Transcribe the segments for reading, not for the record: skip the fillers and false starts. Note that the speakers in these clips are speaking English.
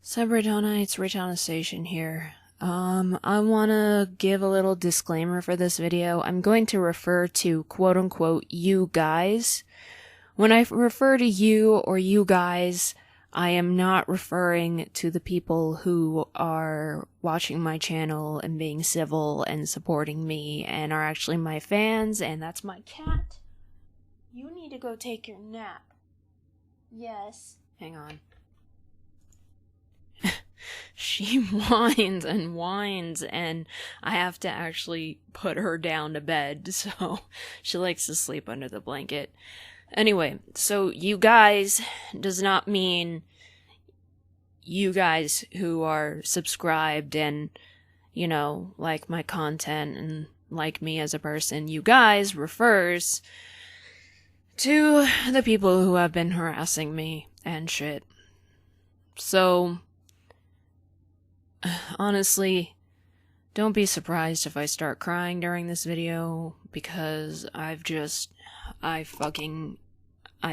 Sup, Reitanna, it's Reitanna Seishin here. I wanna give a little disclaimer for this video. I'm going to refer to quote-unquote you guys. When I refer to you or you guys, I am not referring to the people who are watching my channel and being civil and supporting me and are actually my fans, and that's my cat. You need to go take your nap. Yes. Hang on. She whines and whines, and I have to actually put her down to bed, so she likes to sleep under the blanket. Anyway, so you guys does not mean you guys who are subscribed and, you know, like my content and like me as a person. You guys refers to the people who have been harassing me and shit. So, honestly, don't be surprised if I start crying during this video, because I've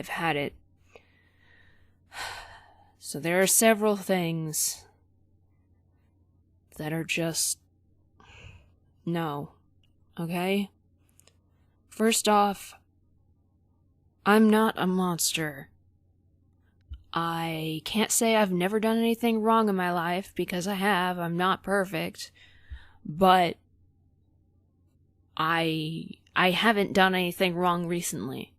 had it. So there are several things that are just no, okay? First off, I'm not a monster. I can't say I've never done anything wrong in my life, because I have. I'm not perfect. But I haven't done anything wrong recently.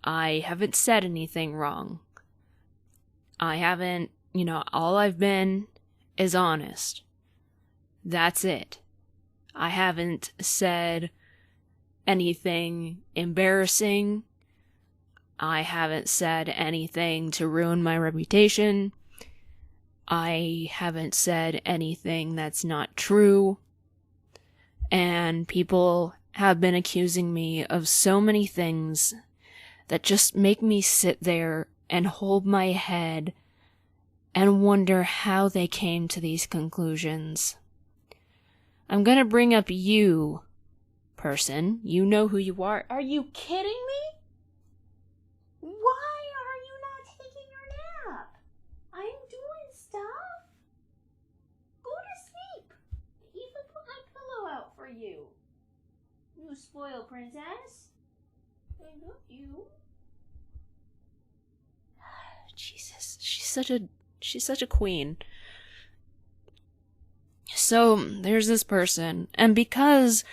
I haven't said anything wrong. I haven't, all I've been is honest. That's it. I haven't said anything embarrassing. I haven't said anything to ruin my reputation. I haven't said anything that's not true. And people have been accusing me of so many things that just make me sit there and hold my head and wonder how they came to these conclusions. I'm gonna bring up you, person. You know who you are. Are you kidding me? Why are you not taking your nap? I'm doing stuff. Go to sleep. Even put my pillow out for you. You spoiled princess. I love you. Jesus, she's such a queen. So, there's this person, and because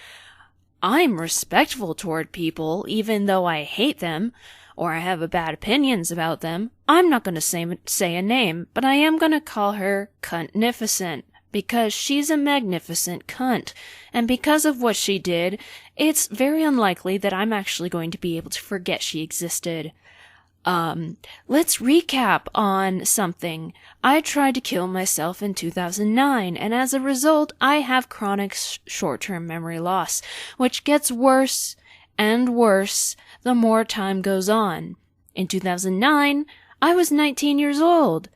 I'm respectful toward people, even though I hate them, or I have bad opinions about them, I'm not gonna say a name, but I am gonna call her Cuntnificent, because she's a magnificent cunt, and because of what she did, it's very unlikely that I'm actually going to be able to forget she existed. Let's recap on something. I tried to kill myself in 2009, and as a result, I have chronic short-term memory loss, which gets worse and worse the more time goes on. In 2009, I was 19 years old.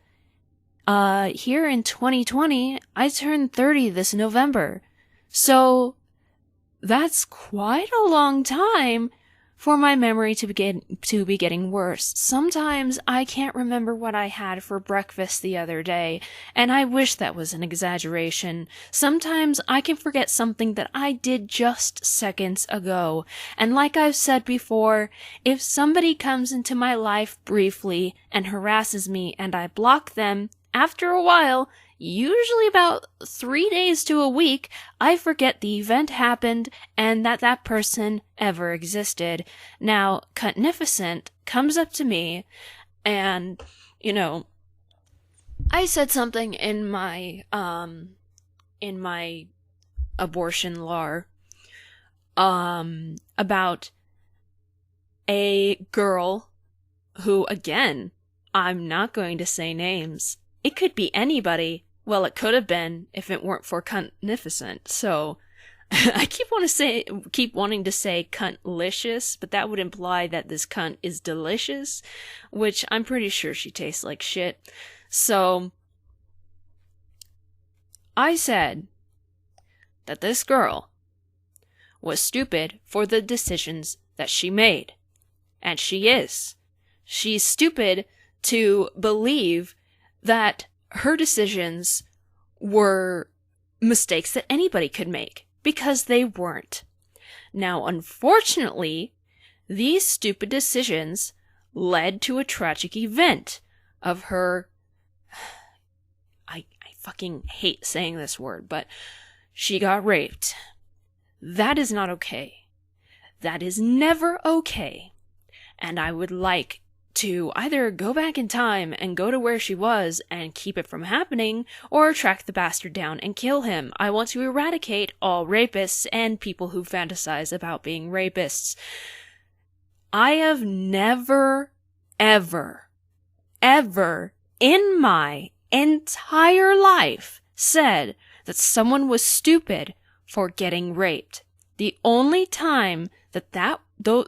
Here in 2020, I turned 30 this November. So, that's quite a long time for my memory to be getting worse. Sometimes I can't remember what I had for breakfast the other day, and I wish that was an exaggeration. Sometimes I can forget something that I did just seconds ago. And like I've said before, if somebody comes into my life briefly and harasses me and I block them, after a while, usually about 3 days to a week, I forget the event happened and that person ever existed. Now, Cuntnificent comes up to me and, I said something in my abortion LAR, about a girl who, again, I'm not going to say names. It could be anybody. Well, it could have been if it weren't for Cuntnificent. So, I keep wanting to say cuntlicious, but that would imply that this cunt is delicious, which I'm pretty sure she tastes like shit. So, I said that this girl was stupid for the decisions that she made. And she is. She's stupid to believe that her decisions were mistakes that anybody could make, because they weren't. Now, unfortunately, these stupid decisions led to a tragic event of her... I fucking hate saying this word, but she got raped. That is not okay. That is never okay. And I would like to either go back in time and go to where she was and keep it from happening, or track the bastard down and kill him. I want to eradicate all rapists and people who fantasize about being rapists. I have never, ever, ever in my entire life said that someone was stupid for getting raped. The only time that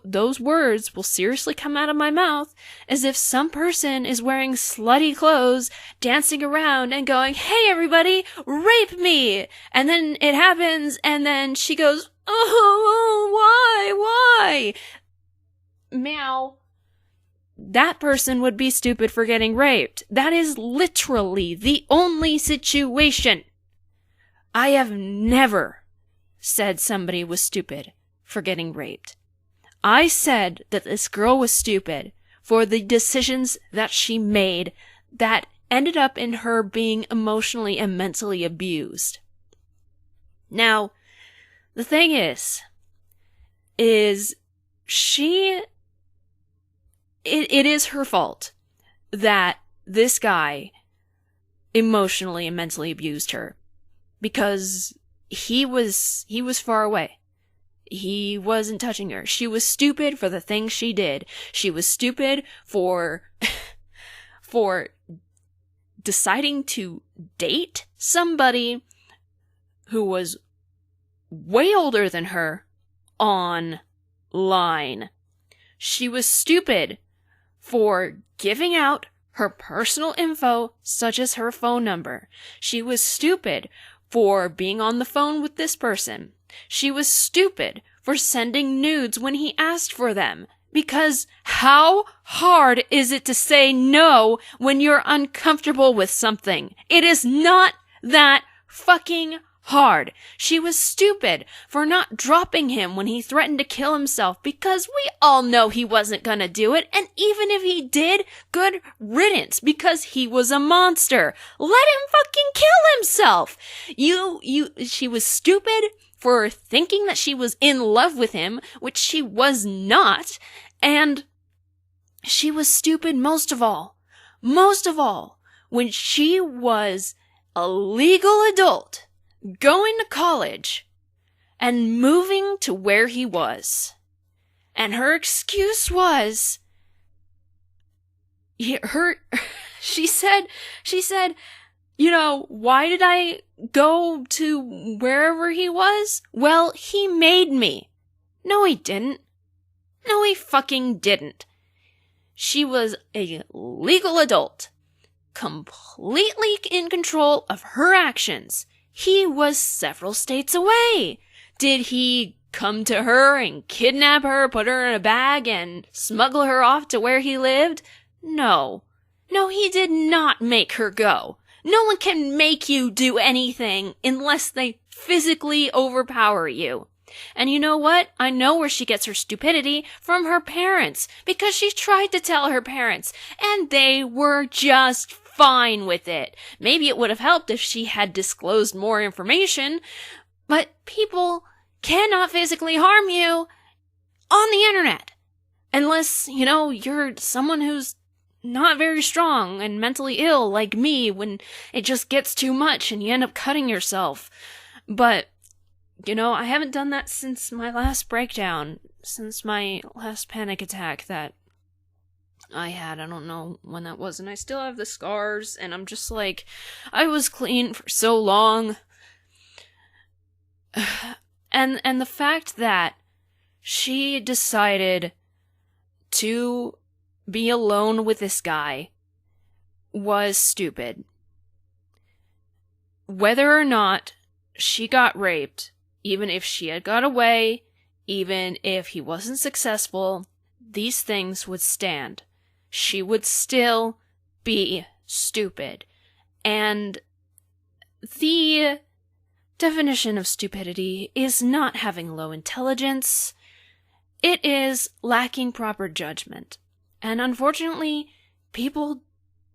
those words will seriously come out of my mouth is if some person is wearing slutty clothes, dancing around and going, "Hey everybody, rape me!" And then it happens, and then she goes, "Oh, why? Meow." That person would be stupid for getting raped. That is literally the only situation. I have never said somebody was stupid for getting raped. I said that this girl was stupid for the decisions that she made that ended up in her being emotionally and mentally abused. Now, the thing is she... It is her fault that this guy emotionally and mentally abused her, because he was far away. He wasn't touching her. She was stupid for the things she did. She was stupid for deciding to date somebody who was way older than her online. She was stupid for giving out her personal info, such as her phone number. She was stupid for being on the phone with this person. She was stupid for sending nudes when he asked for them. Because how hard is it to say no when you're uncomfortable with something? It is not that fucking hard. She was stupid for not dropping him when he threatened to kill himself, because we all know he wasn't gonna do it, and even if he did, good riddance, because he was a monster. Let him fucking kill himself! She was stupid for thinking that she was in love with him, which she was not, and she was stupid most of all, when she was a legal adult, going to college and moving to where he was. And her excuse was, she said, why did I go to wherever he was? Well, he made me. No, he didn't. No, he fucking didn't. She was a legal adult, completely in control of her actions. He was several states away. Did he come to her and kidnap her, put her in a bag, and smuggle her off to where he lived? No. No, he did not make her go. No one can make you do anything unless they physically overpower you. And you know what? I know where she gets her stupidity from her parents, because she tried to tell her parents, and they were just fine with it. Maybe it would have helped if she had disclosed more information, but people cannot physically harm you on the internet. Unless, you're someone who's not very strong and mentally ill like me, when it just gets too much and you end up cutting yourself. But, I haven't done that since my last breakdown, since my last panic attack that I had. I don't know when that was, and I still have the scars, and I'm just like, I was clean for so long. And the fact that she decided to be alone with this guy was stupid. Whether or not she got raped, even if she had got away, even if he wasn't successful, these things would stand. She would still be stupid. And the definition of stupidity is not having low intelligence. It is lacking proper judgment. And unfortunately, people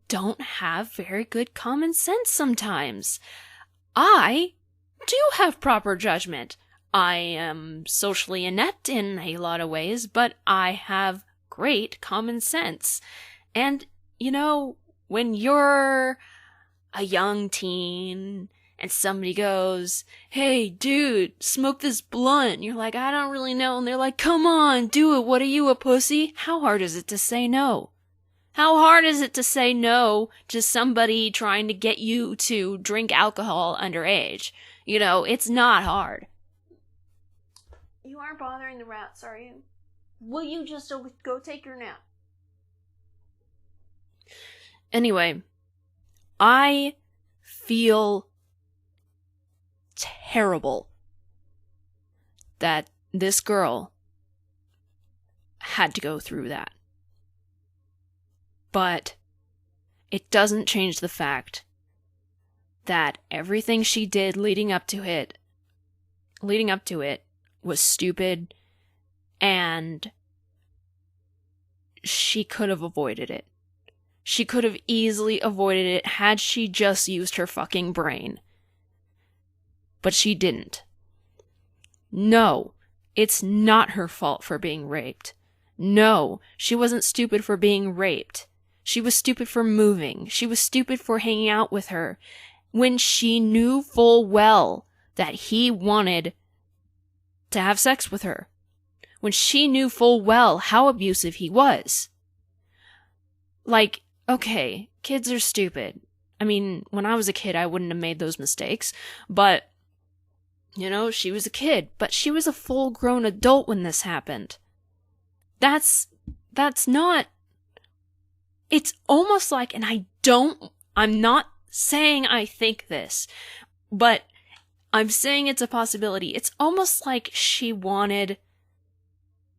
don't have very good common sense sometimes. I do have proper judgment. I am socially inept in a lot of ways, but I have great common sense. And, you know, when you're a young teen and somebody goes, hey, dude, smoke this blunt. You're like, I don't really know. And they're like, come on, do it. What are you, a pussy? How hard is it to say no? How hard is it to say no to somebody trying to get you to drink alcohol underage? You know, it's not hard. You aren't bothering the rats, are you? Will you just go take your nap? Anyway, I feel terrible that this girl had to go through that. But it doesn't change the fact that everything she did leading up to it was stupid, and she could have avoided it. She could have easily avoided it had she just used her fucking brain. But she didn't. No, it's not her fault for being raped. No, she wasn't stupid for being raped. She was stupid for moving. She was stupid for hanging out with her when she knew full well that he wanted to have sex with her. When she knew full well how abusive he was. Like, okay, kids are stupid. I mean, when I was a kid, I wouldn't have made those mistakes. But, you know, she was a kid. But she was a full-grown adult when this happened. That's not... It's almost like, and I'm not saying I think this, but I'm saying it's a possibility. It's almost like she wanted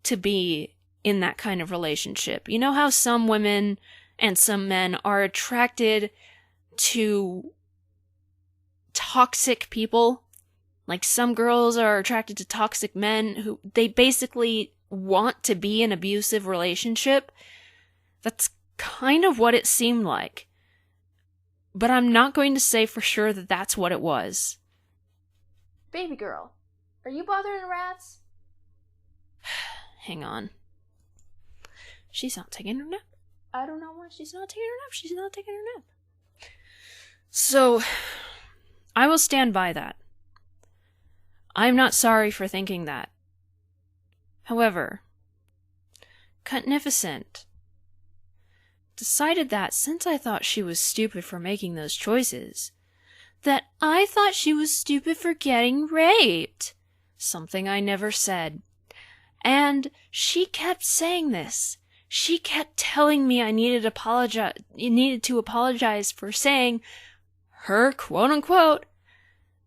to be in that kind of relationship. You know how some women and some men are attracted to toxic people? Like some girls are attracted to toxic men who they basically want to be in an abusive relationship. That's kind of what it seemed like. But I'm not going to say for sure that that's what it was. Baby girl, are you bothering the rats? Hang on. She's not taking her nap. I don't know why she's not taking her nap. She's not taking her nap. So, I will stand by that. I'm not sorry for thinking that. However, Cutnificent decided that since I thought she was stupid for making those choices, that I thought she was stupid for getting raped. Something I never said. And she kept saying this. She kept telling me I needed to apologize for saying her, quote unquote,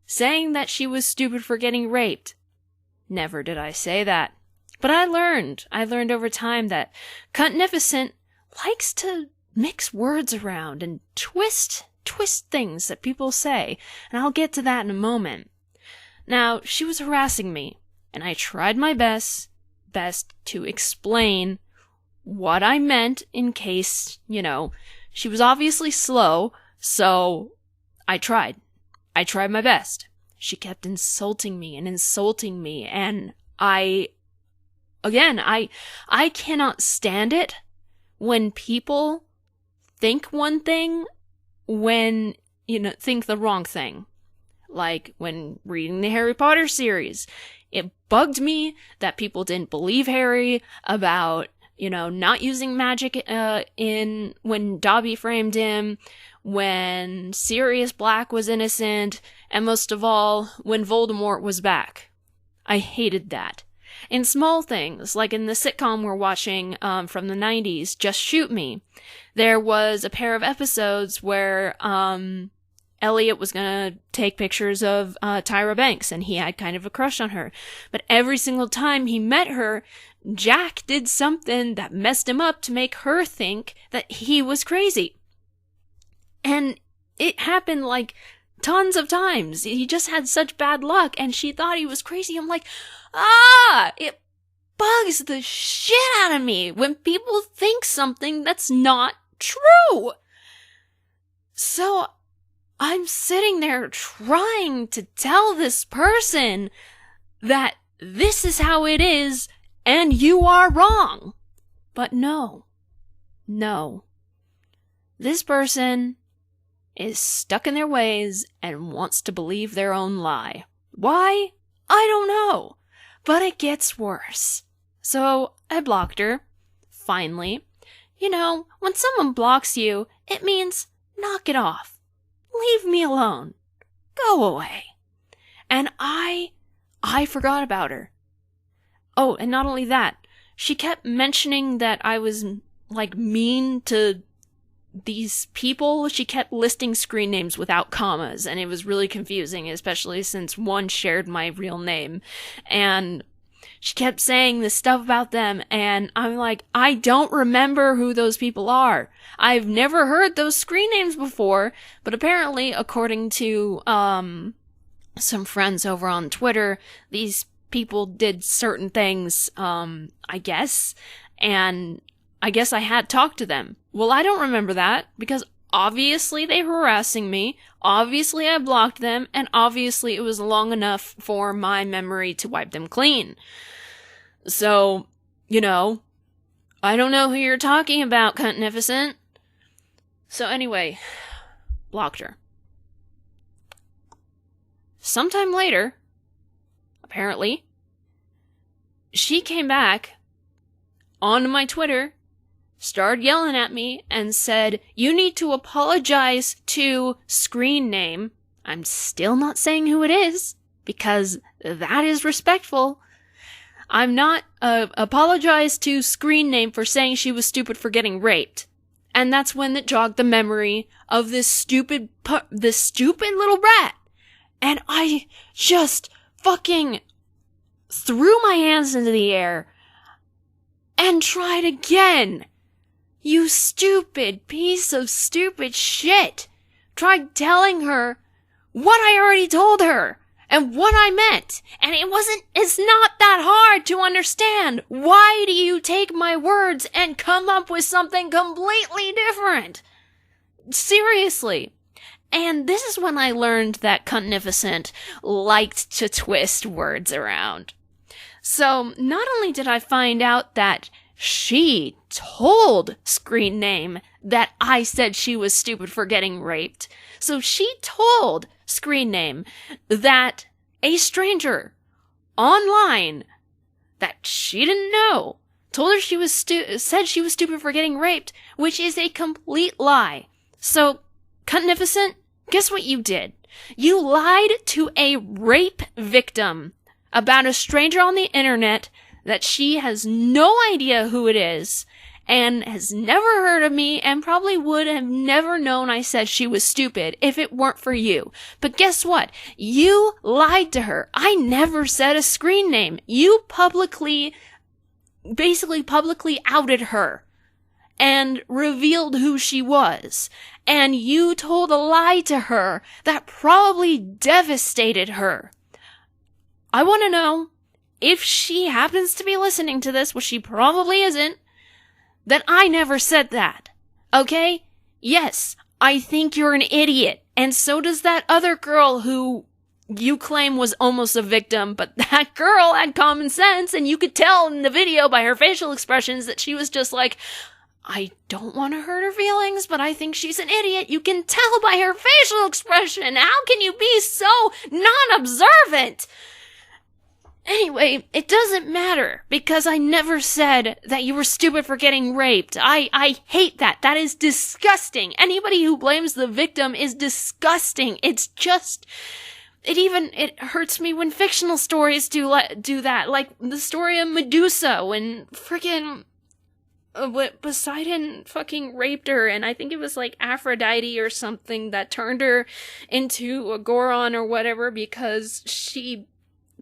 saying that she was stupid for getting raped. Never did I say that. But I learned over time that Cutnificent likes to mix words around and twist things that people say, and I'll get to that in a moment. Now, she was harassing me, and I tried my best to explain what I meant in case, you know, she was obviously slow, so I tried my best. She kept insulting me, and I cannot stand it when people think one thing when, you know, think the wrong thing. Like when reading the Harry Potter series. It bugged me that people didn't believe Harry about, you know, not using magic in when Dobby framed him, when Sirius Black was innocent, and most of all, when Voldemort was back. I hated that. In small things, like in the sitcom we're watching from the 90s, Just Shoot Me, there was a pair of episodes where Elliot was gonna take pictures of Tyra Banks, and he had kind of a crush on her. But every single time he met her, Jack did something that messed him up to make her think that he was crazy. And it happened like tons of times. He just had such bad luck, and she thought he was crazy. I'm like, it bugs the shit out of me when people think something that's not true. So I'm sitting there trying to tell this person that this is how it is, and you are wrong. But no. This person is stuck in their ways and wants to believe their own lie. Why? I don't know. But it gets worse. So I blocked her. Finally. You know, when someone blocks you, it means knock it off. Leave me alone. Go away. And I forgot about her. Oh, and not only that, she kept mentioning that I was, like, mean to these people. She kept listing screen names without commas, and it was really confusing, especially since one shared my real name. And she kept saying this stuff about them, and I'm like, I don't remember who those people are. I've never heard those screen names before, but apparently, according to, some friends over on Twitter, these people did certain things, I guess, and I guess I had talked to them. Well, I don't remember that, because obviously they were harassing me, obviously I blocked them, and obviously it was long enough for my memory to wipe them clean. So, you know, I don't know who you're talking about, Cuntificent. So anyway, blocked her. Sometime later, apparently, she came back onto my Twitter, started yelling at me, and said, you need to apologize to screen name. I'm still not saying who it is, because that is respectful. I'm not apologize to screen name for saying she was stupid for getting raped. And that's when it jogged the memory of this stupid little rat. And I just fucking threw my hands into the air and tried again. You stupid piece of stupid shit. Tried telling her what I already told her and what I meant. And it's not that hard to understand. Why do you take my words and come up with something completely different? Seriously. And this is when I learned that Cuntificent liked to twist words around. So, not only did I find out that she told screen name that I said she was stupid for getting raped. So she told screen name that a stranger online that she didn't know told her she was said she was stupid for getting raped, which is a complete lie. So, Cuntificent, guess what you did? You lied to a rape victim about a stranger on the internet that she has no idea who it is and has never heard of me and probably would have never known I said she was stupid if it weren't for you. But guess what? You lied to her. I never said a screen name. You basically publicly outed her and revealed who she was. And you told a lie to her that probably devastated her. I want to know, if she happens to be listening to this, which she probably isn't, that I never said that. Okay? Yes, I think you're an idiot. And so does that other girl who you claim was almost a victim, but that girl had common sense, and you could tell in the video by her facial expressions that she was just like, I don't want to hurt her feelings, but I think she's an idiot. You can tell by her facial expression. How can you be so non-observant? Anyway, it doesn't matter, because I never said that you were stupid for getting raped. I hate that. That is disgusting. Anybody who blames the victim is disgusting. It's just, it hurts me when fictional stories do that. Like the story of Medusa, when freaking Poseidon fucking raped her, and I think it was like Aphrodite or something that turned her into a Goron or whatever, because she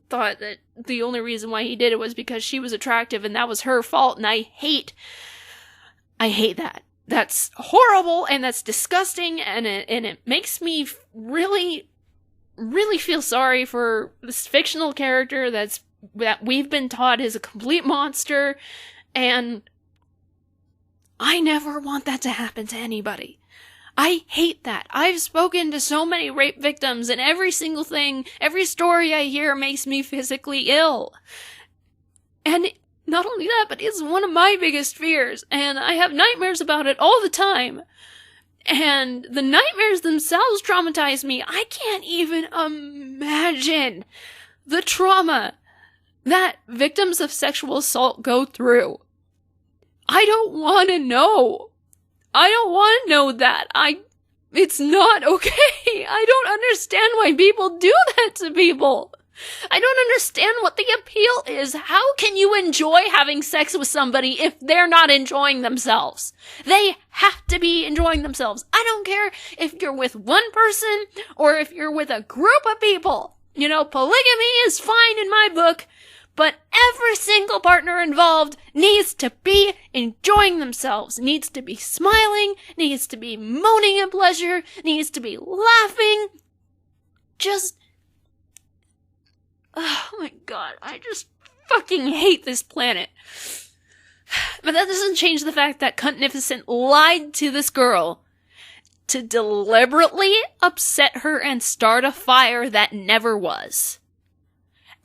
thought that the only reason why he did it was because she was attractive and that was her fault, and I hate that. that's horrible and that's disgusting, and it makes me really, really feel sorry for this fictional character that we've been taught is a complete monster, and I never want that to happen to anybody. I hate that. I've spoken to so many rape victims, and every single thing, every story I hear makes me physically ill. And not only that, but it's one of my biggest fears, and I have nightmares about it all the time. And the nightmares themselves traumatize me. I can't even imagine the trauma that victims of sexual assault go through. I don't want to know. I don't want to know that. It's not okay. I don't understand why people do that to people. I don't understand what the appeal is. How can you enjoy having sex with somebody if they're not enjoying themselves? They have to be enjoying themselves. I don't care if you're with one person or if you're with a group of people. You know, polygamy is fine in my book, but every single partner involved needs to be enjoying themselves, needs to be smiling, needs to be moaning in pleasure, needs to be laughing. Oh my god, I just fucking hate this planet. But that doesn't change the fact that Cuntnificent lied to this girl to deliberately upset her and start a fire that never was.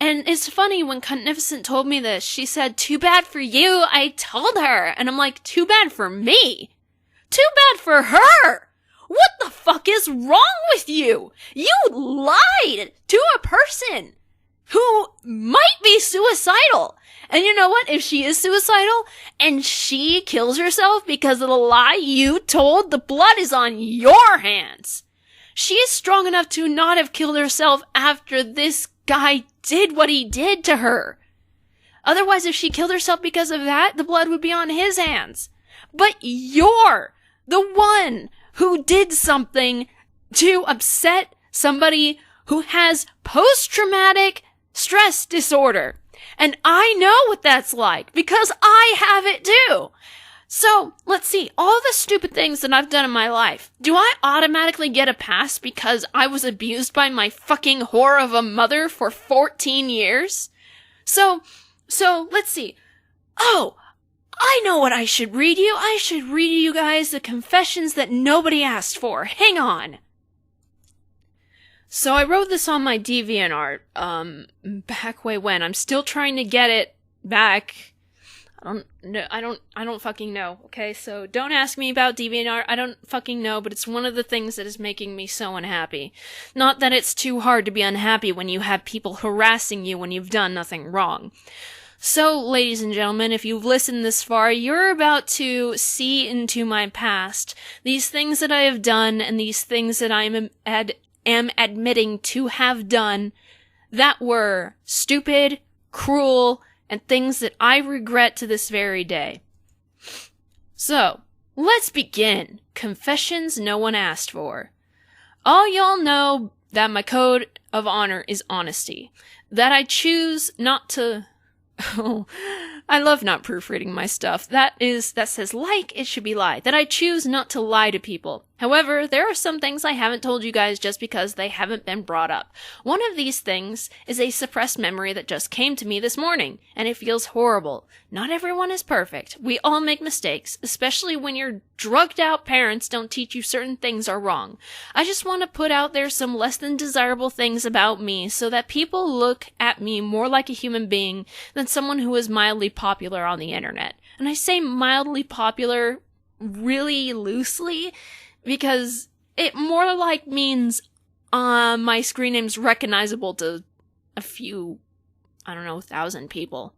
And it's funny, when Cuntnificent told me this, she said, "Too bad for you, I told her." And I'm like, too bad for me? Too bad for her! What the fuck is wrong with you? You lied to a person who might be suicidal. And you know what? If she is suicidal and she kills herself because of the lie you told, the blood is on your hands. She is strong enough to not have killed herself after this guy did what he did to her. Otherwise, if she killed herself because of that, the blood would be on his hands. But you're the one who did something to upset somebody who has post-traumatic stress disorder. And I know what that's like, because I have it too. So, let's see, all the stupid things that I've done in my life, do I automatically get a pass because I was abused by my fucking whore of a mother for 14 years? So, let's see. Oh, I know what I should read you. I should read you guys the confessions that nobody asked for. Hang on. So I wrote this on my DeviantArt, back way when. I'm still trying to get it back. I don't fucking know, okay? So don't ask me about DeviantArt. I don't fucking know, but it's one of the things that is making me so unhappy. Not that it's too hard to be unhappy when you have people harassing you when you've done nothing wrong. So, ladies and gentlemen, if you've listened this far, you're about to see into my past. These things that I have done and these things that I am admitting to have done that were stupid, cruel, and things that I regret to this very day. So, let's begin. Confessions no one asked for. All y'all know that my code of honor is honesty. That I choose not to... Oh, I love not proofreading my stuff. That says like, it should be lie. That I choose not to lie to people. However, there are some things I haven't told you guys just because they haven't been brought up. One of these things is a suppressed memory that just came to me this morning, and it feels horrible. Not everyone is perfect. We all make mistakes, especially when your drugged out parents don't teach you certain things are wrong. I just want to put out there some less than desirable things about me so that people look at me more like a human being than someone who is mildly popular on the internet. And I say mildly popular really loosely because it more like means my screen name's recognizable to a few, 1,000 people.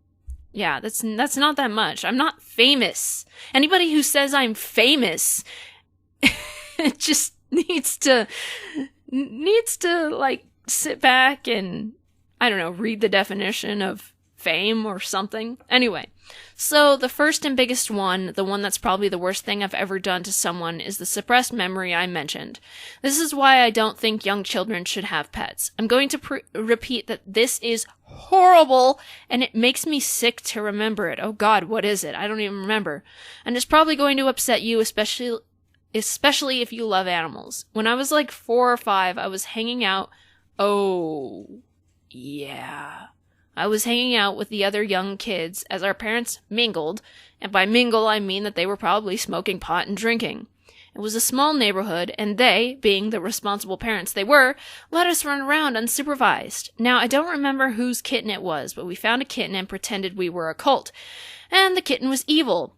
Yeah, that's not that much. I'm not famous. Anybody who says I'm famous just needs to like sit back and read the definition of fame or something. Anyway, so the first and biggest one, the one that's probably the worst thing I've ever done to someone, is the suppressed memory I mentioned. This is why I don't think young children should have pets. I'm going to repeat that this is horrible, and it makes me sick to remember it. Oh God, what is it? I don't even remember. And it's probably going to upset you, especially if you love animals. When I was like 4 or 5, I was hanging out. Oh, yeah. I was hanging out with the other young kids as our parents mingled, and by mingle I mean that they were probably smoking pot and drinking. It was a small neighborhood, and they, being the responsible parents they were, let us run around unsupervised. Now, I don't remember whose kitten it was, but we found a kitten and pretended we were a cult. And the kitten was evil.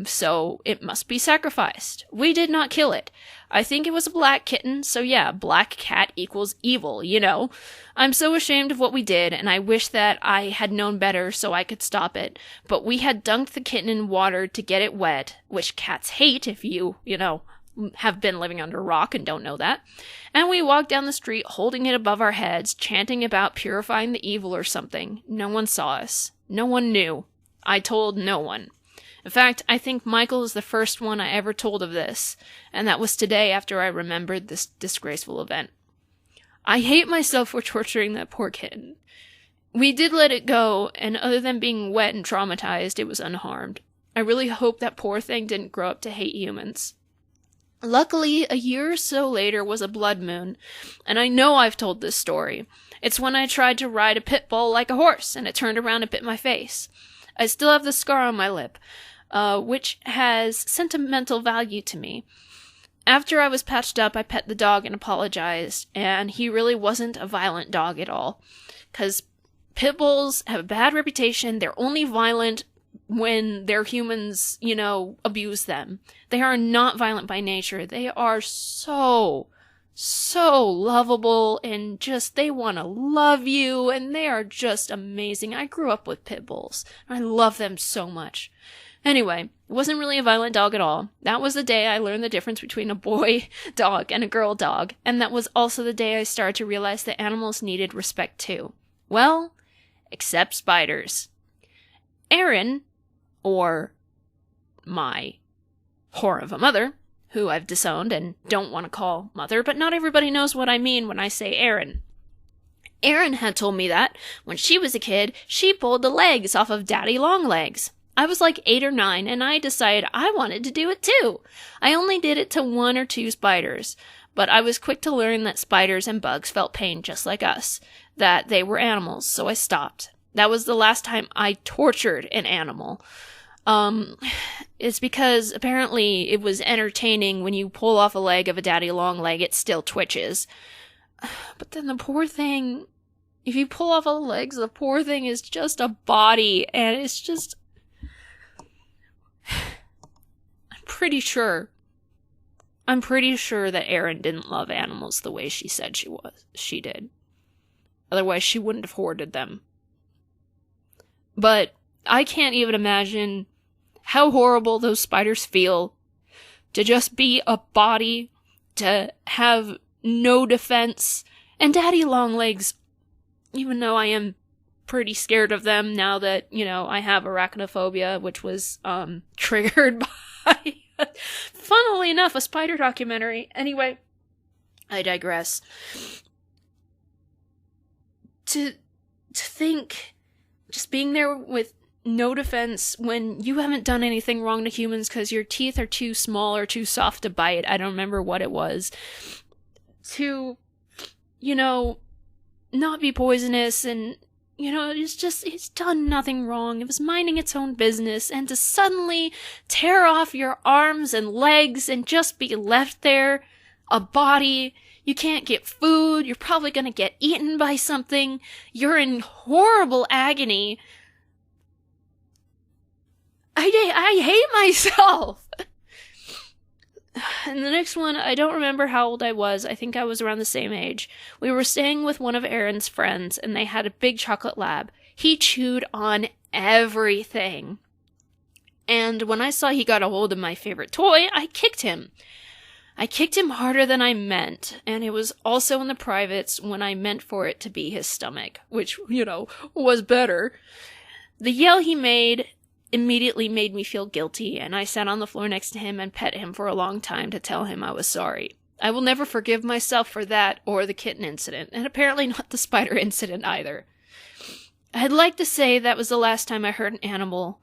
So it must be sacrificed. We did not kill it. I think it was a black kitten, so yeah, black cat equals evil, you know. I'm so ashamed of what we did, and I wish that I had known better so I could stop it. But we had dunked the kitten in water to get it wet, which cats hate if you have been living under a rock and don't know that. And we walked down the street holding it above our heads, chanting about purifying the evil or something. No one saw us. No one knew. I told no one. In fact, I think Michael is the first one I ever told of this, and that was today after I remembered this disgraceful event. I hate myself for torturing that poor kitten. We did let it go, and other than being wet and traumatized, it was unharmed. I really hope that poor thing didn't grow up to hate humans. Luckily, a year or so later was a blood moon, and I know I've told this story. It's when I tried to ride a pit bull like a horse, and it turned around and bit my face. I still have the scar on my lip, which has sentimental value to me. After I was patched up, I pet the dog and apologized, and he really wasn't a violent dog at all. Because pit bulls have a bad reputation. They're only violent when their humans, abuse them. They are not violent by nature. They are so lovable, and just, they want to love you, and they are just amazing. I grew up with pit bulls. I love them so much. Anyway, it wasn't really a violent dog at all. That was the day I learned the difference between a boy dog and a girl dog, and that was also the day I started to realize that animals needed respect too. Well, except spiders. Erin, or my whore of a mother, who I've disowned and don't want to call mother, but not everybody knows what I mean when I say Erin. Erin had told me that, when she was a kid, she pulled the legs off of Daddy Longlegs. I was like 8 or 9, and I decided I wanted to do it too. I only did it to 1 or 2 spiders, but I was quick to learn that spiders and bugs felt pain just like us, that they were animals, so I stopped. That was the last time I tortured an animal. It's because apparently it was entertaining when you pull off a leg of a daddy long leg, it still twitches. But then the poor thing, if you pull off all the legs, the poor thing is just a body, and it's just... I'm pretty sure that Erin didn't love animals the way she said she did. Otherwise, she wouldn't have hoarded them. But I can't even imagine how horrible those spiders feel to just be a body, to have no defense. And Daddy Longlegs, even though I am pretty scared of them now that, I have arachnophobia, which was triggered by, funnily enough, a spider documentary. Anyway, I digress. To think, just being there with no defense when you haven't done anything wrong to humans because your teeth are too small or too soft to bite. I don't remember what it was. To, not be poisonous and, it's done nothing wrong. It was minding its own business, and to suddenly tear off your arms and legs and just be left there, a body. You can't get food. You're probably gonna get eaten by something. You're in horrible agony. I hate myself. And the next one, I don't remember how old I was. I think I was around the same age. We were staying with one of Erin's friends, and they had a big chocolate lab. He chewed on everything. And when I saw he got a hold of my favorite toy, I kicked him. I kicked him harder than I meant, and it was also in the privates when I meant for it to be his stomach, which, was better. The yell he made immediately made me feel guilty, and I sat on the floor next to him and pet him for a long time to tell him I was sorry. I will never forgive myself for that or the kitten incident, and apparently not the spider incident either. I'd like to say that was the last time I hurt an animal,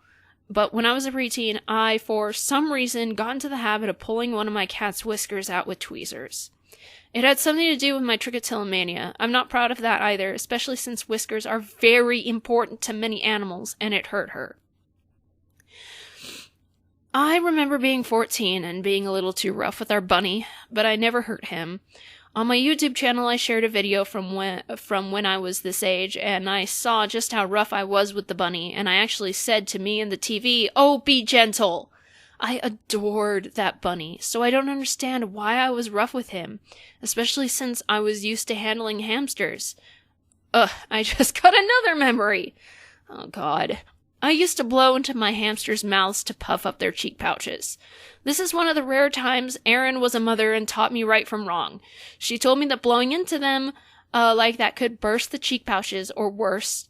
but when I was a preteen, I, for some reason, got into the habit of pulling one of my cat's whiskers out with tweezers. It had something to do with my trichotillomania. I'm not proud of that either, especially since whiskers are very important to many animals, and it hurt her. I remember being 14 and being a little too rough with our bunny, but I never hurt him. On my YouTube channel, I shared a video from when I was this age, and I saw just how rough I was with the bunny, and I actually said to me in the TV, "Oh, be gentle!" I adored that bunny, so I don't understand why I was rough with him, especially since I was used to handling hamsters. I just got another memory. Oh god. I used to blow into my hamsters' mouths to puff up their cheek pouches. This is one of the rare times Erin was a mother and taught me right from wrong. She told me that blowing into them like that could burst the cheek pouches, or worse,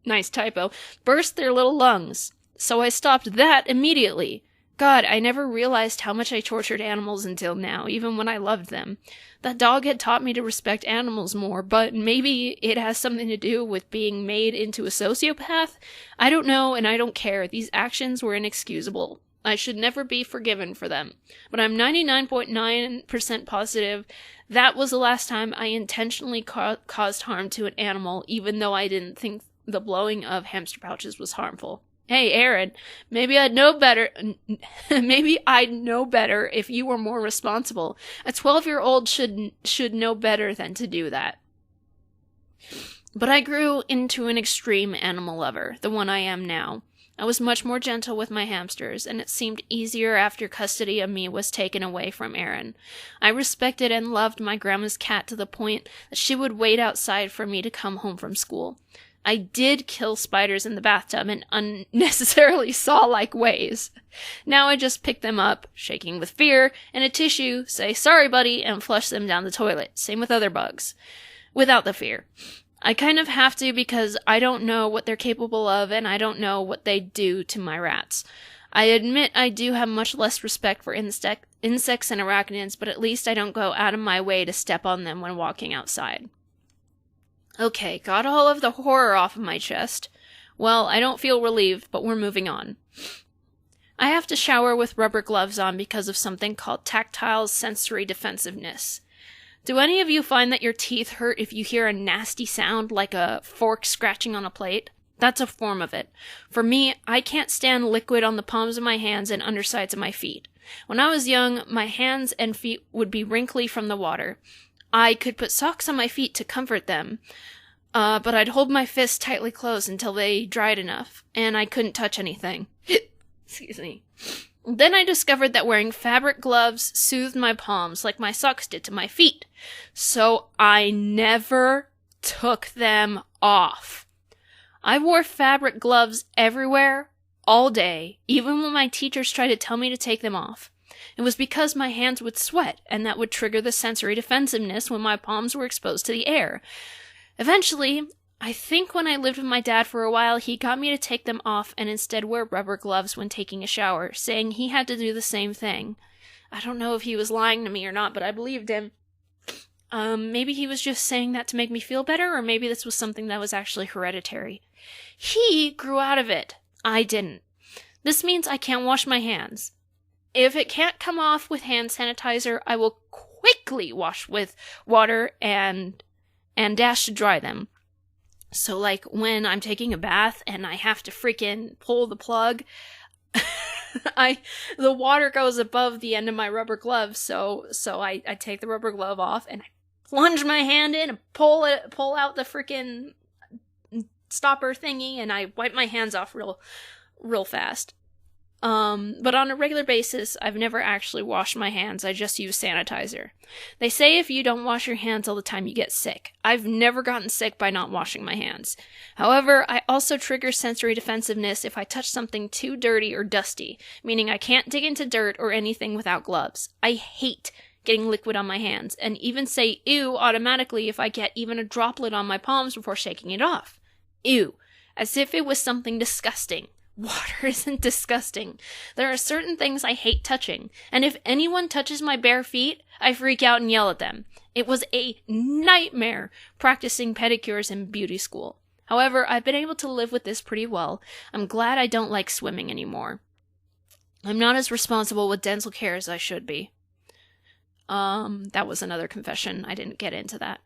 nice typo, burst their little lungs. So I stopped that immediately. God, I never realized how much I tortured animals until now, even when I loved them. That dog had taught me to respect animals more, but maybe it has something to do with being made into a sociopath? I don't know, and I don't care. These actions were inexcusable. I should never be forgiven for them. But I'm 99.9% positive that was the last time I intentionally caused harm to an animal, even though I didn't think the blowing of hamster pouches was harmful. Hey, Erin, maybe I'd know better if you were more responsible. A 12-year-old should know better than to do that. But I grew into an extreme animal lover, the one I am now. I was much more gentle with my hamsters, and it seemed easier after custody of me was taken away from Erin. I respected and loved my grandma's cat to the point that she would wait outside for me to come home from school. I did kill spiders in the bathtub in unnecessarily saw-like ways. Now I just pick them up, shaking with fear, and a tissue, say, "Sorry, buddy," and flush them down the toilet. Same with other bugs. Without the fear. I kind of have to because I don't know what they're capable of, and I don't know what they do to my rats. I admit I do have much less respect for insects and arachnids, but at least I don't go out of my way to step on them when walking outside. Okay, got all of the horror off of my chest. Well, I don't feel relieved, but we're moving on. I have to shower with rubber gloves on because of something called tactile sensory defensiveness. Do any of you find that your teeth hurt if you hear a nasty sound like a fork scratching on a plate? That's a form of it. For me, I can't stand liquid on the palms of my hands and undersides of my feet. When I was young, my hands and feet would be wrinkly from the water. I could put socks on my feet to comfort them, but I'd hold my fists tightly closed until they dried enough, and I couldn't touch anything. Excuse me. Then I discovered that wearing fabric gloves soothed my palms like my socks did to my feet, so I never took them off. I wore fabric gloves everywhere, all day, even when my teachers tried to tell me to take them off. It was because my hands would sweat, and that would trigger the sensory defensiveness when my palms were exposed to the air. Eventually, I think when I lived with my dad for a while, he got me to take them off and instead wear rubber gloves when taking a shower, saying he had to do the same thing. I don't know if he was lying to me or not, but I believed him. Maybe he was just saying that to make me feel better, or maybe this was something that was actually hereditary. He grew out of it. I didn't. This means I can't wash my hands. If it can't come off with hand sanitizer, I will quickly wash with water and dash to dry them. So, like, when I'm taking a bath and I have to freaking pull the plug, the water goes above the end of my rubber glove, so I take the rubber glove off and I plunge my hand in and pull out the freaking stopper thingy, and I wipe my hands off real fast. But on a regular basis, I've never actually washed my hands. I just use sanitizer. They say if you don't wash your hands all the time, you get sick. I've never gotten sick by not washing my hands. However, I also trigger sensory defensiveness if I touch something too dirty or dusty, meaning I can't dig into dirt or anything without gloves. I hate getting liquid on my hands, and even say ew automatically if I get even a droplet on my palms before shaking it off. Ew. As if it was something disgusting. Water isn't disgusting. There are certain things I hate touching, and if anyone touches my bare feet, I freak out and yell at them. It was a nightmare practicing pedicures in beauty school. However, I've been able to live with this pretty well. I'm glad I don't like swimming anymore. I'm not as responsible with dental care as I should be. That was another confession. I didn't get into that.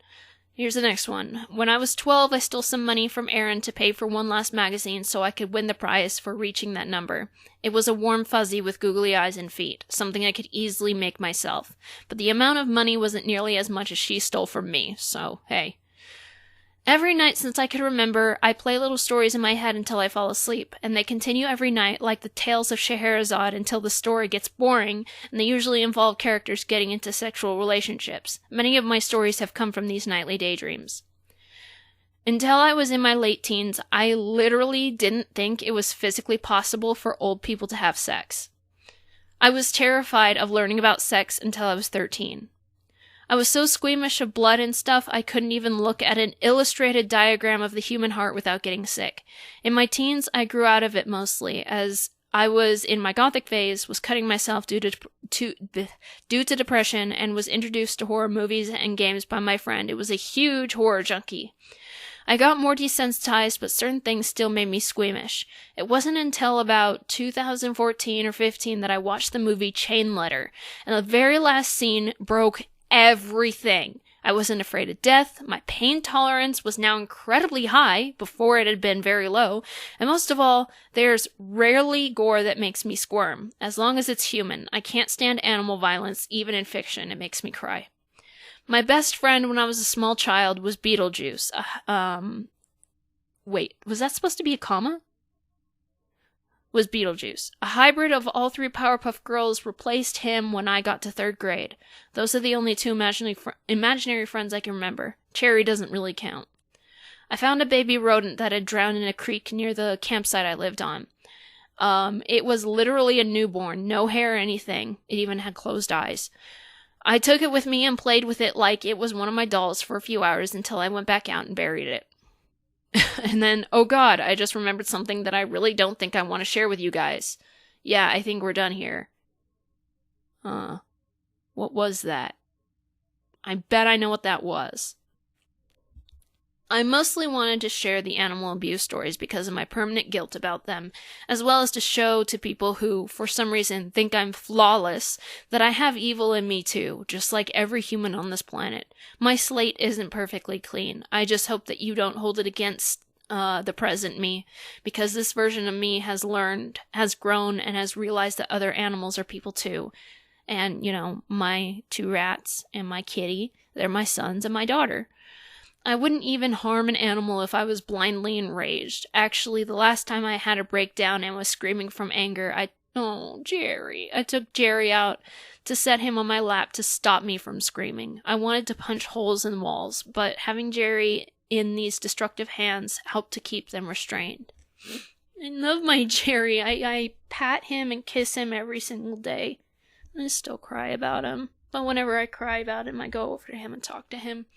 Here's the next one. When I was 12, I stole some money from Aaron to pay for one last magazine so I could win the prize for reaching that number. It was a warm fuzzy with googly eyes and feet, something I could easily make myself. But the amount of money wasn't nearly as much as she stole from me, so hey. Every night since I could remember, I play little stories in my head until I fall asleep, and they continue every night like the tales of Scheherazade until the story gets boring, and they usually involve characters getting into sexual relationships. Many of my stories have come from these nightly daydreams. Until I was in my late teens, I literally didn't think it was physically possible for old people to have sex. I was terrified of learning about sex until I was 13. I was so squeamish of blood and stuff, I couldn't even look at an illustrated diagram of the human heart without getting sick. In my teens, I grew out of it mostly, as I was in my gothic phase, was cutting myself due to depression, and was introduced to horror movies and games by my friend. It was a huge horror junkie. I got more desensitized, but certain things still made me squeamish. It wasn't until about 2014 or 15 that I watched the movie Chain Letter, and the very last scene broke everything. I wasn't afraid of death, my pain tolerance was now incredibly high, before it had been very low, and most of all, there's rarely gore that makes me squirm. As long as it's human. I can't stand animal violence, even in fiction, it makes me cry. My best friend when I was a small child was Beetlejuice. Wait, was that supposed to be a comma? Was Beetlejuice. A hybrid of all three Powerpuff Girls replaced him when I got to 3rd grade. Those are the only two imaginary friends I can remember. Cherry doesn't really count. I found a baby rodent that had drowned in a creek near the campsite I lived on. It was literally a newborn, no hair or anything. It even had closed eyes. I took it with me and played with it like it was one of my dolls for a few hours until I went back out and buried it. And then, oh god, I just remembered something that I really don't think I want to share with you guys. Yeah, I think we're done here. What was that? I bet I know what that was. I mostly wanted to share the animal abuse stories because of my permanent guilt about them, as well as to show to people who, for some reason, think I'm flawless, that I have evil in me too, just like every human on this planet. My slate isn't perfectly clean. I just hope that you don't hold it against the present me, because this version of me has learned, has grown, and has realized that other animals are people too. And, you know, my 2 rats and my kitty, they're my sons and my daughter. I wouldn't even harm an animal if I was blindly enraged. Actually, the last time I had a breakdown and was screaming from anger, I took Jerry out to set him on my lap to stop me from screaming. I wanted to punch holes in walls, but having Jerry in these destructive hands helped to keep them restrained. I love my Jerry. I pat him and kiss him every single day. I still cry about him, but whenever I cry about him, I go over to him and talk to him.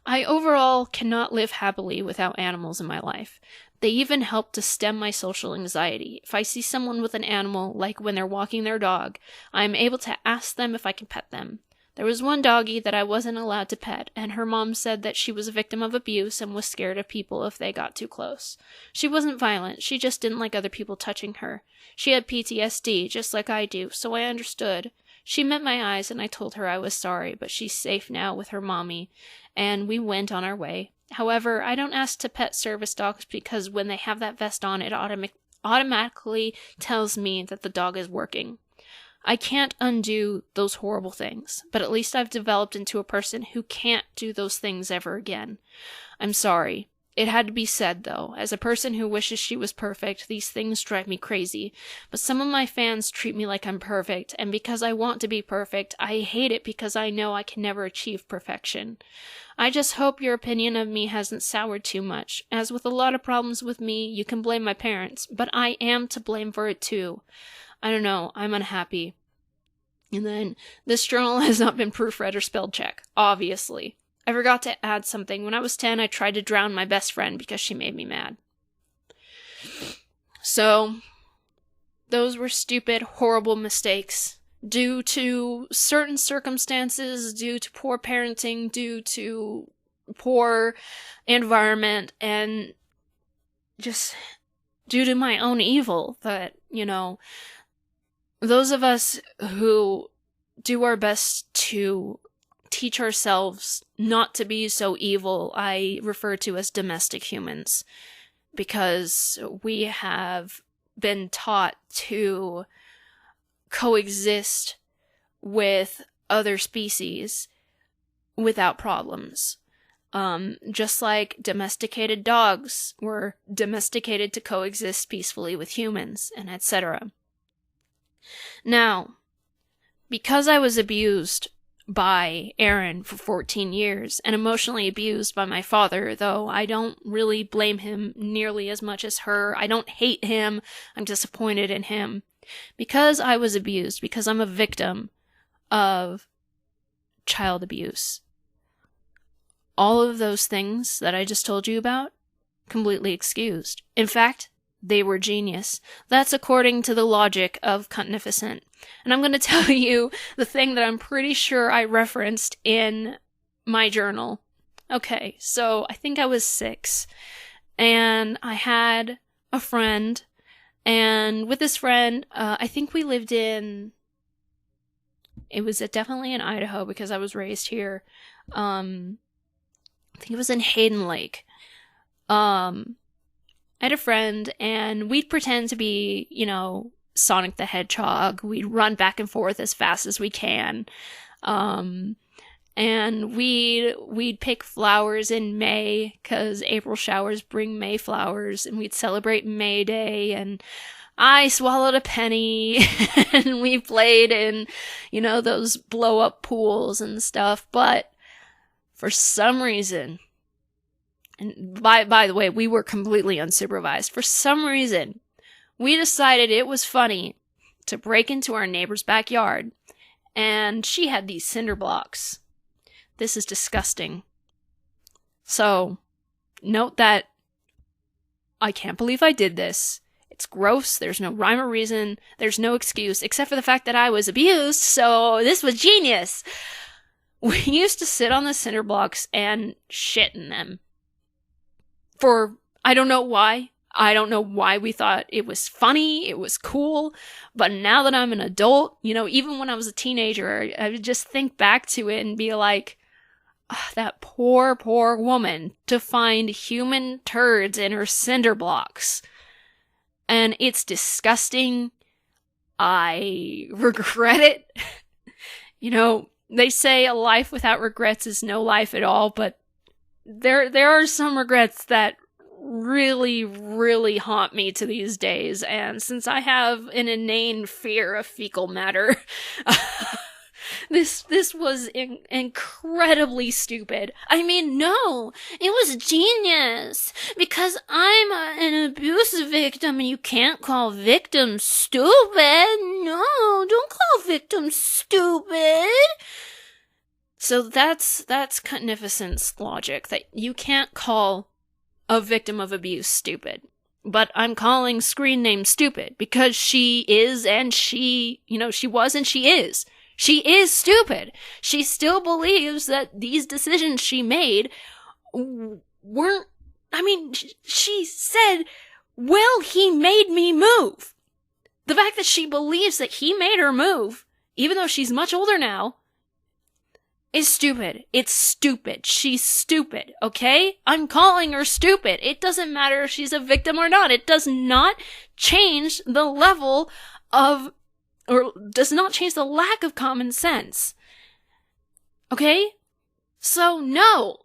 I overall cannot live happily without animals in my life. They even help to stem my social anxiety. If I see someone with an animal, like when they're walking their dog, I am able to ask them if I can pet them. There was one doggie that I wasn't allowed to pet, and her mom said that she was a victim of abuse and was scared of people if they got too close. She wasn't violent, she just didn't like other people touching her. She had PTSD, just like I do, so I understood. She met my eyes and I told her I was sorry, but she's safe now with her mommy, and we went on our way. However, I don't ask to pet service dogs because when they have that vest on, it automatically tells me that the dog is working. I can't undo those horrible things, but at least I've developed into a person who can't do those things ever again. I'm sorry. It had to be said, though. As a person who wishes she was perfect, these things drive me crazy. But some of my fans treat me like I'm perfect, and because I want to be perfect, I hate it because I know I can never achieve perfection. I just hope your opinion of me hasn't soured too much. As with a lot of problems with me, you can blame my parents, but I am to blame for it too. I don't know, I'm unhappy. And then, this journal has not been proofread or spelled check, obviously. I forgot to add something. When I was 10, I tried to drown my best friend because she made me mad. So, those were stupid, horrible mistakes. Due to certain circumstances, due to poor parenting, due to poor environment, and just due to my own evil that, those of us who do our best to teach ourselves not to be so evil, I refer to as domestic humans, because we have been taught to coexist with other species without problems. Just like domesticated dogs were domesticated to coexist peacefully with humans, and etc. Now, because I was abused by Aaron for 14 years and emotionally abused by my father, though I don't really blame him nearly as much as her. I don't hate him. I'm disappointed in him. Because I was abused, because I'm a victim of child abuse, all of those things that I just told you about, completely excused. In fact, they were genius. That's according to the logic of Cuntificent. And I'm going to tell you the thing that I'm pretty sure I referenced in my journal. Okay, so I think I was 6, and I had a friend, and with this friend, I think we lived it was definitely in Idaho because I was raised here. I think it was in Hayden Lake. I had a friend, and we'd pretend to be, Sonic the Hedgehog. We'd run back and forth as fast as we can. And we'd pick flowers in May, because April showers bring May flowers, and we'd celebrate May Day, and I swallowed a penny, and we played in, those blow-up pools and stuff, but for some reason, and by the way, we were completely unsupervised. For some reason, we decided it was funny to break into our neighbor's backyard, and she had these cinder blocks. This is disgusting. So, note that I can't believe I did this. It's gross. There's no rhyme or reason. There's no excuse, except for the fact that I was abused, so this was genius. We used to sit on the cinder blocks and shit in them. For, I don't know why. I don't know why we thought it was funny, it was cool, but now that I'm an adult, even when I was a teenager, I would just think back to it and be like, that poor, poor woman to find human turds in her cinder blocks. And it's disgusting. I regret it. They say a life without regrets is no life at all, but there are some regrets that really, really haunt me to these days, and since I have an inane fear of fecal matter, this was incredibly stupid. I mean, no, it was genius, because I'm an abuse victim, and you can't call victims stupid. No, don't call victims stupid. So that's Cuntificent's logic, that you can't call a victim of abuse stupid. But I'm calling screen name stupid because she is, and she was, and she is. She is stupid. She still believes that these decisions she made weren't, she said, well, he made me move. The fact that she believes that he made her move, even though she's much older now, is stupid. It's stupid. She's stupid, okay? I'm calling her stupid. It doesn't matter if she's a victim or not. It does not change the level of, or does not change the lack of common sense. Okay? So, no.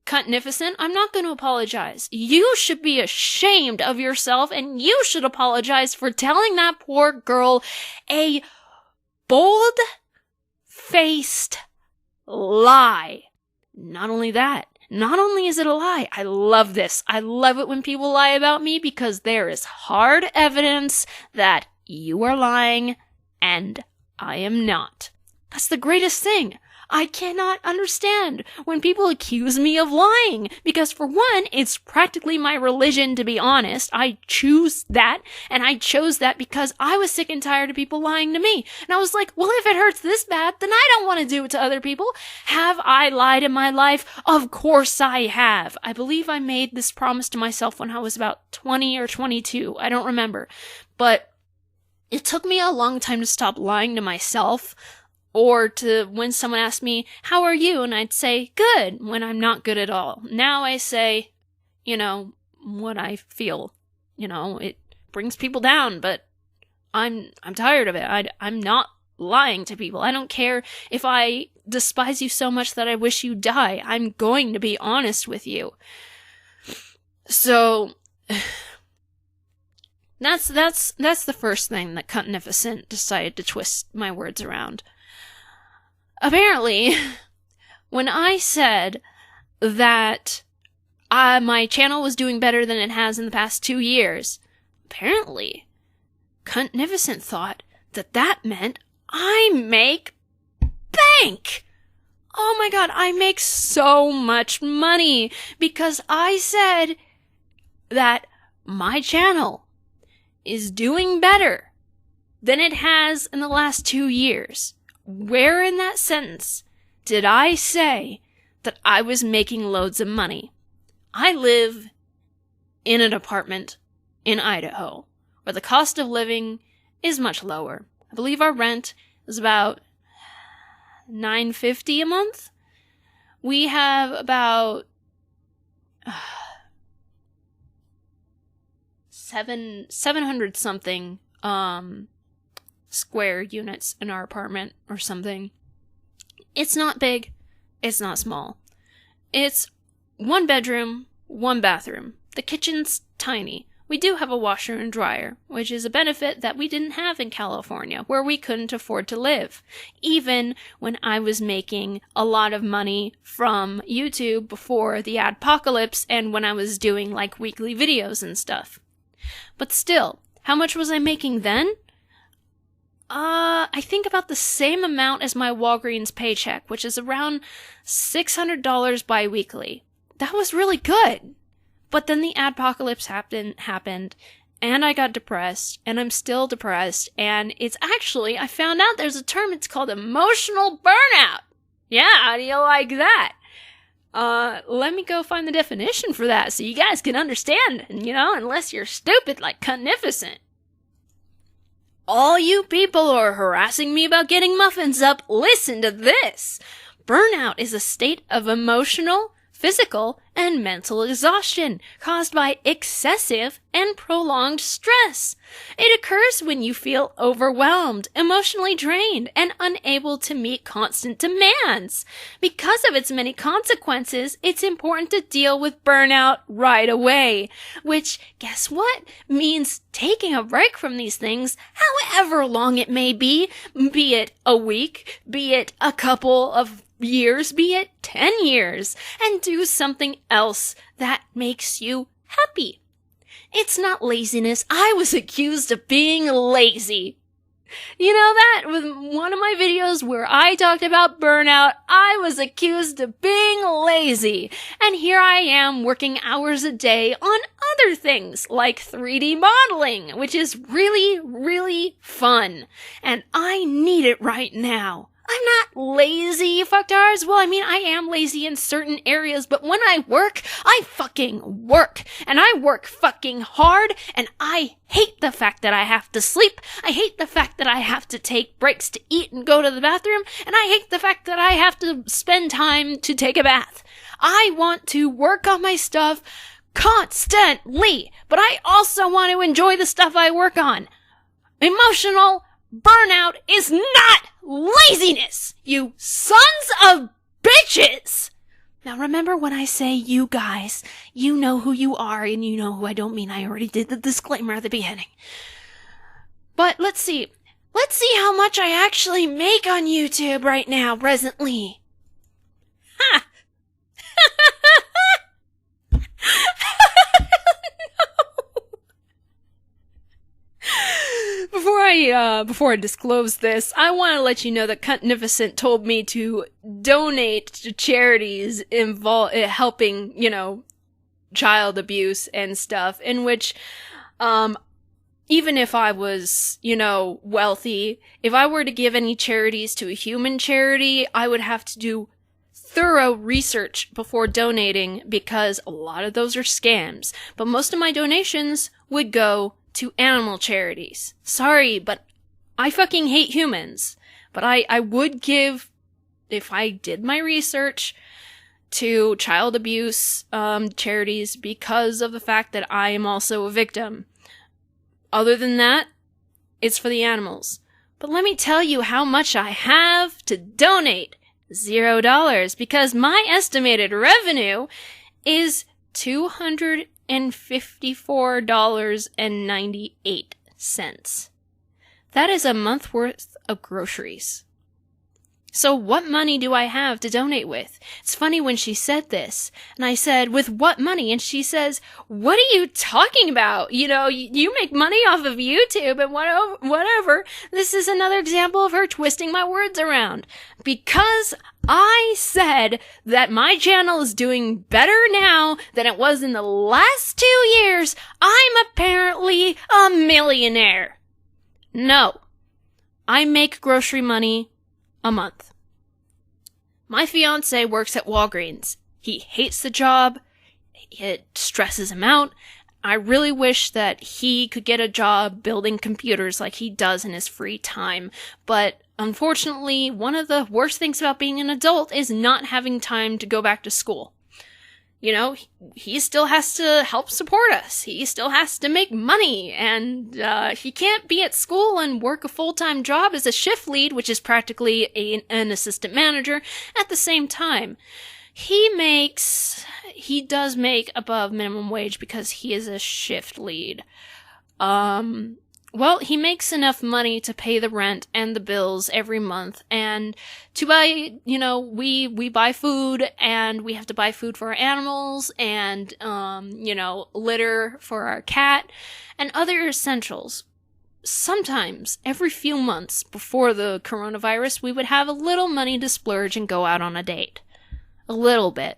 Cuntnificent, I'm not going to apologize. You should be ashamed of yourself, and you should apologize for telling that poor girl a bold-faced lie. Not only that, not only is it a lie, I love this. I love it when people lie about me because there is hard evidence that you are lying and I am not. That's the greatest thing. I cannot understand when people accuse me of lying, because for one, it's practically my religion to be honest. I choose that, and I chose that because I was sick and tired of people lying to me. And I was like, well, if it hurts this bad, then I don't want to do it to other people. Have I lied in my life? Of course I have. I believe I made this promise to myself when I was about 20 or 22. I don't remember. But it took me a long time to stop lying to myself. Or to when someone asked me, how are you? And I'd say, good, when I'm not good at all. Now I say, what I feel. It brings people down, but I'm tired of it. I'm not lying to people. I don't care if I despise you so much that I wish you die. I'm going to be honest with you. So that's the first thing that Cuntnificent decided to twist my words around. Apparently, when I said that my channel was doing better than it has in the past 2 years, apparently, Cuntnificent thought that meant I make bank! Oh my god, I make so much money because I said that my channel is doing better than it has in the last 2 years. Where in that sentence did I say that I was making loads of money? I live in an apartment in Idaho, where the cost of living is much lower. I believe our rent is about $950 a month. We have about 700 something square units in our apartment or something. It's not big. It's not small. It's 1 bedroom, 1 bathroom. The kitchen's tiny. We do have a washer and dryer, which is a benefit that we didn't have in California, where we couldn't afford to live. Even when I was making a lot of money from YouTube before the adpocalypse and when I was doing like weekly videos and stuff. But still, how much was I making then? I think about the same amount as my Walgreens paycheck, which is around $600 bi-weekly. That was really good. But then the adpocalypse happened, and I got depressed, and I'm still depressed, and it's actually, I found out there's a term, it's called emotional burnout. Yeah, how do you like that? Let me go find the definition for that so you guys can understand, unless you're stupid like Cuntnificent. All you people who are harassing me about getting muffins up, listen to this. Burnout is a state of emotional, physical, and mental exhaustion caused by excessive and prolonged stress. It occurs when you feel overwhelmed, emotionally drained, and unable to meet constant demands. Because of its many consequences, it's important to deal with burnout right away. Which, guess what? Means taking a break from these things, however long it may be it a week, be it a couple of years, be it 10 years, and do something else that makes you happy. It's not laziness. I was accused of being lazy. You know that? With one of my videos where I talked about burnout, I was accused of being lazy. And here I am working hours a day on other things, like 3D modeling, which is really, really fun. And I need it right now. I'm not lazy, you fucktards. Well, I am lazy in certain areas, but when I work, I fucking work. And I work fucking hard, and I hate the fact that I have to sleep. I hate the fact that I have to take breaks to eat and go to the bathroom, and I hate the fact that I have to spend time to take a bath. I want to work on my stuff constantly, but I also want to enjoy the stuff I work on. Emotional burnout is not laziness, you sons of bitches! Now remember when I say you guys, you know who you are and you know who I don't mean. I already did the disclaimer at the beginning. But let's see. Let's see how much I actually make on YouTube right now, presently. Ha! Before I disclose this, I want to let you know that Cuntificent told me to donate to charities helping, child abuse and stuff, in which, even if I was, wealthy, if I were to give any charities to a human charity, I would have to do thorough research before donating, because a lot of those are scams. But most of my donations would go to animal charities. Sorry, but I fucking hate humans. But I would give, if I did my research, to child abuse charities because of the fact that I am also a victim. Other than that, it's for the animals. But let me tell you how much I have to donate. $0, because my estimated revenue is $254.98. That is a month worth of groceries. So what money do I have to donate with? It's funny when she said this, and I said, with what money? And she says, what are you talking about? You make money off of YouTube and whatever. This is another example of her twisting my words around. Because I said that my channel is doing better now than it was in the last 2 years, I'm apparently a millionaire. No. I make grocery money a month. My fiance works at Walgreens. He hates the job. It stresses him out. I really wish that he could get a job building computers like he does in his free time. But unfortunately, one of the worst things about being an adult is not having time to go back to school. He still has to help support us. He still has to make money, and he can't be at school and work a full-time job as a shift lead, which is practically an assistant manager, at the same time. He does make above minimum wage because he is a shift lead. Well, he makes enough money to pay the rent and the bills every month, and to buy, we buy food, and we have to buy food for our animals, and, litter for our cat, and other essentials. Sometimes, every few months before the coronavirus, we would have a little money to splurge and go out on a date. A little bit.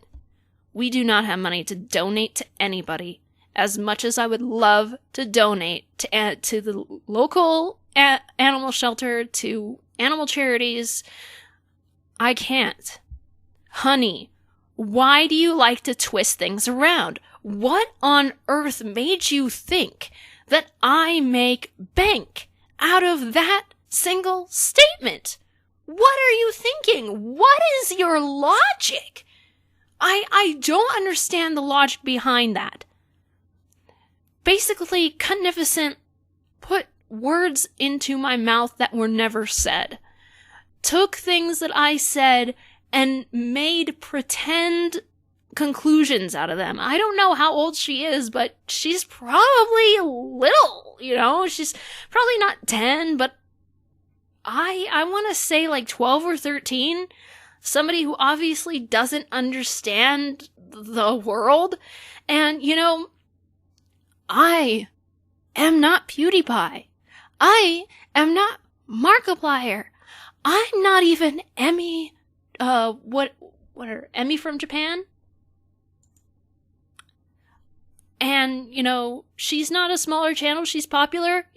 We do not have money to donate to anybody. As much as I would love to donate to the local animal shelter, to animal charities, I can't. Honey, why do you like to twist things around? What on earth made you think that I make bank out of that single statement? What are you thinking? What is your logic? I don't understand the logic behind that. Basically, Cuntificent put words into my mouth that were never said. Took things that I said and made pretend conclusions out of them. I don't know how old she is, but she's probably little, She's probably not 10, but I want to say like 12 or 13. Somebody who obviously doesn't understand the world. And, I am not PewDiePie. I am not Markiplier. I'm not even Emmy, what are Emmy from Japan? And, she's not a smaller channel, she's popular,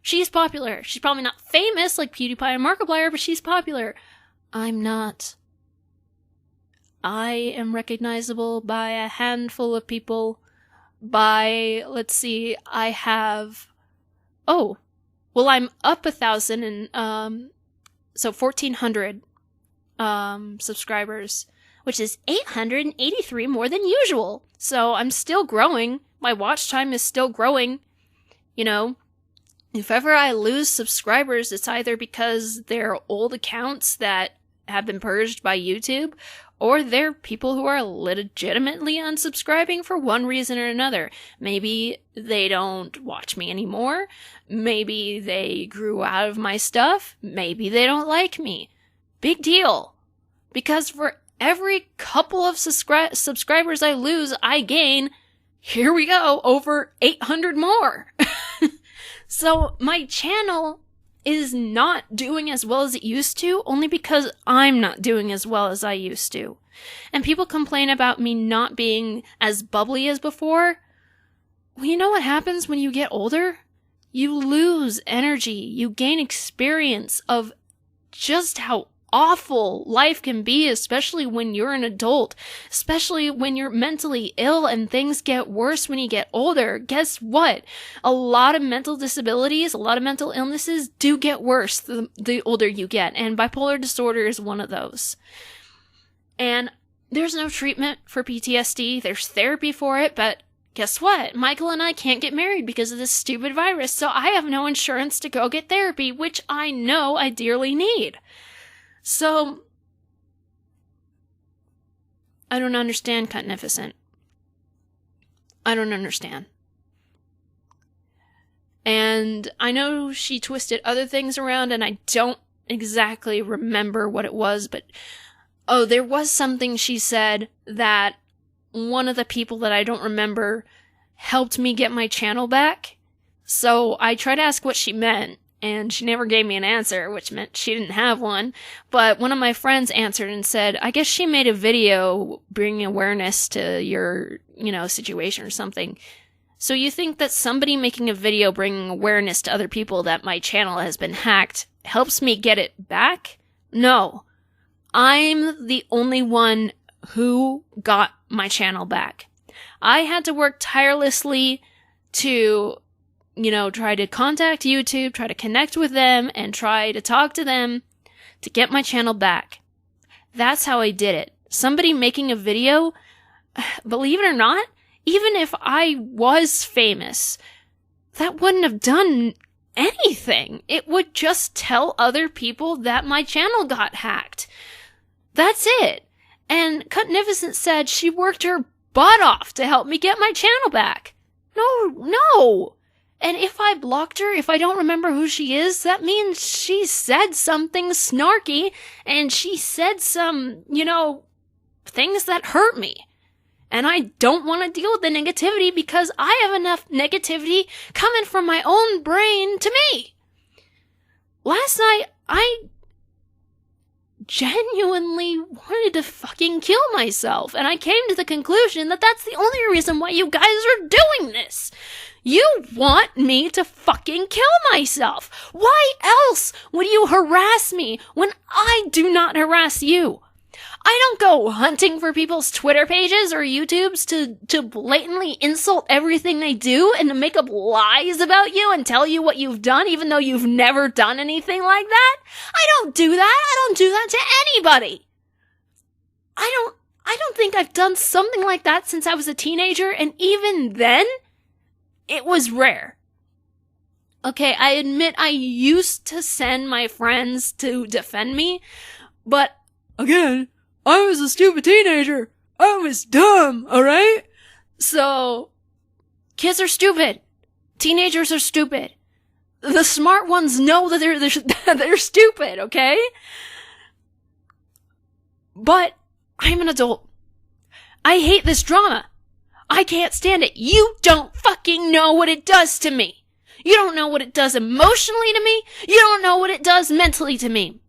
she's popular. She's probably not famous like PewDiePie and Markiplier, but she's popular. I'm not. I am recognizable by a handful of people. Let's see, I have, I'm up 1,000 and, so 1,400, subscribers, which is 883 more than usual. So I'm still growing. My watch time is still growing. If ever I lose subscribers, it's either because they're old accounts that have been purged by YouTube, or they're people who are legitimately unsubscribing for one reason or another. Maybe they don't watch me anymore. Maybe they grew out of my stuff. Maybe they don't like me. Big deal. Because for every couple of subscribers I lose, I gain, here we go, over 800 more. So my channel is not doing as well as it used to, only because I'm not doing as well as I used to. And people complain about me not being as bubbly as before. Well, you know what happens when you get older? You lose energy. You gain experience of just how awful life can be, especially when you're an adult, especially when you're mentally ill and things get worse when you get older. Guess what? A lot of mental disabilities, a lot of mental illnesses do get worse the older you get, and bipolar disorder is one of those. And there's no treatment for PTSD. There's therapy for it, but guess what? Michael and I can't get married because of this stupid virus, so I have no insurance to go get therapy, which I know I dearly need. So, I don't understand Cutnificent. I don't understand. And I know she twisted other things around, and I don't exactly remember what it was, but there was something she said that one of the people that I don't remember helped me get my channel back. So I tried to ask what she meant, and she never gave me an answer, which meant she didn't have one. But one of my friends answered and said, I guess she made a video bringing awareness to your, situation or something. So you think that somebody making a video bringing awareness to other people that my channel has been hacked helps me get it back? No. I'm the only one who got my channel back. I had to work tirelessly to try to contact YouTube, try to connect with them, and try to talk to them to get my channel back. That's how I did it. Somebody making a video, believe it or not, even if I was famous, that wouldn't have done anything. It would just tell other people that my channel got hacked. That's it. And Cutnificent said she worked her butt off to help me get my channel back. No. And if I blocked her, if I don't remember who she is, that means she said something snarky, and she said some, things that hurt me. And I don't want to deal with the negativity because I have enough negativity coming from my own brain to me. Last night, I genuinely wanted to fucking kill myself, and I came to the conclusion that that's the only reason why you guys are doing this. You want me to fucking kill myself. Why else would you harass me when I do not harass you? I don't go hunting for people's Twitter pages or YouTubes to blatantly insult everything they do and to make up lies about you and tell you what you've done even though you've never done anything like that. I don't do that. I don't do that to anybody. I don't think I've done something like that since I was a teenager, and even then, it was rare. Okay, I admit I used to send my friends to defend me, but again, I was a stupid teenager. I was dumb, alright? So, kids are stupid. Teenagers are stupid. The smart ones know that they're stupid, okay? But I'm an adult. I hate this drama. I can't stand it. You don't fucking know what it does to me. You don't know what it does emotionally to me. You don't know what it does mentally to me.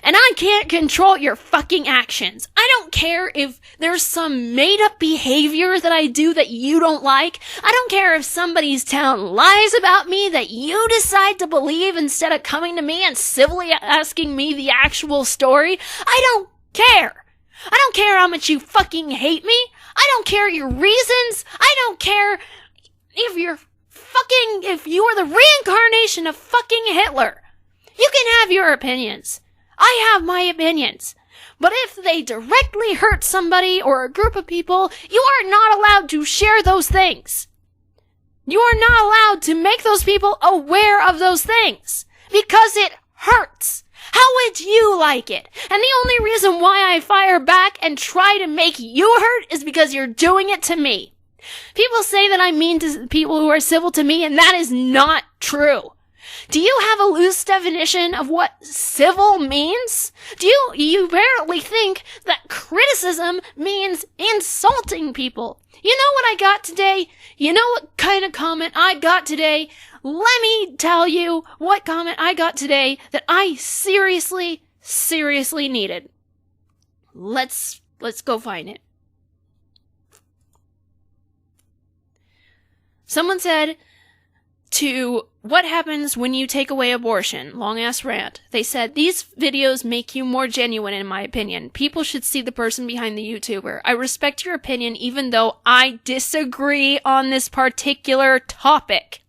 And I can't control your fucking actions. I don't care if there's some made-up behavior that I do that you don't like. I don't care if somebody's telling lies about me that you decide to believe instead of coming to me and civilly asking me the actual story. I don't care. I don't care how much you fucking hate me. I don't care your reasons. I don't care if you are the reincarnation of fucking Hitler. You can have your opinions. I have my opinions. But if they directly hurt somebody or a group of people, you are not allowed to share those things. You are not allowed to make those people aware of those things. Because it hurts. How would you like it? And the only reason why I fire back and try to make you hurt is because you're doing it to me. People say that I'm mean to people who are civil to me, and that is not true. Do you have a loose definition of what civil means? You apparently think that criticism means insulting people. You know what I got today? You know what kind of comment I got today? Let me tell you what comment I got today that I seriously needed. Let's go find it. Someone said, to what happens when you take away abortion? Long ass rant. They said, these videos make you more genuine in my opinion. People should see the person behind the YouTuber. I respect your opinion even though I disagree on this particular topic.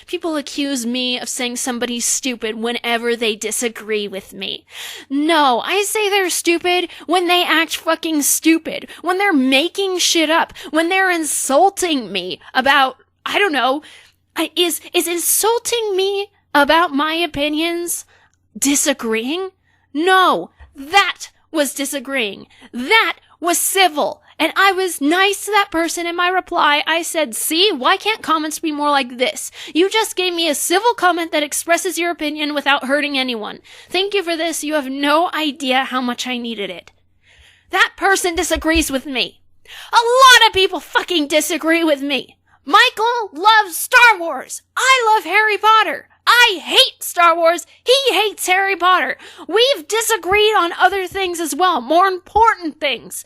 People accuse me of saying somebody's stupid whenever they disagree with me. No, I say they're stupid when they act fucking stupid. When they're making shit up. When they're insulting me about, I don't know, is insulting me about my opinions disagreeing? No, that was disagreeing. That was civil. And I was nice to that person in my reply. I said, see, why can't comments be more like this? You just gave me a civil comment that expresses your opinion without hurting anyone. Thank you for this. You have no idea how much I needed it. That person disagrees with me. A lot of people fucking disagree with me. Michael loves Star Wars. I love Harry Potter. I hate Star Wars. He hates Harry Potter. We've disagreed on other things as well, more important things.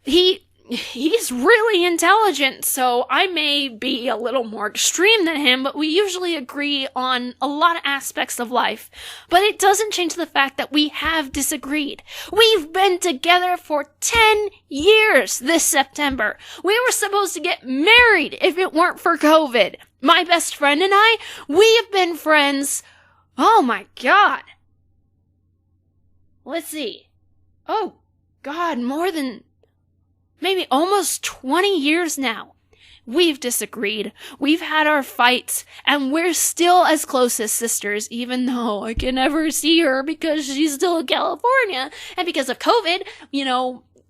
He's really intelligent, so I may be a little more extreme than him, but we usually agree on a lot of aspects of life. But it doesn't change the fact that we have disagreed. We've been together for 10 years this September. We were supposed to get married if it weren't for COVID. My best friend and I, we have been friends, oh my god. Let's see. Oh god, more than maybe almost 20 years now. We've disagreed. We've had our fights, and we're still as close as sisters, even though I can never see her because she's still in California. And because of COVID,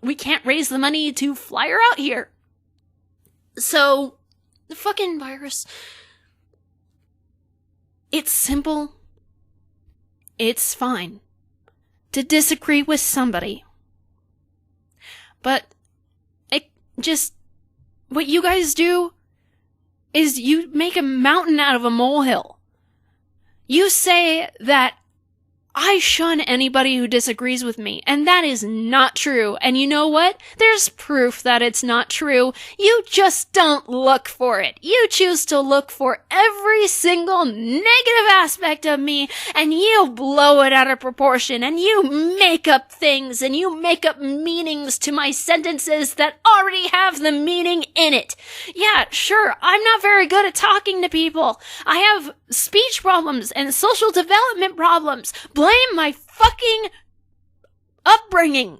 we can't raise the money to fly her out here. So, the fucking virus. It's simple. It's fine to disagree with somebody. But just what you guys do is you make a mountain out of a molehill. You say that I shun anybody who disagrees with me, and that is not true. And you know what? There's proof that it's not true. You just don't look for it. You choose to look for every single negative aspect of me, and you blow it out of proportion, and you make up things, and you make up meanings to my sentences that already have the meaning in it. Yeah, sure, I'm not very good at talking to people. I have speech problems and social development problems. Blame my fucking upbringing.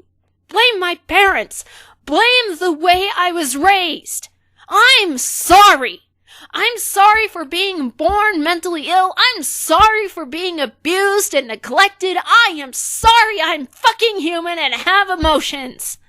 Blame my parents. Blame the way I was raised. I'm sorry. I'm sorry for being born mentally ill. I'm sorry for being abused and neglected. I am sorry I'm fucking human and have emotions.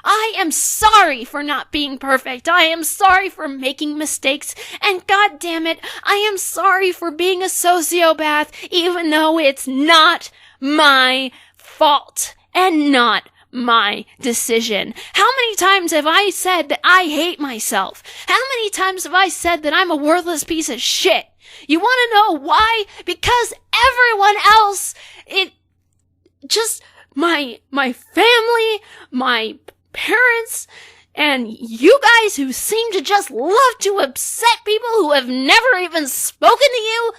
I am sorry for not being perfect. I am sorry for making mistakes. And god damn it, I am sorry for being a sociopath, even though it's not my fault and not my decision. How many times have I said that I hate myself? How many times have I said that I'm a worthless piece of shit? You want to know why? Because everyone else, my family, my parents, and you guys who seem to just love to upset people who have never even spoken to you,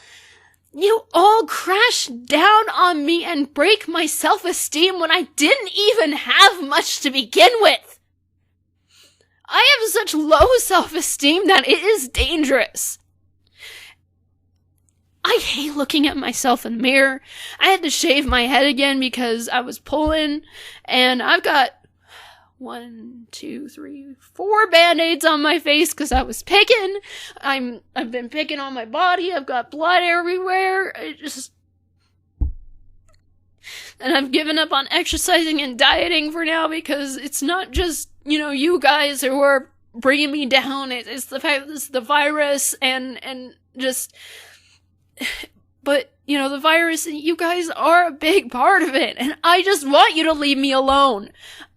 you all crash down on me and break my self-esteem when I didn't even have much to begin with. I have such low self-esteem that it is dangerous. I hate looking at myself in the mirror. I had to shave my head again because I was pulling, and I've got 4 band-aids on my face because I was picking. I've been picking on my body. I've got blood everywhere. And I've given up on exercising and dieting for now because it's not just, you guys who are bringing me down. It's the fact that it's the virus and just... But, the virus, you guys are a big part of it. And I just want you to leave me alone.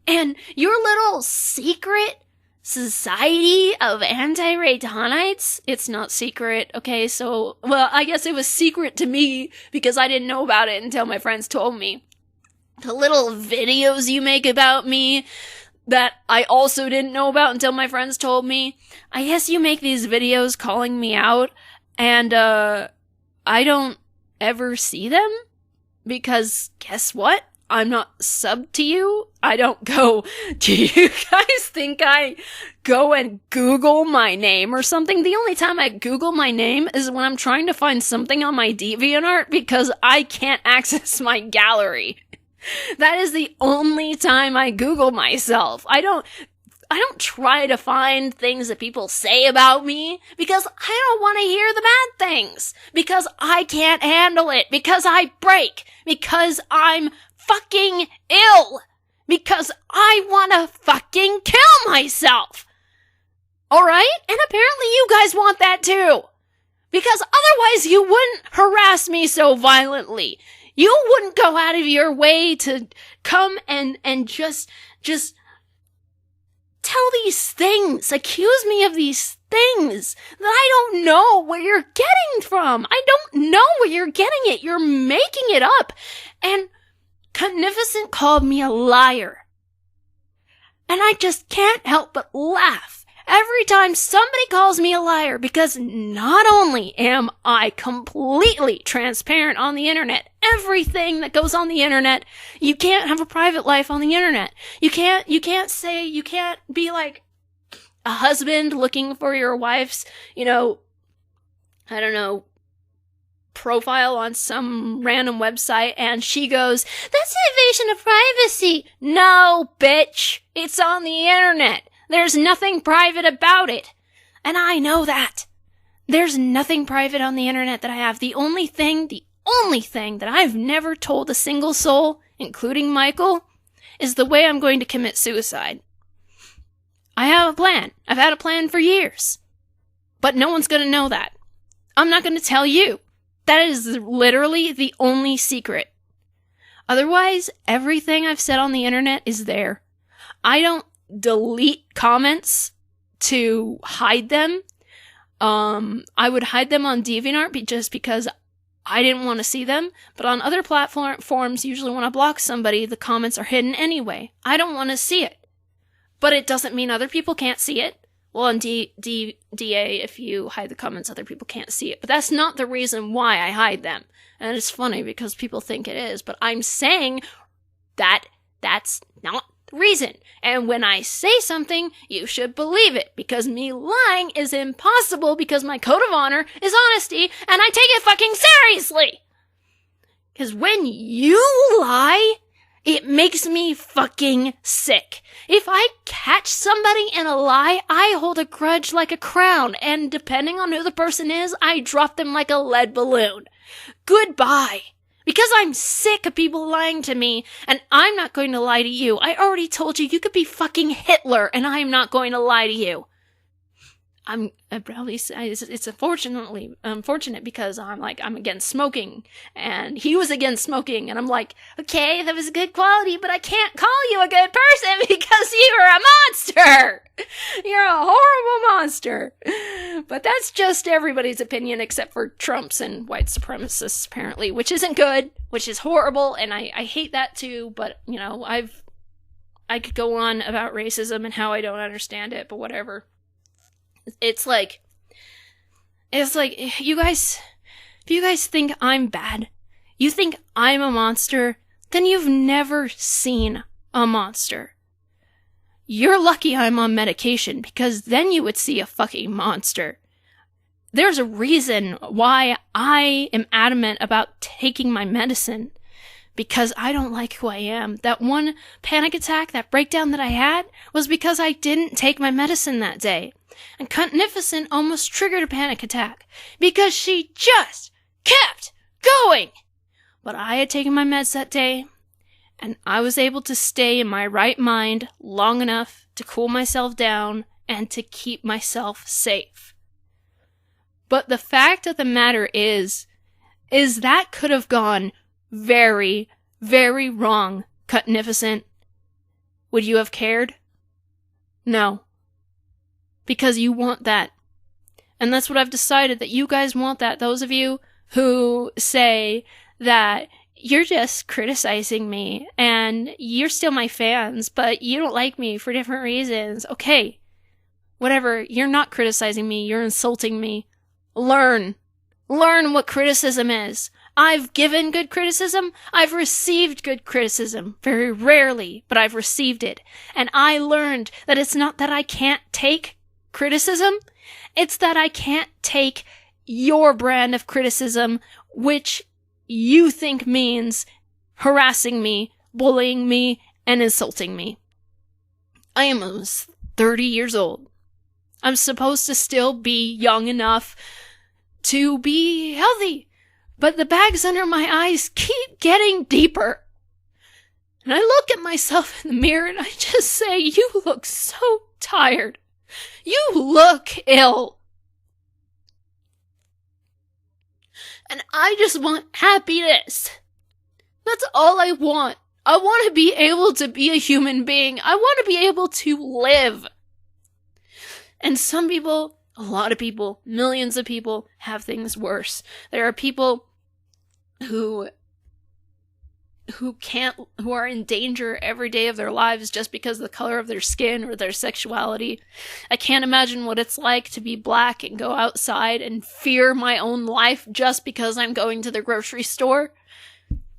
And your little secret society of anti-Reitannites, it's not secret, okay? So, well, I guess it was secret to me because I didn't know about it until my friends told me. The little videos you make about me that I also didn't know about until my friends told me. I guess you make these videos calling me out, and, I don't ever see them because guess what? I'm not subbed to you. I don't go, do you guys think I go and Google my name or something? The only time I Google my name is when I'm trying to find something on my DeviantArt because I can't access my gallery. That is the only time I Google myself. I don't try to find things that people say about me because I don't want to hear the bad things. Because I can't handle it. Because I break. Because I'm fucking ill. Because I want to fucking kill myself. Alright? And apparently you guys want that too. Because otherwise you wouldn't harass me so violently. You wouldn't go out of your way to come and just tell these things, accuse me of these things that I don't know where you're getting from. I don't know where you're getting it. You're making it up. And Magnificent called me a liar. And I just can't help but laugh every time somebody calls me a liar because not only am I completely transparent on the internet, everything that goes on the internet, you can't have a private life on the internet. You can't be like a husband looking for your wife's, profile on some random website and she goes, that's an invasion of privacy. No, bitch. It's on the internet. There's nothing private about it. And I know that. There's nothing private on the internet that I have. The only thing that I've never told a single soul, including Michael, is the way I'm going to commit suicide. I have a plan. I've had a plan for years. But no one's going to know that. I'm not going to tell you. That is literally the only secret. Otherwise, everything I've said on the internet is there. I don't delete comments to hide them. I would hide them on DeviantArt just because I didn't want to see them. But on other platforms, usually when I block somebody, the comments are hidden anyway. I don't want to see it. But it doesn't mean other people can't see it. Well, on DA, if you hide the comments, other people can't see it. But that's not the reason why I hide them. And it's funny because people think it is. But I'm saying that that's not the reason. And when I say something, you should believe it. Because me lying is impossible because my code of honor is honesty. And I take it fucking seriously. Because when you lie, it makes me fucking sick. If I catch somebody in a lie, I hold a grudge like a crown, and depending on who the person is, I drop them like a lead balloon. Goodbye. Because I'm sick of people lying to me, and I'm not going to lie to you. I already told you could be fucking Hitler, and I'm not going to lie to you. It's unfortunate because I'm against smoking and he was against smoking and I'm like, okay, that was a good quality, but I can't call you a good person because you're a monster. You're a horrible monster. But that's just everybody's opinion except for Trump's and white supremacists apparently, which isn't good, which is horrible. And I hate that too. But I could go on about racism and how I don't understand it, but whatever. It's like, if you guys think I'm bad, you think I'm a monster, then you've never seen a monster. You're lucky I'm on medication, because then you would see a fucking monster. There's a reason why I am adamant about taking my medicine, because I don't like who I am. That one panic attack, that breakdown that I had, was because I didn't take my medicine that day. And Magnificent almost triggered a panic attack because she just kept going. But I had taken my meds that day, and I was able to stay in my right mind long enough to cool myself down and to keep myself safe. But the fact of the matter is that could have gone very, very wrong, Cutnificent. Would you have cared? No. Because you want that. And that's what I've decided, that you guys want that. Those of you who say that you're just criticizing me and you're still my fans, but you don't like me for different reasons. Okay, whatever. You're not criticizing me. You're insulting me. Learn what criticism is. I've given good criticism. I've received good criticism. Very rarely, but I've received it. And I learned that it's not that I can't take criticism. It's that I can't take your brand of criticism, which you think means harassing me, bullying me, and insulting me. I am almost 30 years old. I'm supposed to still be young enough to be healthy, but the bags under my eyes keep getting deeper. And I look at myself in the mirror and I just say, you look so tired. You look ill. And I just want happiness. That's all I want. I want to be able to be a human being. I want to be able to live. And some people, a lot of people, millions of people have things worse. There are people who are in danger every day of their lives just because of the color of their skin or their sexuality. I can't imagine what it's like to be black and go outside and fear my own life just because I'm going to the grocery store.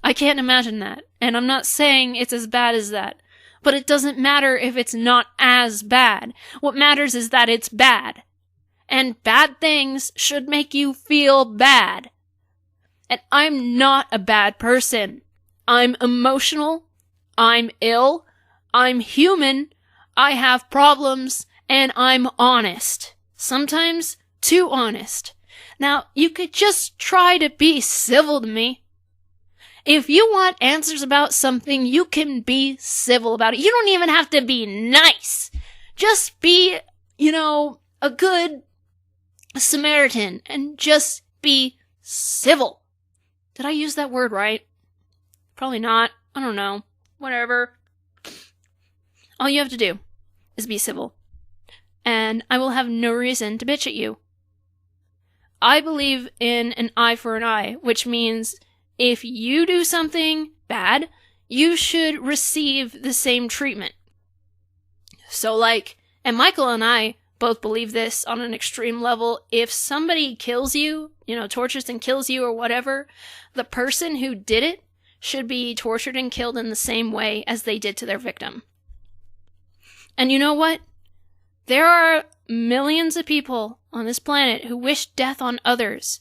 I can't imagine that. And I'm not saying it's as bad as that. But it doesn't matter if it's not as bad. What matters is that it's bad. And bad things should make you feel bad. And I'm not a bad person. I'm emotional, I'm ill, I'm human, I have problems, and I'm honest. Sometimes too honest. Now, you could just try to be civil to me. If you want answers about something, you can be civil about it. You don't even have to be nice. Just be, a good Samaritan and just be civil. Did I use that word right? Probably not. I don't know. Whatever. All you have to do is be civil. And I will have no reason to bitch at you. I believe in an eye for an eye, which means if you do something bad, you should receive the same treatment. So and Michael and I both believe this on an extreme level. If somebody kills you, tortures and kills you or whatever, the person who did it should be tortured and killed in the same way as they did to their victim. And you know what? There are millions of people on this planet who wish death on others.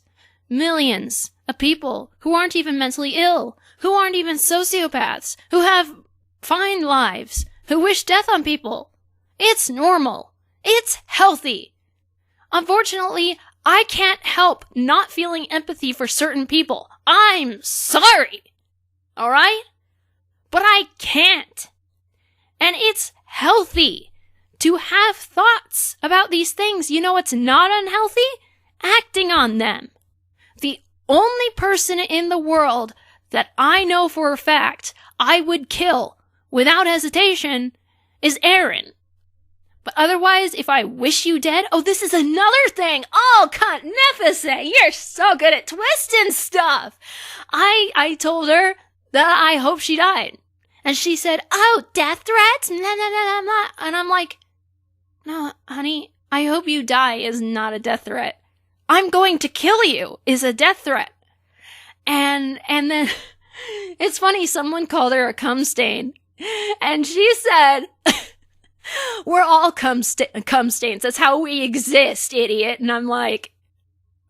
Millions of people who aren't even mentally ill, who aren't even sociopaths, who have fine lives, who wish death on people. It's normal. It's healthy. Unfortunately, I can't help not feeling empathy for certain people. I'm sorry. Alright? But I can't. And it's healthy to have thoughts about these things. You know what's not unhealthy? Acting on them. The only person in the world that I know for a fact I would kill without hesitation is Aaron. But otherwise, if I wish you dead, this is another thing. Oh, Cutnificent, you're so good at twisting stuff. I told her that I hope she died. And she said, death threats? And I'm like, no, honey, I hope you die is not a death threat. I'm going to kill you is a death threat. And then, it's funny, someone called her a cum stain. And she said, we're all cum stains. That's how we exist, idiot. And I'm like,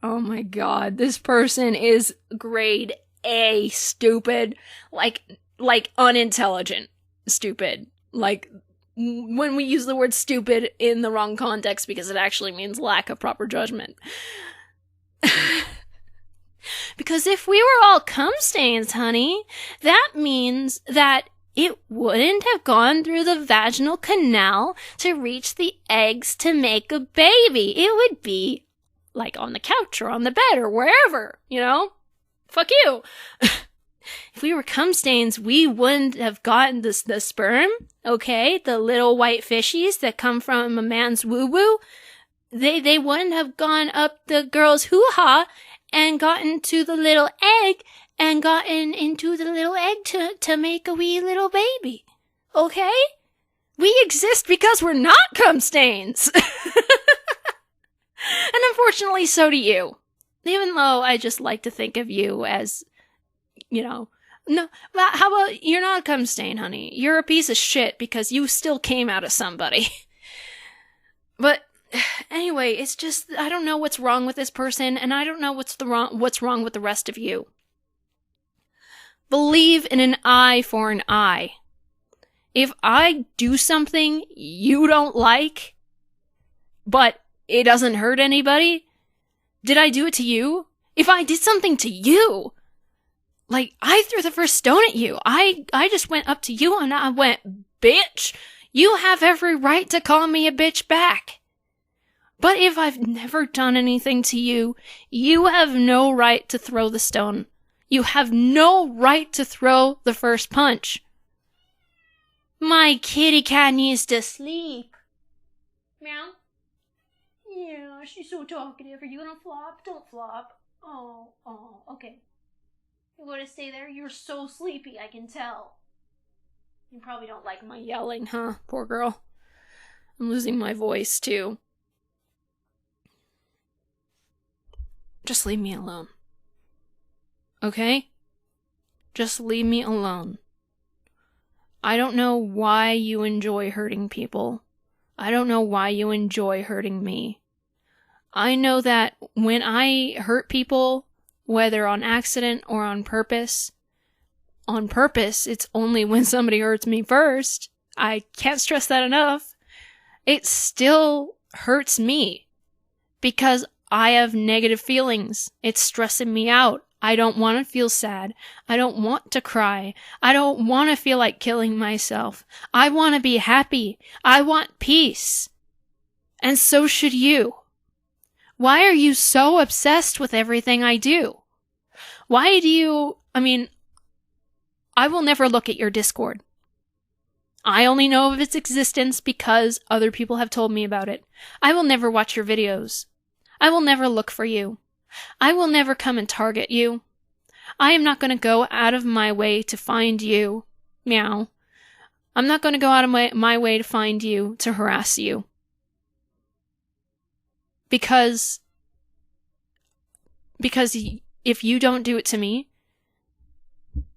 oh my god, this person is grade A stupid. Like unintelligent stupid. Like, when we use the word stupid in the wrong context because it actually means lack of proper judgment. Because if we were all cum stains, honey, that means that it wouldn't have gone through the vaginal canal to reach the eggs to make a baby. It would be like on the couch or on the bed or wherever, you know? Fuck you. If we were cum stains, we wouldn't have gotten the sperm, okay? The little white fishies that come from a man's woo-woo. They wouldn't have gone up the girl's hoo-ha and gotten to the little egg and gotten into the little egg to make a wee little baby. Okay? We exist because we're not cum stains. And unfortunately, so do you. Even though I just like to think of you as, you know, no, how about you're not a cum stain, honey? You're a piece of shit because you still came out of somebody. But anyway, it's just, I don't know what's wrong with this person, and I don't know what's wrong with the rest of you. Believe in an eye for an eye. If I do something you don't like, but it doesn't hurt anybody, did I do it to you? If I did something to you, like, I threw the first stone at you. I just went up to you and I went, bitch, you have every right to call me a bitch back. But if I've never done anything to you, you have no right to throw the stone. You have no right to throw the first punch. My kitty cat needs to sleep. Meow. Yeah, she's so talkative. Are you gonna flop? Don't flop. Oh, okay. You wanna stay there? You're so sleepy, I can tell. You probably don't like my yelling, huh? Poor girl. I'm losing my voice, too. Just leave me alone. Okay? Just leave me alone. I don't know why you enjoy hurting people. I don't know why you enjoy hurting me. I know that when I hurt people, whether on accident or on purpose, it's only when somebody hurts me first. I can't stress that enough. It still hurts me because I have negative feelings. It's stressing me out. I don't want to feel sad. I don't want to cry. I don't want to feel like killing myself. I want to be happy. I want peace. And so should you. Why are you so obsessed with everything I do? Why do you, I will never look at your Discord. I only know of its existence because other people have told me about it. I will never watch your videos. I will never look for you. I will never come and target you. I am not going to go out of my way to find you. Meow. I'm not going to go out of my way to find you, to harass you. Because if you don't do it to me,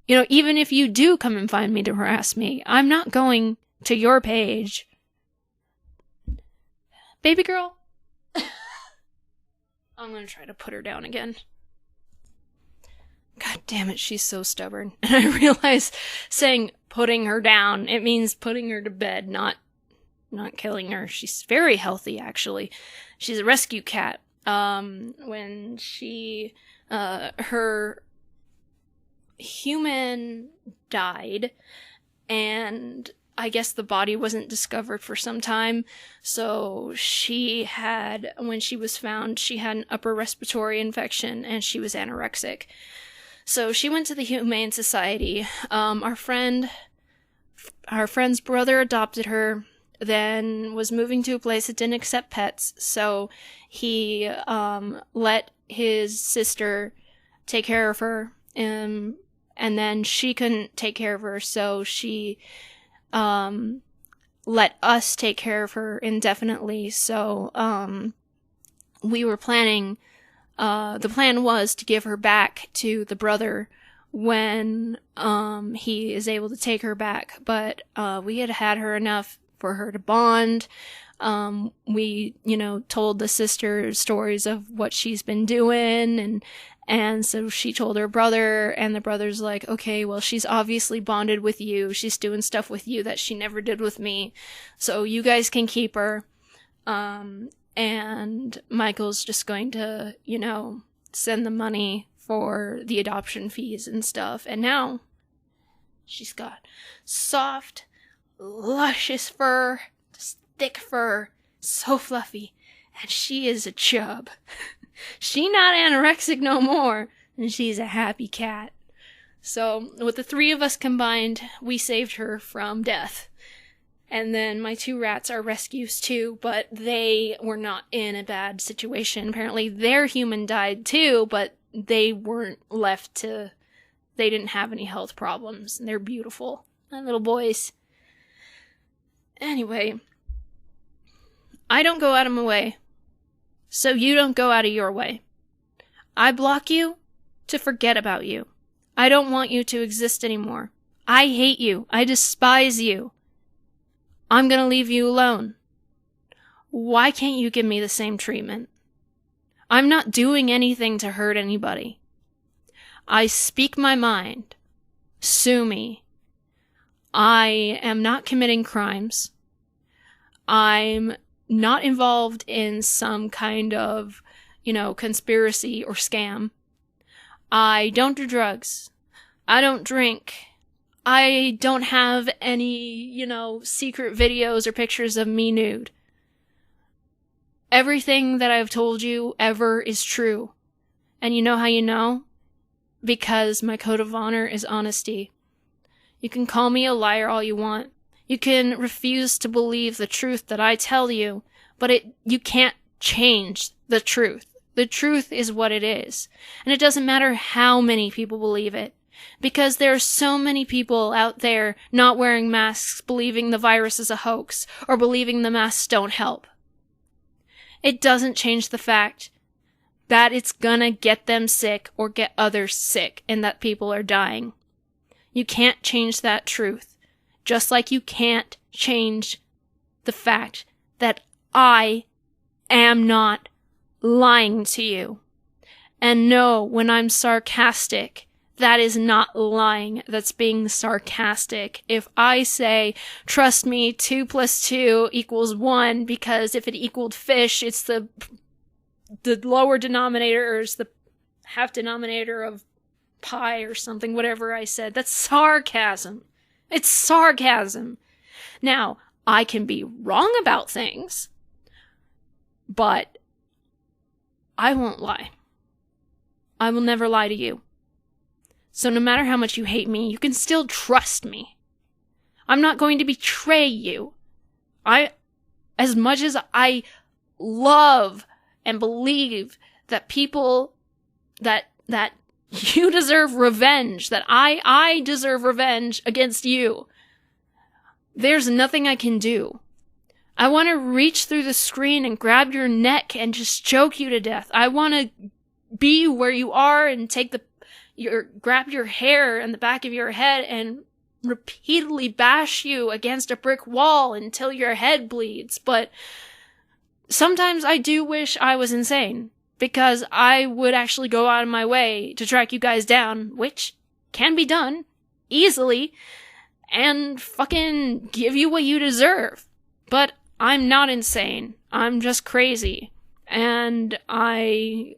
even if you do come and find me to harass me, I'm not going to your page. Baby girl. I'm going to try to put her down again. God damn it, she's so stubborn. And I realize saying putting her down, it means putting her to bed, not killing her. She's very healthy, actually. She's a rescue cat. When her human died, and I guess the body wasn't discovered for some time, so when she was found, she had an upper respiratory infection, and she was anorexic. So she went to the Humane Society. Our friend's brother adopted her, then was moving to a place that didn't accept pets, so he let his sister take care of her, and then she couldn't take care of her, so she let us take care of her indefinitely. So we were planning, the plan was to give her back to the brother when he is able to take her back, but we had her enough for her to bond. We, told the sister stories of what she's been doing, and so she told her brother, and the brother's like, okay, well, she's obviously bonded with you. She's doing stuff with you that she never did with me. So you guys can keep her. And Michael's just going to, send the money for the adoption fees and stuff. And now she's got soft, luscious fur, just thick fur, so fluffy, and she is a chub. She not anorexic no more, and she's a happy cat. So, with the three of us combined, we saved her from death. And then my 2 rats are rescues too, but they were not in a bad situation. Apparently their human died too, but they weren't left to... They didn't have any health problems, and they're beautiful. My little boys. Anyway, I don't go out of my way, so you don't go out of your way. I block you to forget about you. I don't want you to exist anymore. I hate you. I despise you. I'm gonna leave you alone. Why can't you give me the same treatment? I'm not doing anything to hurt anybody. I speak my mind. Sue me. I am not committing crimes. I'm not involved in some kind of, conspiracy or scam. I don't do drugs. I don't drink. I don't have any, secret videos or pictures of me nude. Everything that I've told you ever is true. And you know how you know? Because my code of honor is honesty. You can call me a liar all you want. You can refuse to believe the truth that I tell you, but you can't change the truth. The truth is what it is. And it doesn't matter how many people believe it. Because there are so many people out there not wearing masks, believing the virus is a hoax, or believing the masks don't help. It doesn't change the fact that it's gonna get them sick or get others sick, and that people are dying. You can't change that truth. Just like you can't change the fact that I am not lying to you. And no, when I'm sarcastic, that is not lying, that's being sarcastic. If I say, trust me, 2 + 2 = 1, because if it equaled fish, it's the lower denominator, or it's the half denominator of pi or something, whatever I said, that's sarcasm. It's sarcasm. Now, I can be wrong about things, but I won't lie. I will never lie to you. So no matter how much you hate me, you can still trust me. I'm not going to betray you. As much as I love and believe that people, that you deserve revenge, that I deserve revenge against you, there's nothing I can do. I want to reach through the screen and grab your neck and just choke you to death. I want to be where you are and grab your hair and the back of your head and repeatedly bash you against a brick wall until your head bleeds. But sometimes I do wish I was insane, because I would actually go out of my way to track you guys down, which can be done easily, and fucking give you what you deserve. But I'm not insane. I'm just crazy. And I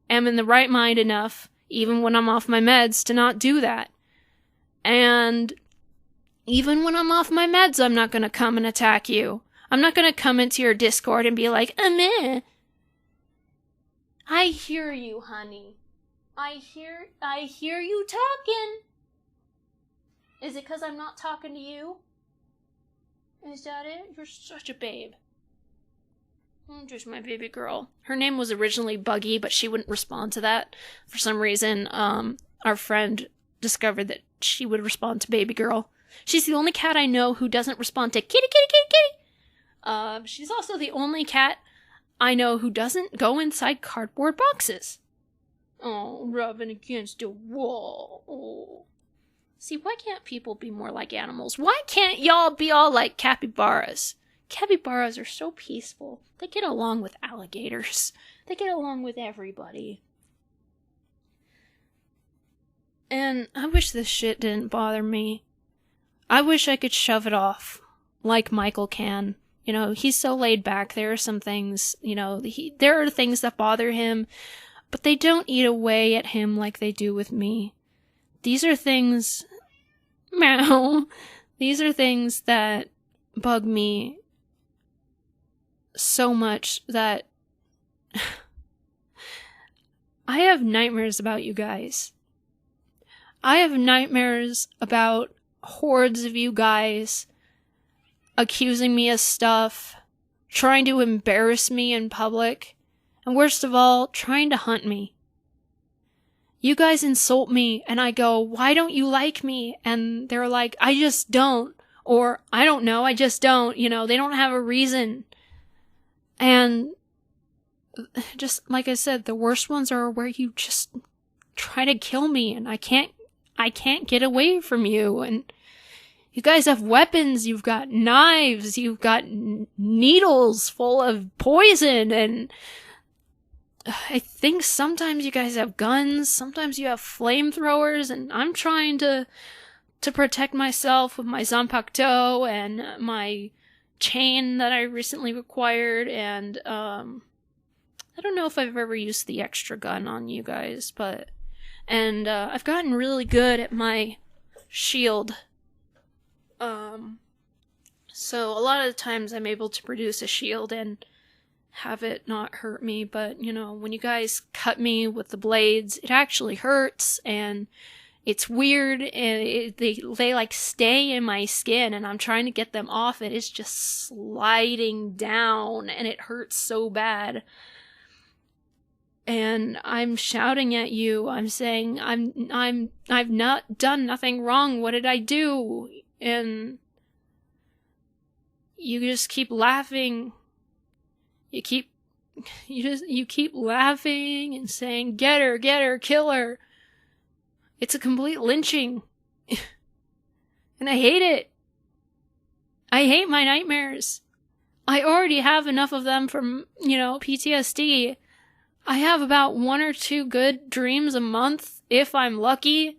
am in the right mind enough, even when I'm off my meds, to not do that. And even when I'm off my meds, I'm not gonna come and attack you. I'm not gonna come into your Discord and be like, meh. I hear you, honey. I hear you talking. Is it 'cause I'm not talking to you? Is that it? You're such a babe. Just my baby girl. Her name was originally Buggy, but she wouldn't respond to that. For some reason, our friend discovered that she would respond to baby girl. She's the only cat I know who doesn't respond to kitty, kitty, kitty, kitty. She's also the only cat I know who doesn't go inside cardboard boxes. Oh, rubbing against the wall. Oh. See, why can't people be more like animals? Why can't y'all be all like capybaras? Capybaras are so peaceful. They get along with alligators. They get along with everybody. And I wish this shit didn't bother me. I wish I could shove it off, like Michael can. He's so laid back. There are some things, there are things that bother him, But they don't eat away at him like they do with me. These are things... Meow. These are things that bug me so much that I have nightmares about you guys. I have nightmares about hordes of you guys accusing me of stuff, trying to embarrass me in public, and worst of all, trying to hunt me. You guys insult me, and I go, why don't you like me? And they're like, I just don't. Or, I don't know, I just don't. You know, they don't have a reason. And just, like I said, the worst ones are where you just try to kill me, and I can't get away from you. And you guys have weapons, you've got knives, you've got needles full of poison, and I think sometimes you guys have guns, sometimes you have flamethrowers, and I'm trying to protect myself with my zanpakuto and my chain that I recently acquired, and I don't know if I've ever used the extra gun on you guys, but I've gotten really good at my shield. So a lot of the times I'm able to produce a shield and have it not hurt me, but, you know, when you guys cut me with the blades, it actually hurts, and it's weird, and they like stay in my skin, and I'm trying to get them off, and it's just sliding down, and it hurts so bad. And I'm shouting at you, I'm saying, I've not done nothing wrong, what did I do? And you just keep laughing. You keep laughing and saying, get her, kill her. It's a complete lynching. And I hate it. I hate my nightmares. I already have enough of them from, PTSD. I have about 1 or 2 good dreams a month, if I'm lucky.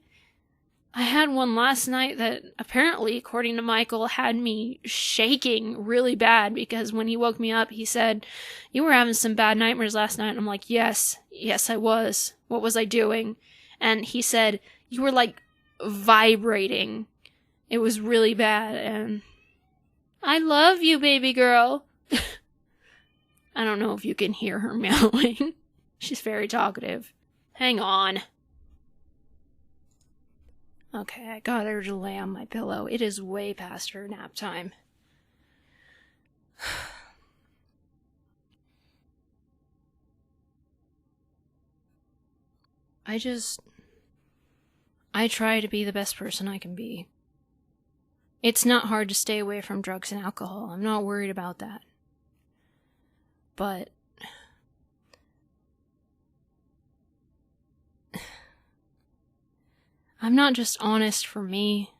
I had one last night that apparently, according to Michael, had me shaking really bad, because when he woke me up, he said, you were having some bad nightmares last night. And I'm like, yes, I was. What was I doing? And he said, you were like vibrating. It was really bad. And I love you, baby girl. I don't know if you can hear her meowing. She's very talkative. Hang on. Okay, I got her to lay on my pillow. It is way past her nap time. I try to be the best person I can be. It's not hard to stay away from drugs and alcohol. I'm not worried about that. But I'm not just honest for me.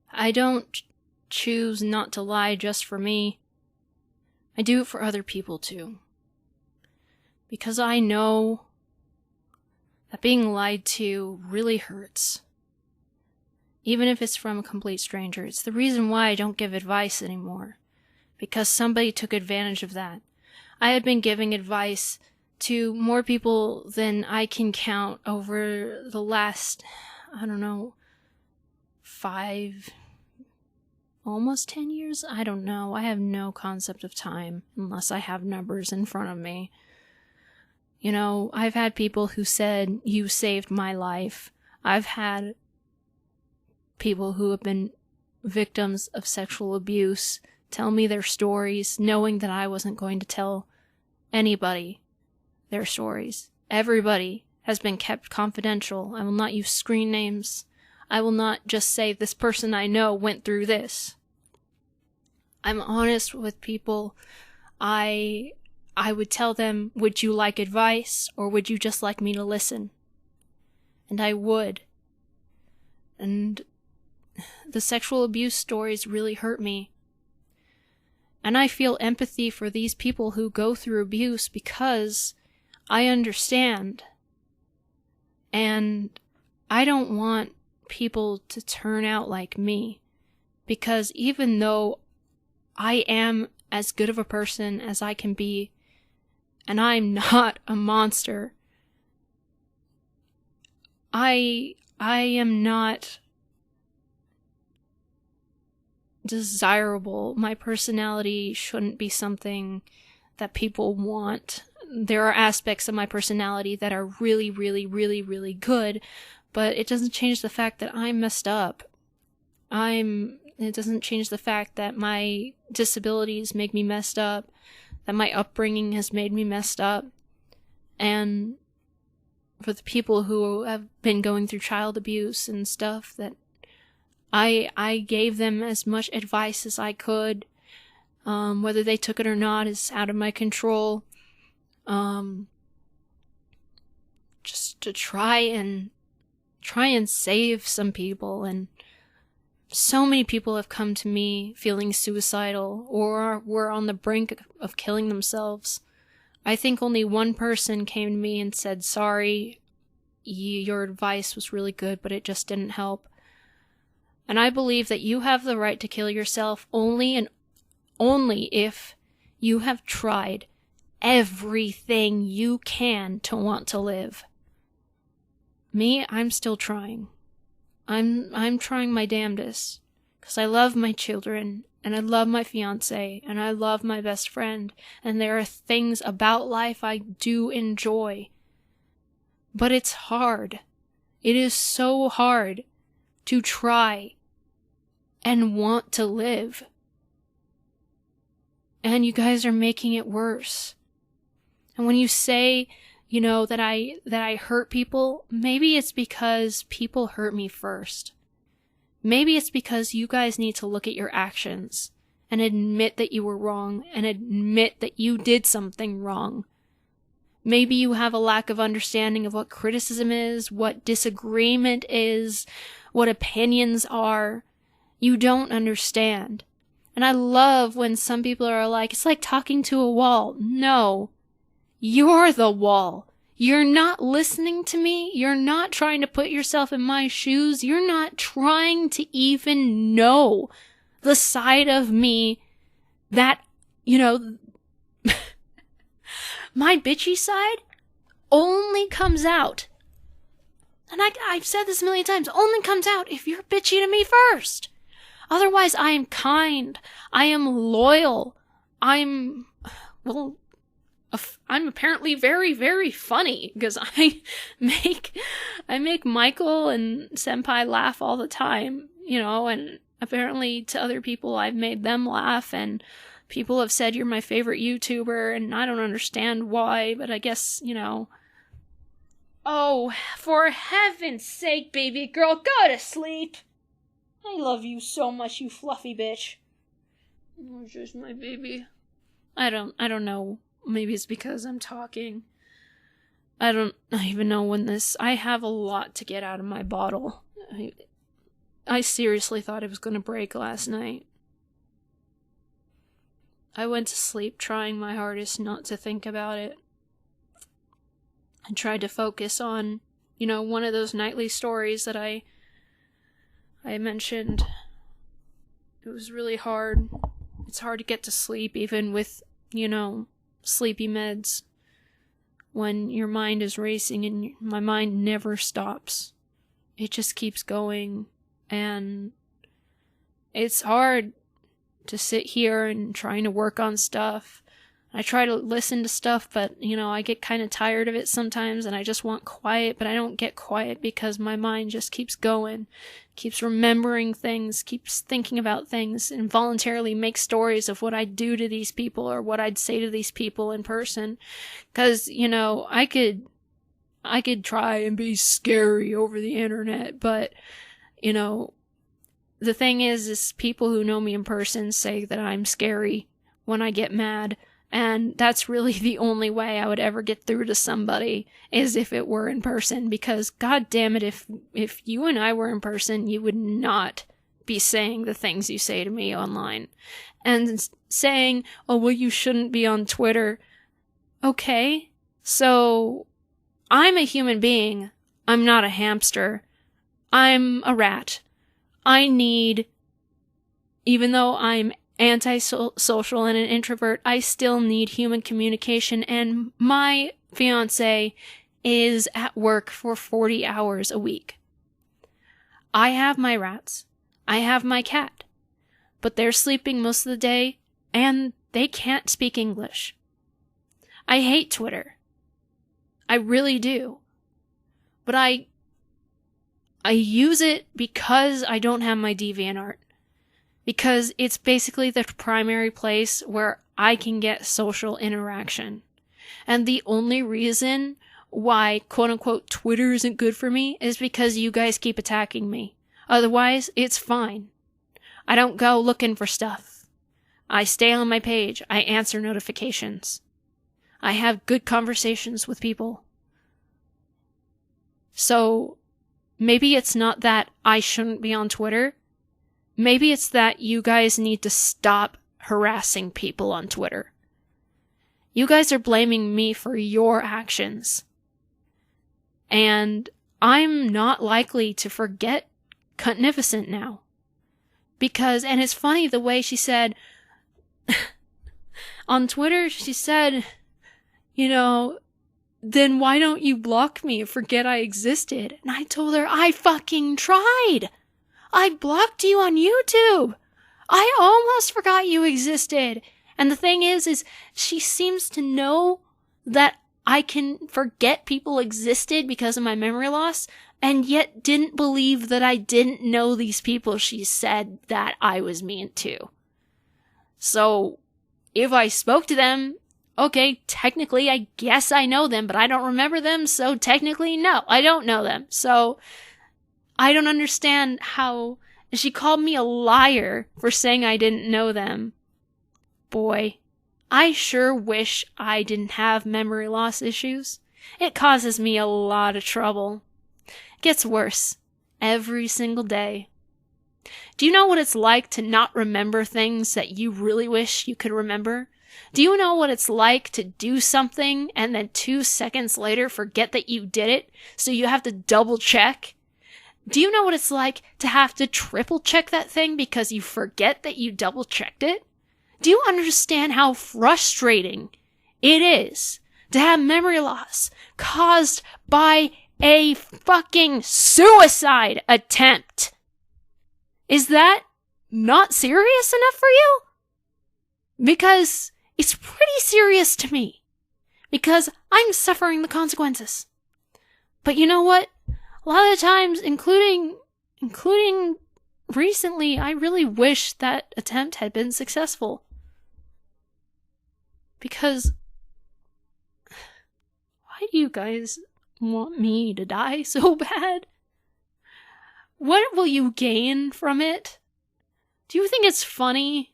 I don't choose not to lie just for me. I do it for other people too. Because I know that being lied to really hurts. Even if it's from a complete stranger. It's the reason why I don't give advice anymore. Because somebody took advantage of that. I had been giving advice to more people than I can count over the last, 5, almost 10 years? I don't know. I have no concept of time unless I have numbers in front of me. I've had people who said, you saved my life. I've had people who have been victims of sexual abuse tell me their stories, knowing that I wasn't going to tell anybody their stories. Everybody has been kept confidential. I will not use screen names. I will not just say this person I know went through this. I'm honest with people. I would tell them, would you like advice, or would you just like me to listen? And I would. And the sexual abuse stories really hurt me. And I feel empathy for these people who go through abuse because I understand. And I don't want people to turn out like me. Because even though I am as good of a person as I can be, And I'm not a monster. I am not desirable. My personality shouldn't be something that people want. There are aspects of my personality that are really, really, really, really good, but it doesn't change the fact that I'm messed up. It doesn't change the fact that my disabilities make me messed up, that my upbringing has made me messed up, and for the people who have been going through child abuse and stuff, that I gave them as much advice as I could. Whether they took it or not is out of my control. Just to try and save some people, and so many people have come to me feeling suicidal or were on the brink of killing themselves. I think only one person came to me and said, sorry, your advice was really good, but it just didn't help. And I believe that you have the right to kill yourself only and only if you have tried everything you can to want to live. Me, I'm still trying. I'm trying my damnedest, because I love my children, and I love my fiancé, and I love my best friend, and there are things about life I do enjoy. But it's hard. It is so hard to try and want to live. And you guys are making it worse. And when you say, that I hurt people, maybe it's because people hurt me first. Maybe it's because you guys need to look at your actions and admit that you were wrong and admit that you did something wrong. Maybe you have a lack of understanding of what criticism is, what disagreement is, what opinions are. You don't understand. And I love when some people are like, it's like talking to a wall. No. You're the wall. You're not listening to me. You're not trying to put yourself in my shoes. You're not trying to even know the side of me that, my bitchy side only comes out. And I've said this a million times, only comes out if you're bitchy to me first. Otherwise, I am kind. I am loyal. I'm apparently very, very funny, because I make Michael and Senpai laugh all the time, and apparently to other people I've made them laugh, and people have said you're my favorite YouTuber, and I don't understand why, but I guess, Oh, for heaven's sake, baby girl, go to sleep! I love you so much, you fluffy bitch. Oh, just my baby. I don't know. Maybe it's because I'm talking. I don't even know when I have a lot to get out of my bottle. I seriously thought it was going to break last night. I went to sleep trying my hardest not to think about it. I tried to focus on, one of those nightly stories that I mentioned. It was really hard. It's hard to get to sleep even with, sleepy meds, when your mind is racing, and my mind never stops. It just keeps going, and it's hard to sit here and trying to work on stuff. I try to listen to stuff, but, I get kind of tired of it sometimes, and I just want quiet, but I don't get quiet because my mind just keeps going, keeps remembering things, keeps thinking about things, and voluntarily make stories of what I'd do to these people or what I'd say to these people in person. Because, I could try and be scary over the internet, but, the thing is people who know me in person say that I'm scary when I get mad. And that's really the only way I would ever get through to somebody, is if it were in person, because god damn it, if you and I were in person, you would not be saying the things you say to me online. And saying, oh, well, you shouldn't be on Twitter. Okay, so I'm a human being. I'm not a hamster. I'm a rat. Even though I'm antisocial and an introvert, I still need human communication, and my fiance is at work for 40 hours a week. I have my rats. I have my cat. But they're sleeping most of the day, and they can't speak English. I hate Twitter. I really do. But I use it because I don't have my DeviantArt. Because it's basically the primary place where I can get social interaction. And the only reason why, quote-unquote, Twitter isn't good for me is because you guys keep attacking me. Otherwise, it's fine. I don't go looking for stuff. I stay on my page. I answer notifications. I have good conversations with people. So, maybe it's not that I shouldn't be on Twitter. Maybe it's that you guys need to stop harassing people on Twitter. You guys are blaming me for your actions. And I'm not likely to forget Cunnificent now. Because, and it's funny the way she said, on Twitter, she said, you know, then why don't you block me and forget I existed? And I told her, I fucking tried. I blocked you on YouTube. I almost forgot you existed. And the thing is she seems to know that I can forget people existed because of my memory loss, and yet didn't believe that I didn't know these people she said that I was mean to. So, if I spoke to them, okay, technically I guess I know them, but I don't remember them, so technically no, I don't know them. So, I don't understand how... She called me a liar for saying I didn't know them. Boy, I sure wish I didn't have memory loss issues. It causes me a lot of trouble. It gets worse every single day. Do you know what it's like to not remember things that you really wish you could remember? Do you know what it's like to do something and then 2 seconds later forget that you did it, so you have to double check? Do you know what it's like to have to triple check that thing because you forget that you double checked it? Do you understand how frustrating it is to have memory loss caused by a fucking suicide attempt? Is that not serious enough for you? Because it's pretty serious to me. Because I'm suffering the consequences. But you know what? A lot of the times, including recently, I really wish that attempt had been successful. Because why do you guys want me to die so bad? What will you gain from it? Do you think it's funny?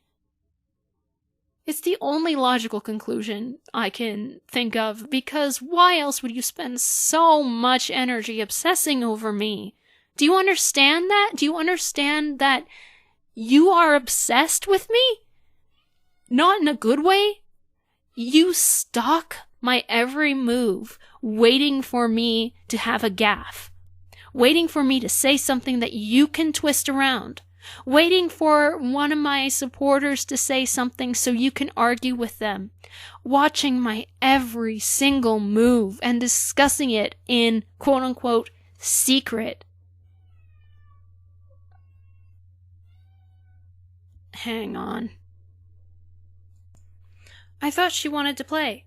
It's the only logical conclusion I can think of, because why else would you spend so much energy obsessing over me? Do you understand that? Do you understand that you are obsessed with me? Not in a good way. You stalk my every move, waiting for me to have a gaffe. Waiting for me to say something that you can twist around. Waiting for one of my supporters to say something so you can argue with them. Watching my every single move and discussing it in quote-unquote secret. Hang on. I thought she wanted to play.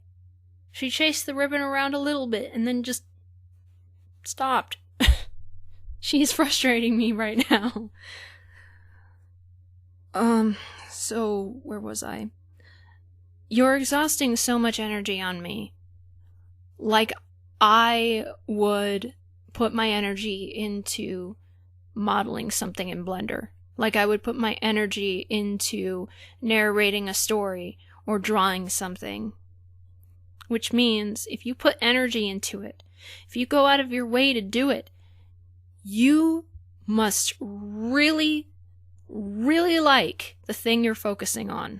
She chased the ribbon around a little bit and then just stopped. She's frustrating me right now. So, where was I? You're exhausting so much energy on me. Like, I would put my energy into modeling something in Blender. Like, I would put my energy into narrating a story or drawing something. Which means, if you put energy into it, if you go out of your way to do it, you must really like the thing you're focusing on.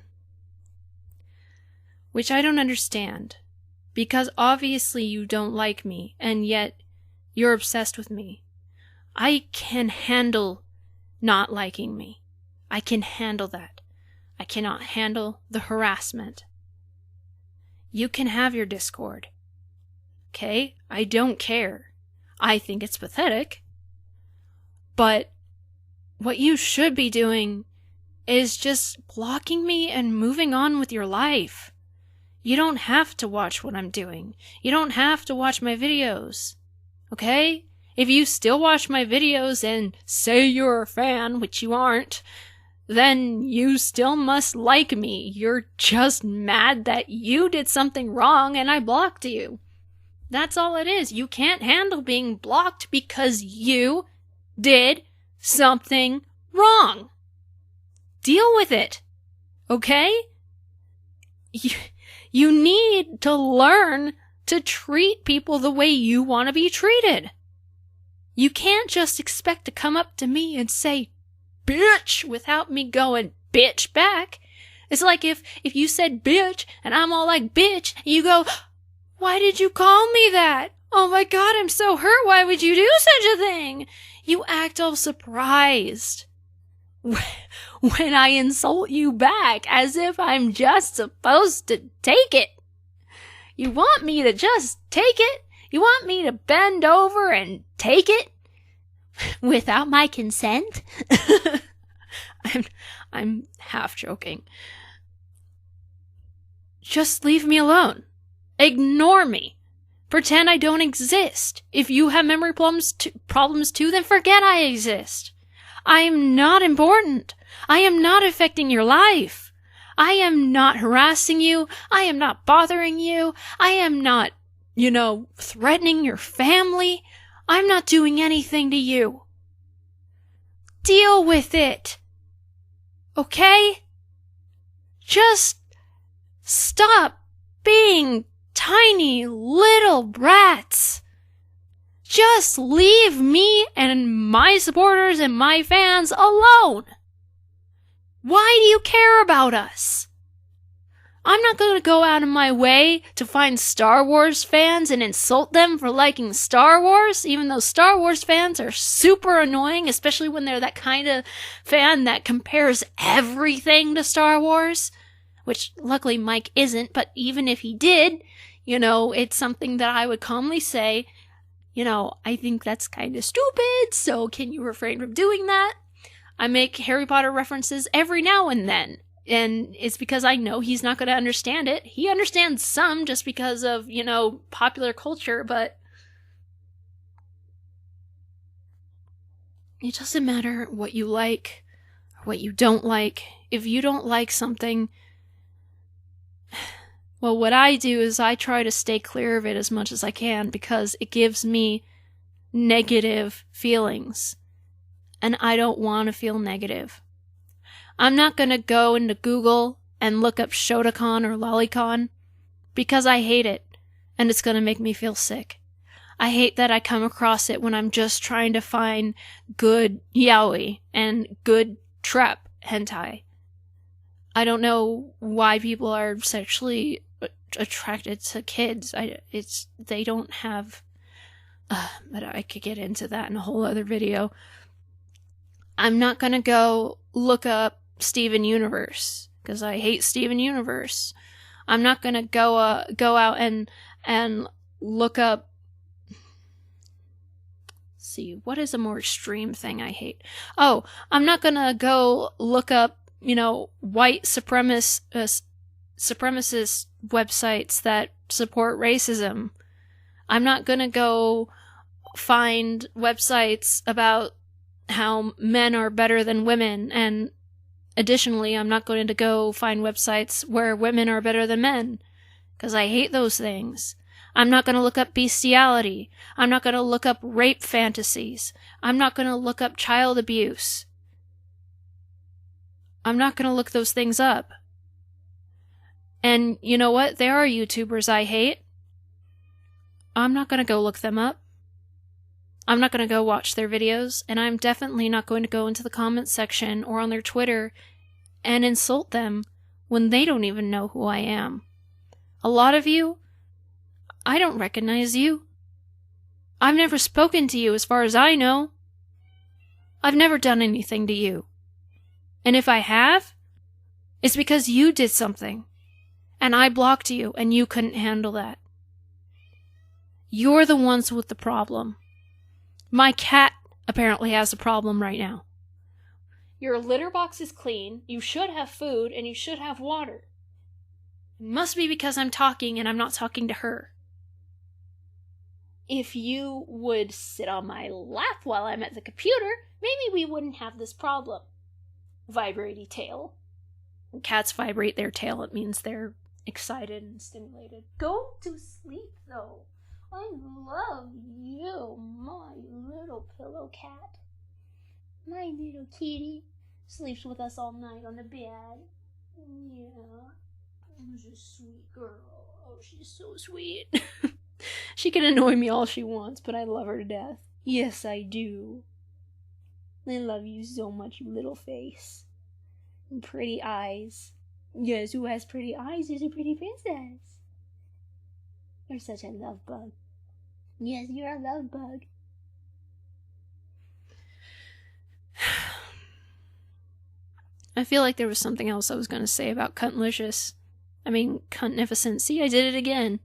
Which I don't understand. Because obviously you don't like me, and yet you're obsessed with me. I can handle not liking me. I can handle that. I cannot handle the harassment. You can have your discord. Okay? I don't care. I think it's pathetic. But what you should be doing is just blocking me and moving on with your life. You don't have to watch what I'm doing. You don't have to watch my videos. Okay? If you still watch my videos and say you're a fan, which you aren't, then you still must like me. You're just mad that you did something wrong and I blocked you. That's all it is. You can't handle being blocked because you did something wrong. Deal with it. Okay? You need to learn to treat people the way you want to be treated. You can't just expect to come up to me and say, bitch, without me going, bitch, back. It's like if you said bitch, and I'm all like, bitch, and you go, why did you call me that? Oh my God, I'm so hurt. Why would you do such a thing? You act all surprised when I insult you back, as if I'm just supposed to take it. You want me to just take it? You want me to bend over and take it? Without my consent? I'm half joking. Just leave me alone. Ignore me. Pretend I don't exist. If you have memory problems too, then forget I exist. I am not important. I am not affecting your life. I am not harassing you. I am not bothering you. I am not, threatening your family. I'm not doing anything to you. Deal with it. Okay? Just stop being tiny little brats. Just leave me and my supporters and my fans alone. Why do you care about us? I'm not going to go out of my way to find Star Wars fans and insult them for liking Star Wars, even though Star Wars fans are super annoying, especially when they're that kind of fan that compares everything to Star Wars, which luckily Mike isn't, but even if he did, it's something that I would calmly say, I think that's kind of stupid, so can you refrain from doing that? I make Harry Potter references every now and then, and it's because I know he's not going to understand it. He understands some just because of, popular culture, but it doesn't matter what you like or what you don't like. If you don't like something, well, what I do is I try to stay clear of it as much as I can because it gives me negative feelings. And I don't want to feel negative. I'm not going to go into Google and look up Shotacon or Lolicon because I hate it and it's going to make me feel sick. I hate that I come across it when I'm just trying to find good yaoi and good trap hentai. I don't know why people are sexually attracted to kids. They don't have, but I could get into that in a whole other video. I'm not gonna go look up Steven Universe because I hate Steven Universe. I'm not gonna go out and look up. See, what is a more extreme thing I hate? Oh, I'm not gonna go look up, white supremacist websites that support racism. I'm not gonna go find websites about how men are better than women, and additionally, I'm not going to go find websites where women are better than men, because I hate those things. I'm not going to look up bestiality. I'm not going to look up rape fantasies. I'm not going to look up child abuse. I'm not going to look those things up. And you know what? There are YouTubers I hate. I'm not going to go look them up. I'm not going to go watch their videos, and I'm definitely not going to go into the comments section or on their Twitter and insult them when they don't even know who I am. A lot of you, I don't recognize you. I've never spoken to you as far as I know. I've never done anything to you. And if I have, It's because you did something. And I blocked you, and you couldn't handle that. You're the ones with the problem. My cat apparently has a problem right now. Your litter box is clean, you should have food, and you should have water. It must be because I'm talking and I'm not talking to her. If you would sit on my lap while I'm at the computer, maybe we wouldn't have this problem. Vibrating tail. When cats vibrate their tail, it means they're excited and stimulated. Go to sleep, though. I love you, my little pillow cat. My little kitty sleeps with us all night on the bed. Yeah. She's a sweet girl. Oh, she's so sweet. She can annoy me all she wants, but I love her to death. Yes, I do. I love you so much, you little face. And pretty eyes. Yes, who has pretty eyes is a pretty princess. You're such a love bug. Yes, you're a love bug. I feel like there was something else I was going to say about cuntlicious. I mean, cuntnificent. See, I did it again.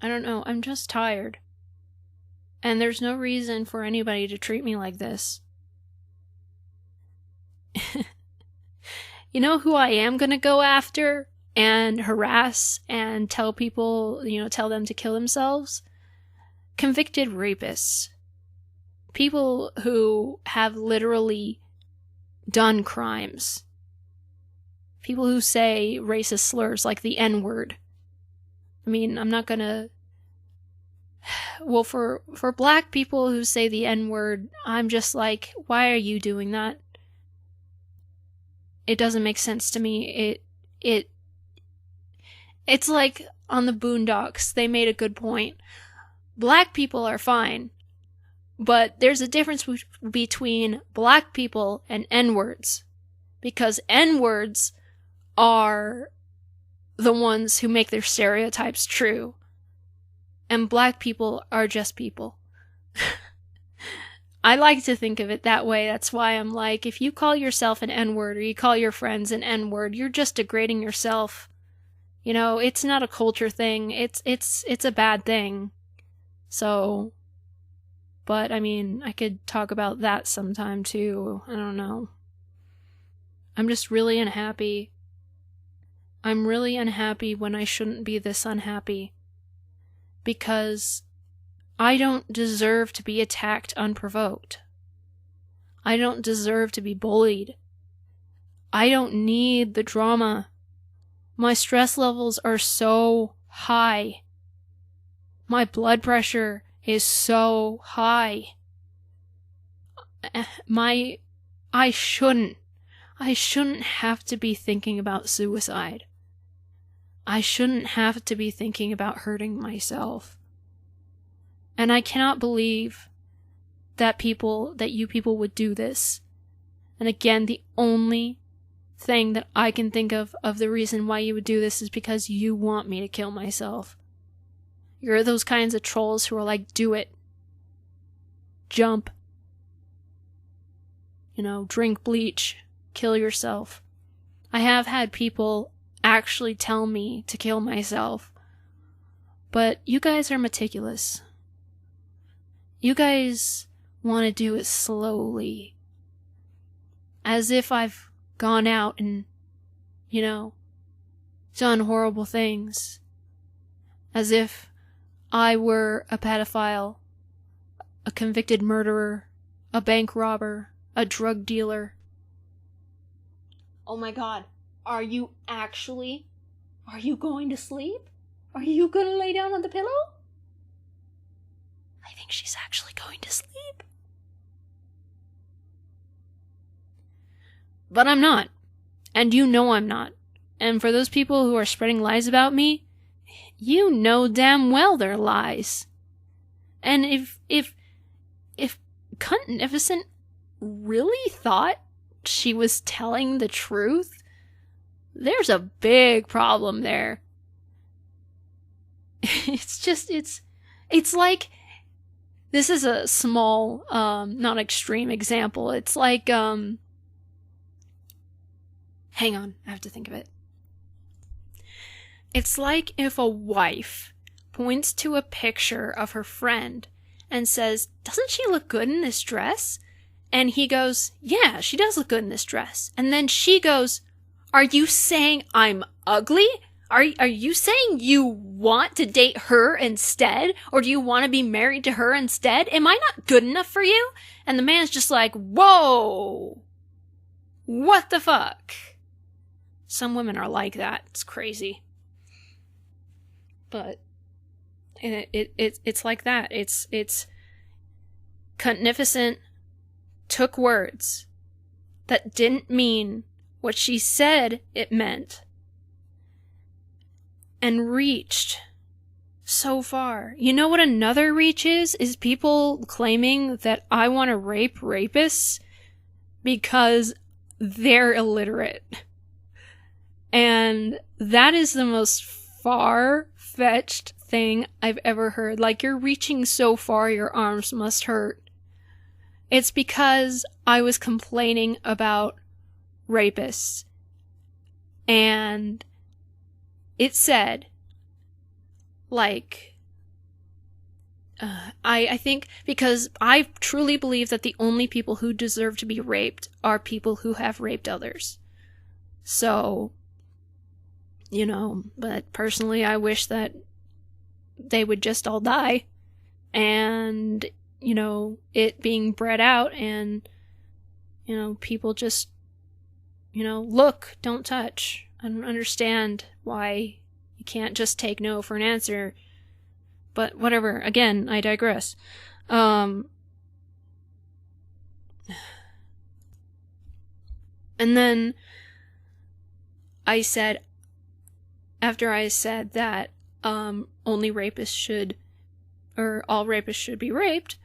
I don't know, I'm just tired. And there's no reason for anybody to treat me like this. You know who I am gonna go after and harass and tell people, tell them to kill themselves? Convicted rapists. People who have literally done crimes. People who say racist slurs like the N-word. I mean, I'm not gonna... Well, for black people who say the N-word, I'm just like, why are you doing that? It doesn't make sense to me. It's like on the Boondocks, they made a good point. Black people are fine, but there's a difference between black people and N-words. Because N-words are the ones who make their stereotypes true. And black people are just people. I like to think of it that way. That's why I'm like, if you call yourself an N-word or you call your friends an N-word, you're just degrading yourself. It's not a culture thing. It's a bad thing. So, but I mean, I could talk about that sometime too. I don't know. I'm just really unhappy. I'm really unhappy when I shouldn't be this unhappy. Because I don't deserve to be attacked unprovoked. I don't deserve to be bullied. I don't need the drama. My stress levels are so high. My blood pressure is so high. I shouldn't have to be thinking about suicide. I shouldn't have to be thinking about hurting myself. And I cannot believe that you people would do this. And again, the only thing that I can think of the reason why you would do this is because you want me to kill myself. You're those kinds of trolls who are like, do it. Jump. Drink bleach. Kill yourself. I have had people actually tell me to kill myself. But you guys are meticulous. You guys want to do it slowly. As if I've gone out and, done horrible things. As if I were a pedophile, a convicted murderer, a bank robber, a drug dealer. Oh my god, are you going to sleep? Are you gonna lay down on the pillow? I think she's actually going to sleep. But I'm not. And you know I'm not. And for those people who are spreading lies about me, you know damn well they're lies. And if Cuntnificent really thought she was telling the truth, there's a big problem there. It's like, this is a small, not extreme example. It's like, Hang on, I have to think of it. It's like if a wife points to a picture of her friend and says, "Doesn't she look good in this dress?" And he goes, "Yeah, she does look good in this dress." And then she goes, "Are you saying I'm ugly? Are you saying you want to date her instead? Or do you want to be married to her instead? Am I not good enough for you?" And the man's just like, "Whoa, what the fuck?" Some women are like that. It's crazy. But it's like that. It's Cunnificent took words that didn't mean what she said it meant and reached so far. You know what another reach is? Is people claiming that I want to rape rapists because they're illiterate. And that is the most far-fetched thing I've ever heard. Like, you're reaching so far your arms must hurt. It's because I was complaining about rapists. And it said, like, I think because I truly believe that the only people who deserve to be raped are people who have raped others. So, you know, but personally I wish that they would just all die. And, you know, it being bred out and, you know, people just, you know, look, don't touch. I don't understand why you can't just take no for an answer. But whatever, again, I digress. And then I said, after I said that only rapists should, or all rapists should be raped,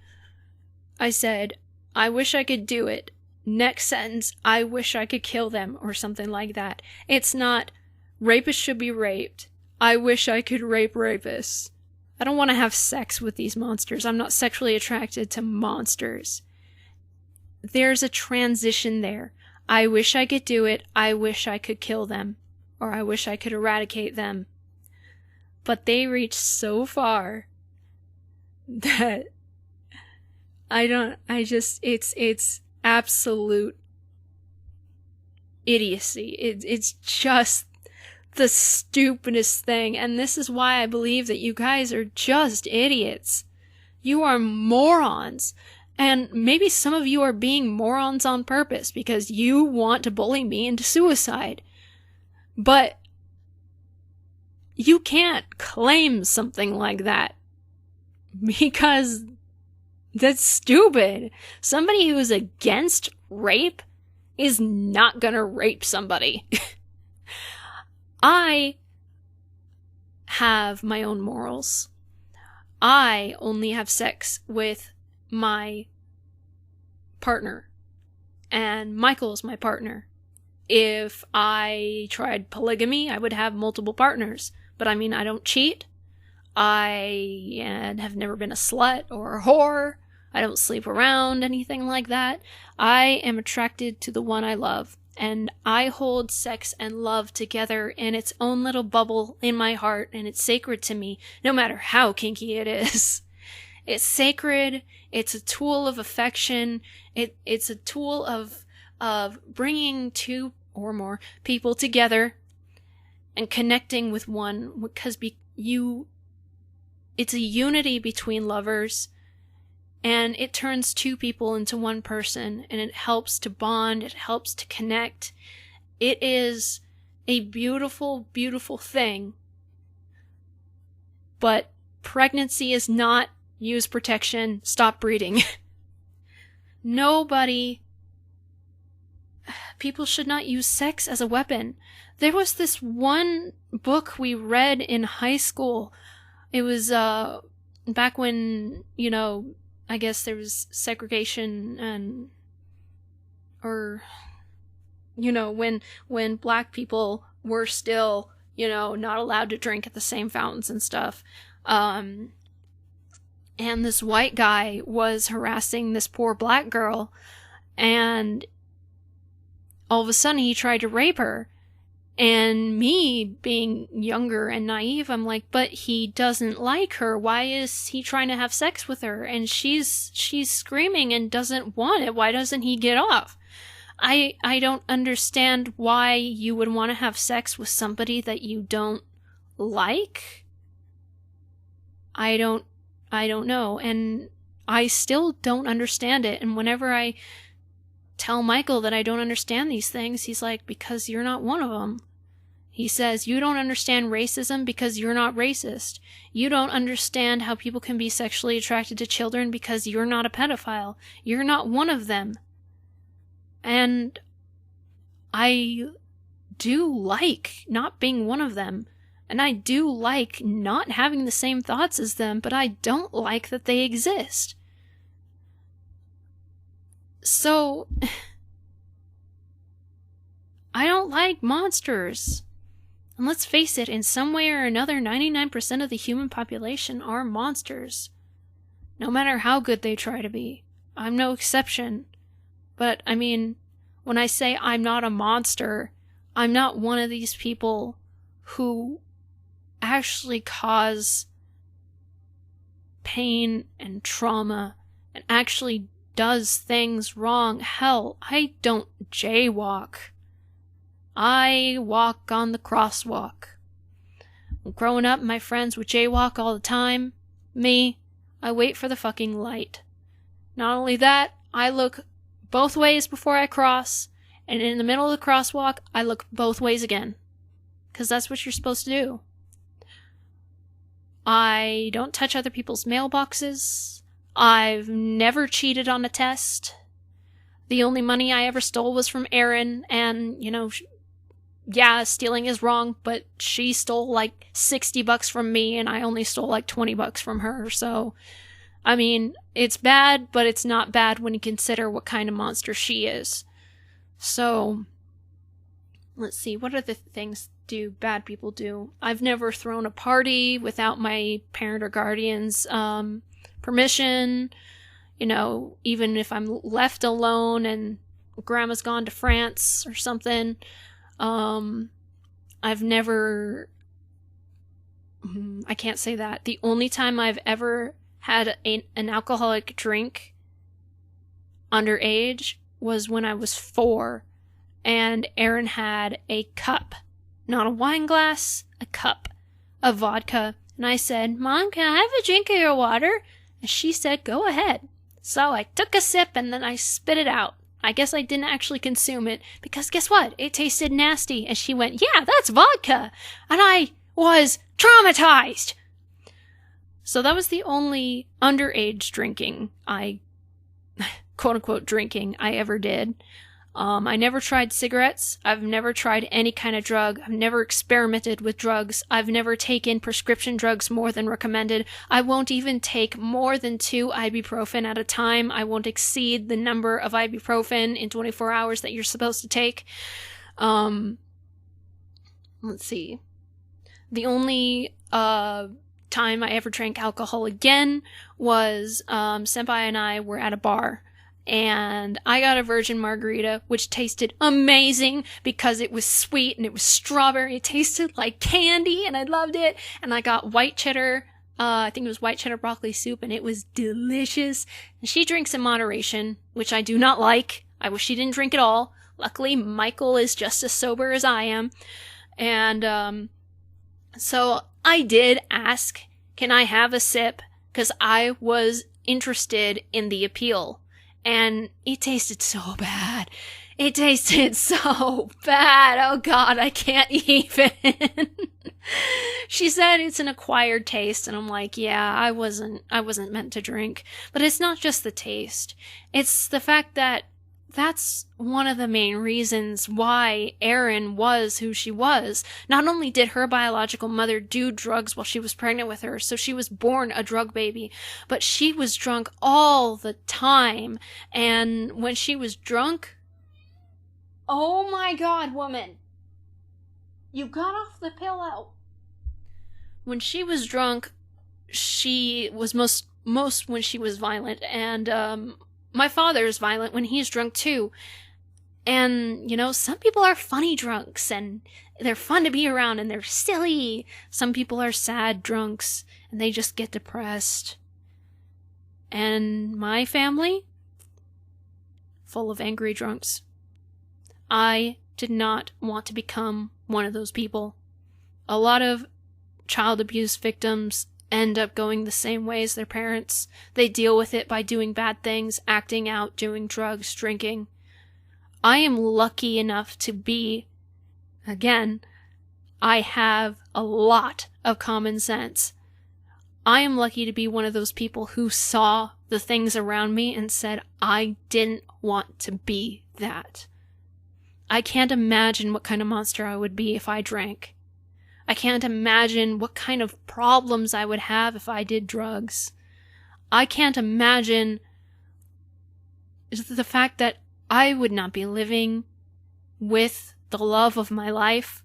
I said, I wish I could do it. Next sentence, I wish I could kill them, or something like that. It's not, rapists should be raped. I wish I could rape rapists. I don't want to have sex with these monsters. I'm not sexually attracted to monsters. There's a transition there. I wish I could do it. I wish I could kill them. Or I wish I could eradicate them. But they reach so far that it's absolute idiocy. It's just the stupidest thing. And this is why I believe that you guys are just idiots. You are morons. And maybe some of you are being morons on purpose because you want to bully me into suicide. But you can't claim something like that because that's stupid. Somebody who's against rape is not gonna rape somebody. I have my own morals. I only have sex with my partner. And Michael's my partner. If I tried polygamy, I would have multiple partners. But I mean, I don't cheat. I have never been a slut or a whore. I don't sleep around, anything like that. I am attracted to the one I love. And I hold sex and love together in its own little bubble in my heart, and it's sacred to me, no matter how kinky it is. It's sacred. It's a tool of affection. It's a tool of bringing two or more people together and connecting with one, because it's a unity between lovers. And it turns two people into one person, and it helps to bond, it helps to connect. It is a beautiful, beautiful thing. But pregnancy is not use protection, stop breeding. People should not use sex as a weapon. There was this one book we read in high school. It was back when, you know, I guess there was segregation or, you know, when black people were still, you know, not allowed to drink at the same fountains and stuff. And this white guy was harassing this poor black girl, and all of a sudden he tried to rape her. And me, being younger and naive, I'm like, but he doesn't like her. Why is he trying to have sex with her? And she's screaming and doesn't want it. Why doesn't he get off? I don't understand why you would want to have sex with somebody that you don't like. I don't know. And I still don't understand it. And whenever I tell Michael that I don't understand these things, he's like, because you're not one of them. He says, you don't understand racism because you're not racist. You don't understand how people can be sexually attracted to children because you're not a pedophile. You're not one of them. And I do like not being one of them. And I do like not having the same thoughts as them, but I don't like that they exist. So, I don't like monsters. And let's face it, in some way or another, 99% of the human population are monsters. No matter how good they try to be. I'm no exception. But, I mean, when I say I'm not a monster, I'm not one of these people who actually cause pain and trauma and actually does things wrong. Hell, I don't jaywalk. I walk on the crosswalk. Growing up, my friends would jaywalk all the time. Me, I wait for the fucking light. Not only that, I look both ways before I cross, and in the middle of the crosswalk, I look both ways again. 'Cause that's what you're supposed to do. I don't touch other people's mailboxes. I've never cheated on a test. The only money I ever stole was from Erin, and, yeah, stealing is wrong, but she stole like $60 from me, and I only stole like $20 from her, so, I mean, it's bad, but it's not bad when you consider what kind of monster she is. So, let's see, what other things do bad people do? I've never thrown a party without my parent or guardian's permission. Even if I'm left alone and grandma's gone to France or something, I've never, I can't say that. The only time I've ever had an alcoholic drink underage was when I was 4, and Erin had a cup, not a wine glass, a cup of vodka, and I said, Mom, can I have a drink of your water? And she said, go ahead. So I took a sip and then I spit it out. I guess I didn't actually consume it, because guess what? It tasted nasty. And she went, yeah, that's vodka. And I was traumatized. So that was the only underage drinking quote unquote drinking I ever did. I never tried cigarettes. I've never tried any kind of drug. I've never experimented with drugs. I've never taken prescription drugs more than recommended. I won't even take more than 2 ibuprofen at a time. I won't exceed the number of ibuprofen in 24 hours that you're supposed to take. Let's see. The only time I ever drank alcohol again was Senpai and I were at a bar. And I got a virgin margarita, which tasted amazing because it was sweet and it was strawberry. It tasted like candy and I loved it. And I got white cheddar, I think it was white cheddar broccoli soup, and it was delicious. And she drinks in moderation, which I do not like. I wish she didn't drink at all. Luckily, Michael is just as sober as I am. And so I did ask, can I have a sip? Because I was interested in the appeal. And it tasted so bad. It tasted so bad. Oh God, I can't even. She said it's an acquired taste, and I'm like, yeah, I wasn't meant to drink. But it's not just the taste. It's the fact that that's one of the main reasons why Erin was who she was. Not only did her biological mother do drugs while she was pregnant with her, so she was born a drug baby, but she was drunk all the time. And when she was drunk, oh my God, woman, you got off the pillow. When she was drunk, she was most when she was violent, and my father is violent when he's drunk too. And, some people are funny drunks and they're fun to be around and they're silly. Some people are sad drunks and they just get depressed. And my family, full of angry drunks. I did not want to become one of those people. A lot of child abuse victims end up going the same way as their parents. They deal with it by doing bad things, acting out, doing drugs, drinking. I am lucky enough to be, again, I have a lot of common sense. I am lucky to be one of those people who saw the things around me and said, I didn't want to be that. I can't imagine what kind of monster I would be if I drank. I can't imagine what kind of problems I would have if I did drugs. I can't imagine the fact that I would not be living with the love of my life.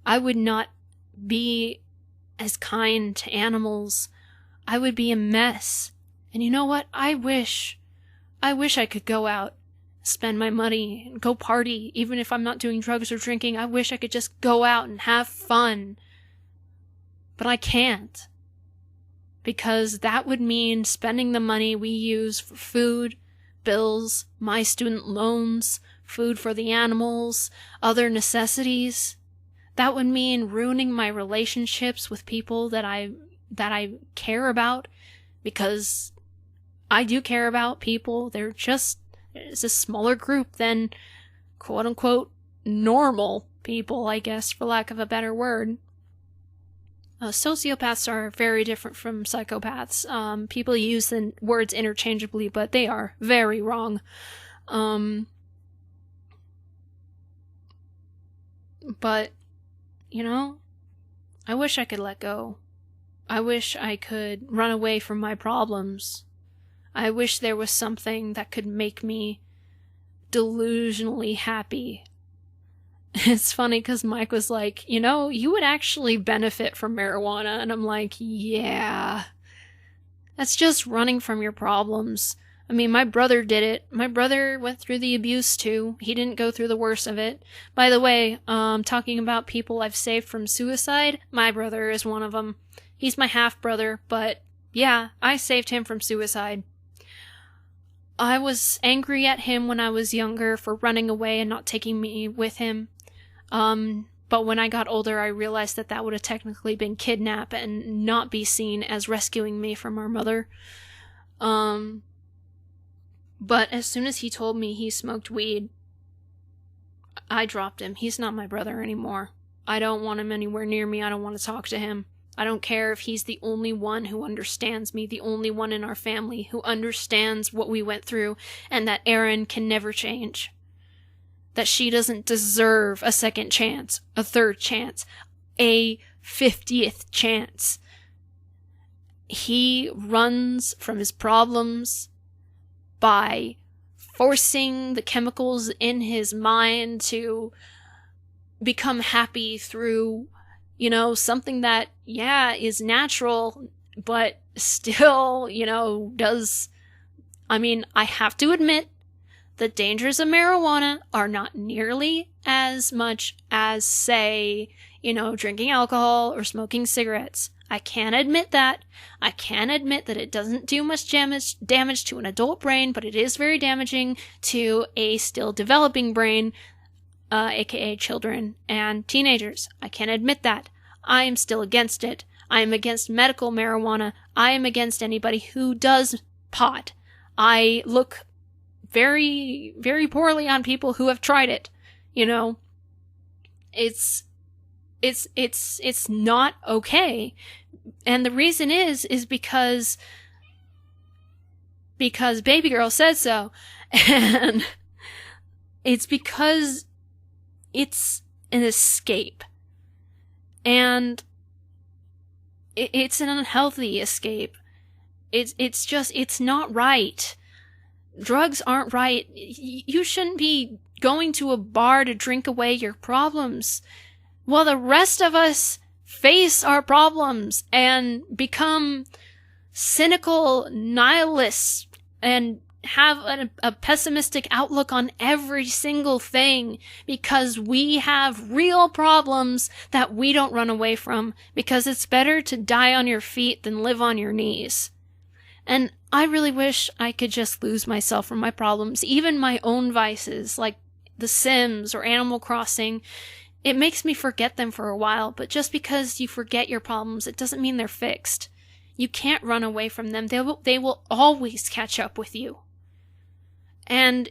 I would not be as kind to animals. I would be a mess. And you know what? I wish I could go out, spend my money, and go party, even if I'm not doing drugs or drinking. I wish I could just go out and have fun. But I can't. Because that would mean spending the money we use for food, bills, my student loans, food for the animals, other necessities. That would mean ruining my relationships with people that I care about, because I do care about people. It's a smaller group than quote unquote normal people, I guess, for lack of a better word. Sociopaths are very different from psychopaths. People use the words interchangeably, but they are very wrong. But, I wish I could let go. I wish I could run away from my problems. I wish there was something that could make me delusionally happy. It's funny because Mike was like, you would actually benefit from marijuana. And I'm like, yeah. That's just running from your problems. I mean, my brother did it. My brother went through the abuse too. He didn't go through the worst of it. By the way, talking about people I've saved from suicide, my brother is one of them. He's my half-brother, but yeah, I saved him from suicide. I was angry at him when I was younger for running away and not taking me with him. But when I got older, I realized that would have technically been kidnap and not be seen as rescuing me from our mother. But as soon as he told me he smoked weed, I dropped him. He's not my brother anymore. I don't want him anywhere near me. I don't want to talk to him. I don't care if he's the only one who understands me, the only one in our family who understands what we went through, and that Erin can never change. That she doesn't deserve a second chance, a third chance, a 50th chance. He runs from his problems by forcing the chemicals in his mind to become happy through, something that, is natural, but still, does. I mean, I have to admit, the dangers of marijuana are not nearly as much as, say, drinking alcohol or smoking cigarettes. I can admit that. I can admit that it doesn't do much damage to an adult brain, but it is very damaging to a still developing brain, aka children and teenagers. I can admit that. I am still against it. I am against medical marijuana. I am against anybody who does pot. I look very, very poorly on people who have tried it. It's not okay. And the reason is because baby girl said so. And it's because it's an escape. And it's an unhealthy escape. It's not right. Drugs aren't right. You shouldn't be going to a bar to drink away your problems while the rest of us face our problems and become cynical nihilists and have a pessimistic outlook on every single thing because we have real problems that we don't run away from, because it's better to die on your feet than live on your knees. And I really wish I could just lose myself from my problems, even my own vices, like The Sims or Animal Crossing. It makes me forget them for a while, but just because you forget your problems, it doesn't mean they're fixed. You can't run away from them. They will always catch up with you. And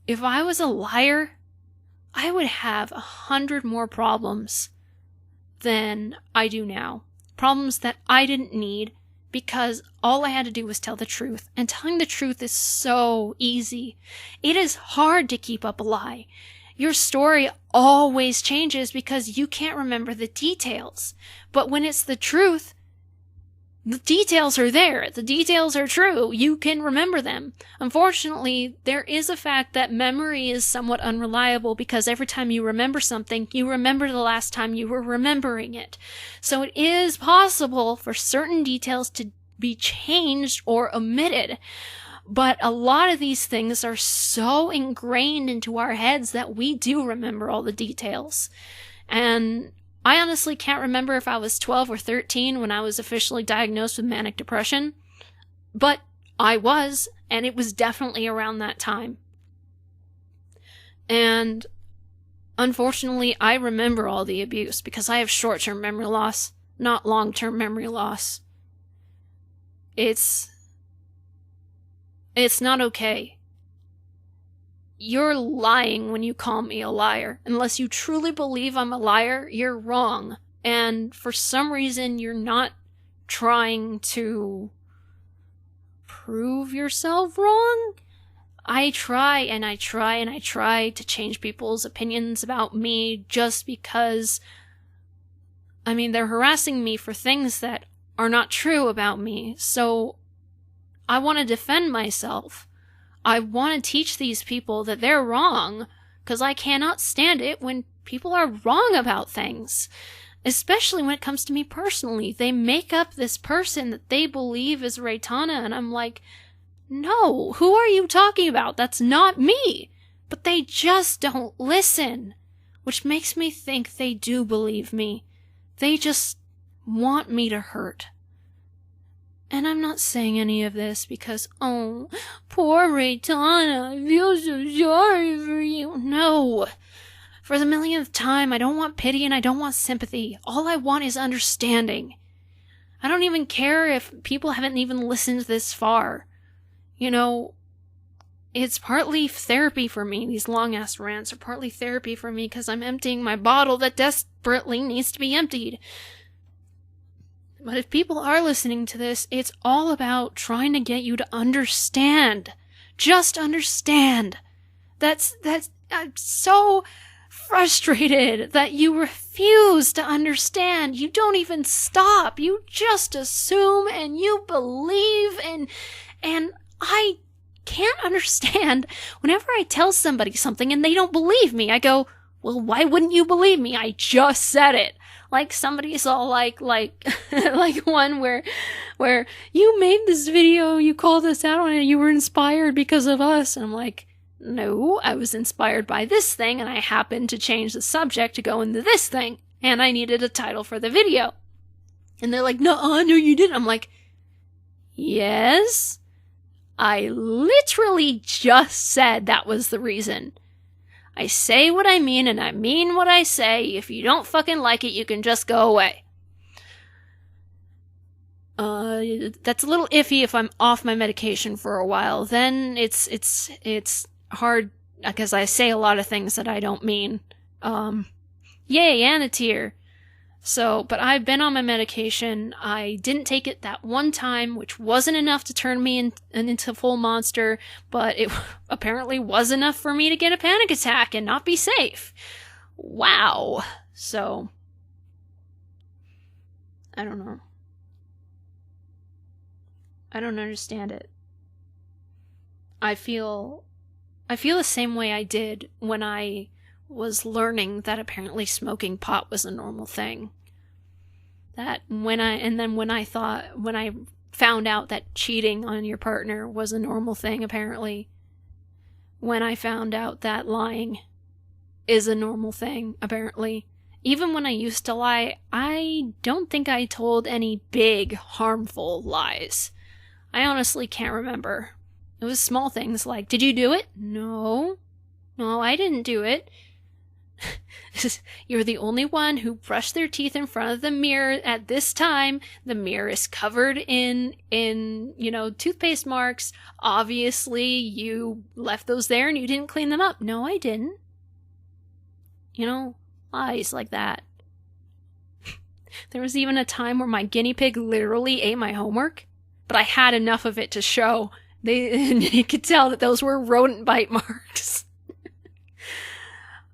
if I was a liar, I would have 100 more problems than I do now. Problems that I didn't need, because all I had to do was tell the truth. And telling the truth is so easy. It is hard to keep up a lie. Your story always changes because you can't remember the details. But when it's the truth, the details are there. The details are true. You can remember them. Unfortunately, there is a fact that memory is somewhat unreliable, because every time you remember something, you remember the last time you were remembering it. So it is possible for certain details to be changed or omitted. But a lot of these things are so ingrained into our heads that we do remember all the details. And I honestly can't remember if I was 12 or 13 when I was officially diagnosed with manic depression, but I was, and it was definitely around that time. And unfortunately, I remember all the abuse because I have short-term memory loss, not long-term memory loss. It's not okay. You're lying when you call me a liar. Unless you truly believe I'm a liar, you're wrong. And for some reason, you're not trying to prove yourself wrong. I try and I try and I try to change people's opinions about me just because, they're harassing me for things that are not true about me. So I want to defend myself. I want to teach these people that they're wrong, because I cannot stand it when people are wrong about things. Especially when it comes to me personally. They make up this person that they believe is Reitanna, and I'm like, no, who are you talking about? That's not me. But they just don't listen, which makes me think they do believe me. They just want me to hurt. And I'm not saying any of this because, oh, poor Reitanna, I feel so sorry for you. No. For the millionth time, I don't want pity and I don't want sympathy. All I want is understanding. I don't even care if people haven't even listened this far. It's partly therapy for me. These long-ass rants are partly therapy for me because I'm emptying my bottle that desperately needs to be emptied. But if people are listening to this, it's all about trying to get you to understand. Just understand. I'm so frustrated that you refuse to understand. You don't even stop. You just assume and you believe, and I can't understand. Whenever I tell somebody something and they don't believe me, I go, well, why wouldn't you believe me? I just said it. Like somebody's all like one where you made this video, you called us out on it, you were inspired because of us. And I'm like, no, I was inspired by this thing and I happened to change the subject to go into this thing. And I needed a title for the video. And they're like, no, you didn't. I'm like, yes, I literally just said that was the reason. I say what I mean, and I mean what I say. If you don't fucking like it, you can just go away. That's a little iffy if I'm off my medication for a while. Then it's hard, because I say a lot of things that I don't mean. Yay, and a tear. But I've been on my medication. I didn't take it that one time, which wasn't enough to turn me into a full monster, but it apparently was enough for me to get a panic attack and not be safe. Wow. So, I don't know. I don't understand it. I feel the same way I did when I was learning that apparently smoking pot was a normal thing. When I found out that cheating on your partner was a normal thing, apparently. When I found out that lying is a normal thing, apparently. Even when I used to lie, I don't think I told any big, harmful lies. I honestly can't remember. It was small things like, did you do it? No, I didn't do it. You're the only one who brushed their teeth in front of the mirror at this time. The mirror is covered in toothpaste marks. Obviously, you left those there and you didn't clean them up. No, I didn't. Lies like that. There was even a time where my guinea pig literally ate my homework, but I had enough of it to show. You could tell that those were rodent bite marks.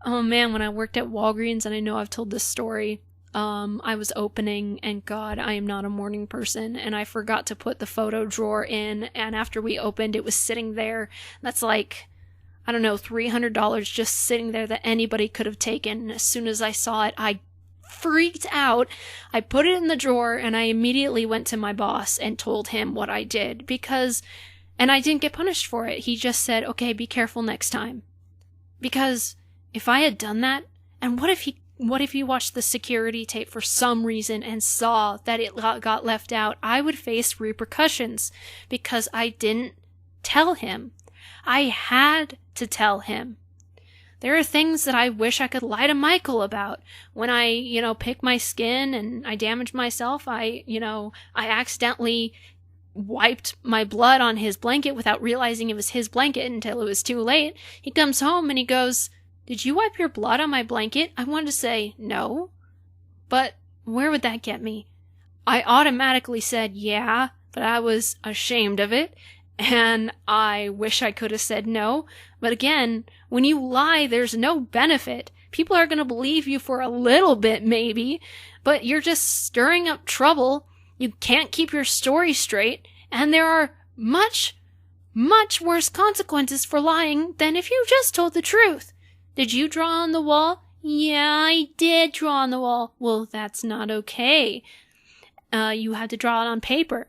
Oh man, when I worked at Walgreens, and I know I've told this story, I was opening, and God, I am not a morning person, and I forgot to put the photo drawer in, and after we opened, it was sitting there. That's like, I don't know, $300 just sitting there that anybody could have taken. And as soon as I saw it, I freaked out. I put it in the drawer, and I immediately went to my boss and told him what I did, and I didn't get punished for it. He just said, okay, be careful next time. Because if I had done that, and what if he watched the security tape for some reason and saw that it got left out, I would face repercussions because I didn't tell him. I had to tell him. There are things that I wish I could lie to Michael about. When I, pick my skin and I damage myself, I accidentally wiped my blood on his blanket without realizing it was his blanket until it was too late. He comes home and he goes, did you wipe your blood on my blanket? I wanted to say no, but where would that get me? I automatically said yeah, but I was ashamed of it, and I wish I could have said no. But again, when you lie, there's no benefit. People are going to believe you for a little bit, maybe, but you're just stirring up trouble. You can't keep your story straight, and there are much, much worse consequences for lying than if you just told the truth. Did you draw on the wall? Yeah, I did draw on the wall. Well, that's not okay. You had to draw it on paper.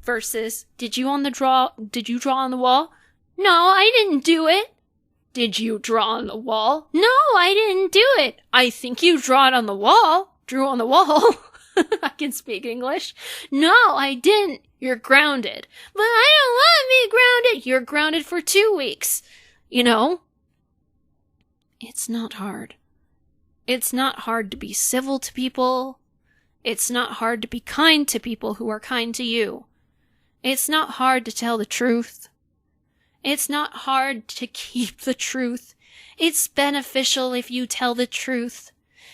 Versus, did you draw on the wall? No, I didn't do it. Did you draw on the wall? No, I didn't do it. I think you drew on the wall. Drew on the wall. I can speak English. No, I didn't. You're grounded. But I don't want to be grounded. You're grounded for 2 weeks. It's not hard. It's not hard to be civil to people. It's not hard to be kind to people who are kind to you. It's not hard to tell the truth. It's not hard to keep the truth. It's beneficial if you tell the truth.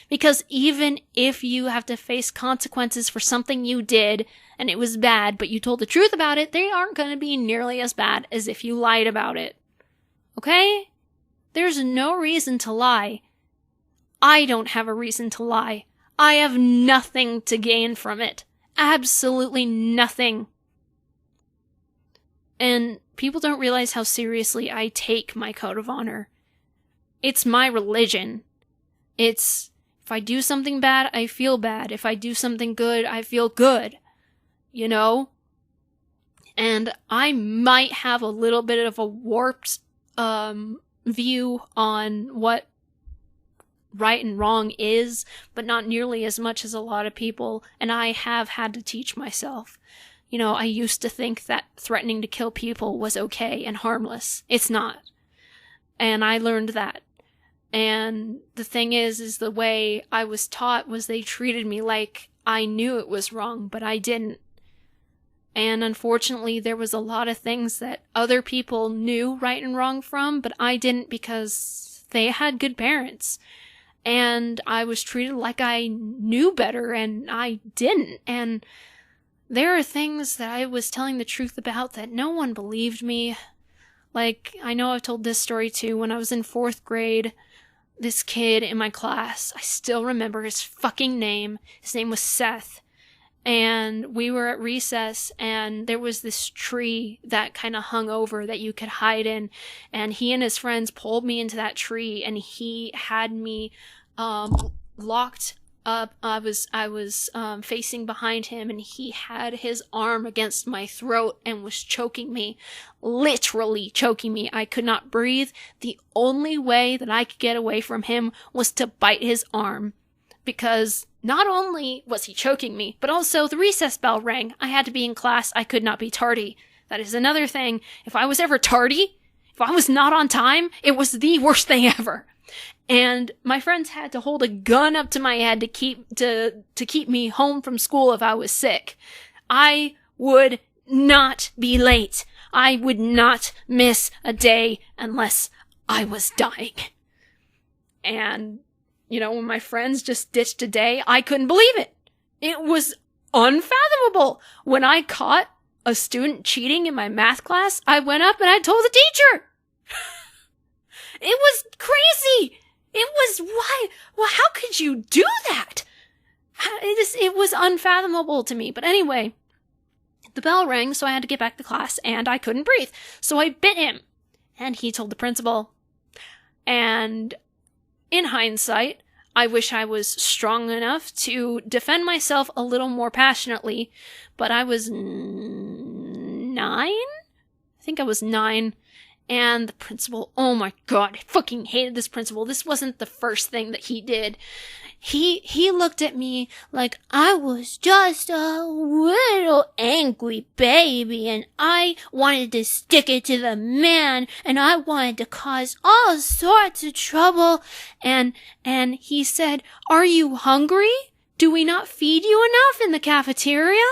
Because even if you have to face consequences for something you did and it was bad, but you told the truth about it, they aren't going to be nearly as bad as if you lied about it. Okay? There's no reason to lie. I don't have a reason to lie. I have nothing to gain from it. Absolutely nothing. And people don't realize how seriously I take my code of honor. It's my religion. If I do something bad, I feel bad. If I do something good, I feel good. And I might have a little bit of a warped view on what right and wrong is, but not nearly as much as a lot of people, and I have had to teach myself. I used to think that threatening to kill people was okay and harmless. It's not. And I learned that. And the thing is the way I was taught was they treated me like I knew it was wrong, but I didn't. And unfortunately, there was a lot of things that other people knew right and wrong from, but I didn't because they had good parents. And I was treated like I knew better, and I didn't. And there are things that I was telling the truth about that no one believed me. Like, I know I've told this story too. When I was in 4th grade, this kid in my class, I still remember his fucking name. His name was Seth. And we were at recess, and there was this tree that kind of hung over that you could hide in, and he and his friends pulled me into that tree, and he had me locked I was facing behind him, and he had his arm against my throat and was choking me, literally choking me. I could not breathe. The only way that I could get away from him was to bite his arm, because not only was he choking me, but also the recess bell rang. I had to be in class. I could not be tardy. That is another thing. If I was ever tardy, if I was not on time, it was the worst thing ever. And my friends had to hold a gun up to my head to keep me home from school if I was sick. I would not be late. I would not miss a day unless I was dying. And, when my friends just ditched a day, I couldn't believe it. It was unfathomable. When I caught a student cheating in my math class, I went up and I told the teacher. It was crazy. It was, why? Well, how could you do that? It was unfathomable to me. But anyway, the bell rang, so I had to get back to class, and I couldn't breathe. So I bit him, and he told the principal. And in hindsight, I wish I was strong enough to defend myself a little more passionately, but I was 9? I think I was 9. And the principal, oh my god, I fucking hated this principal. This wasn't the first thing that he did. He looked at me like I was just a little angry baby, and I wanted to stick it to the man, and I wanted to cause all sorts of trouble. And he said, "Are you hungry? Do we not feed you enough in the cafeteria?"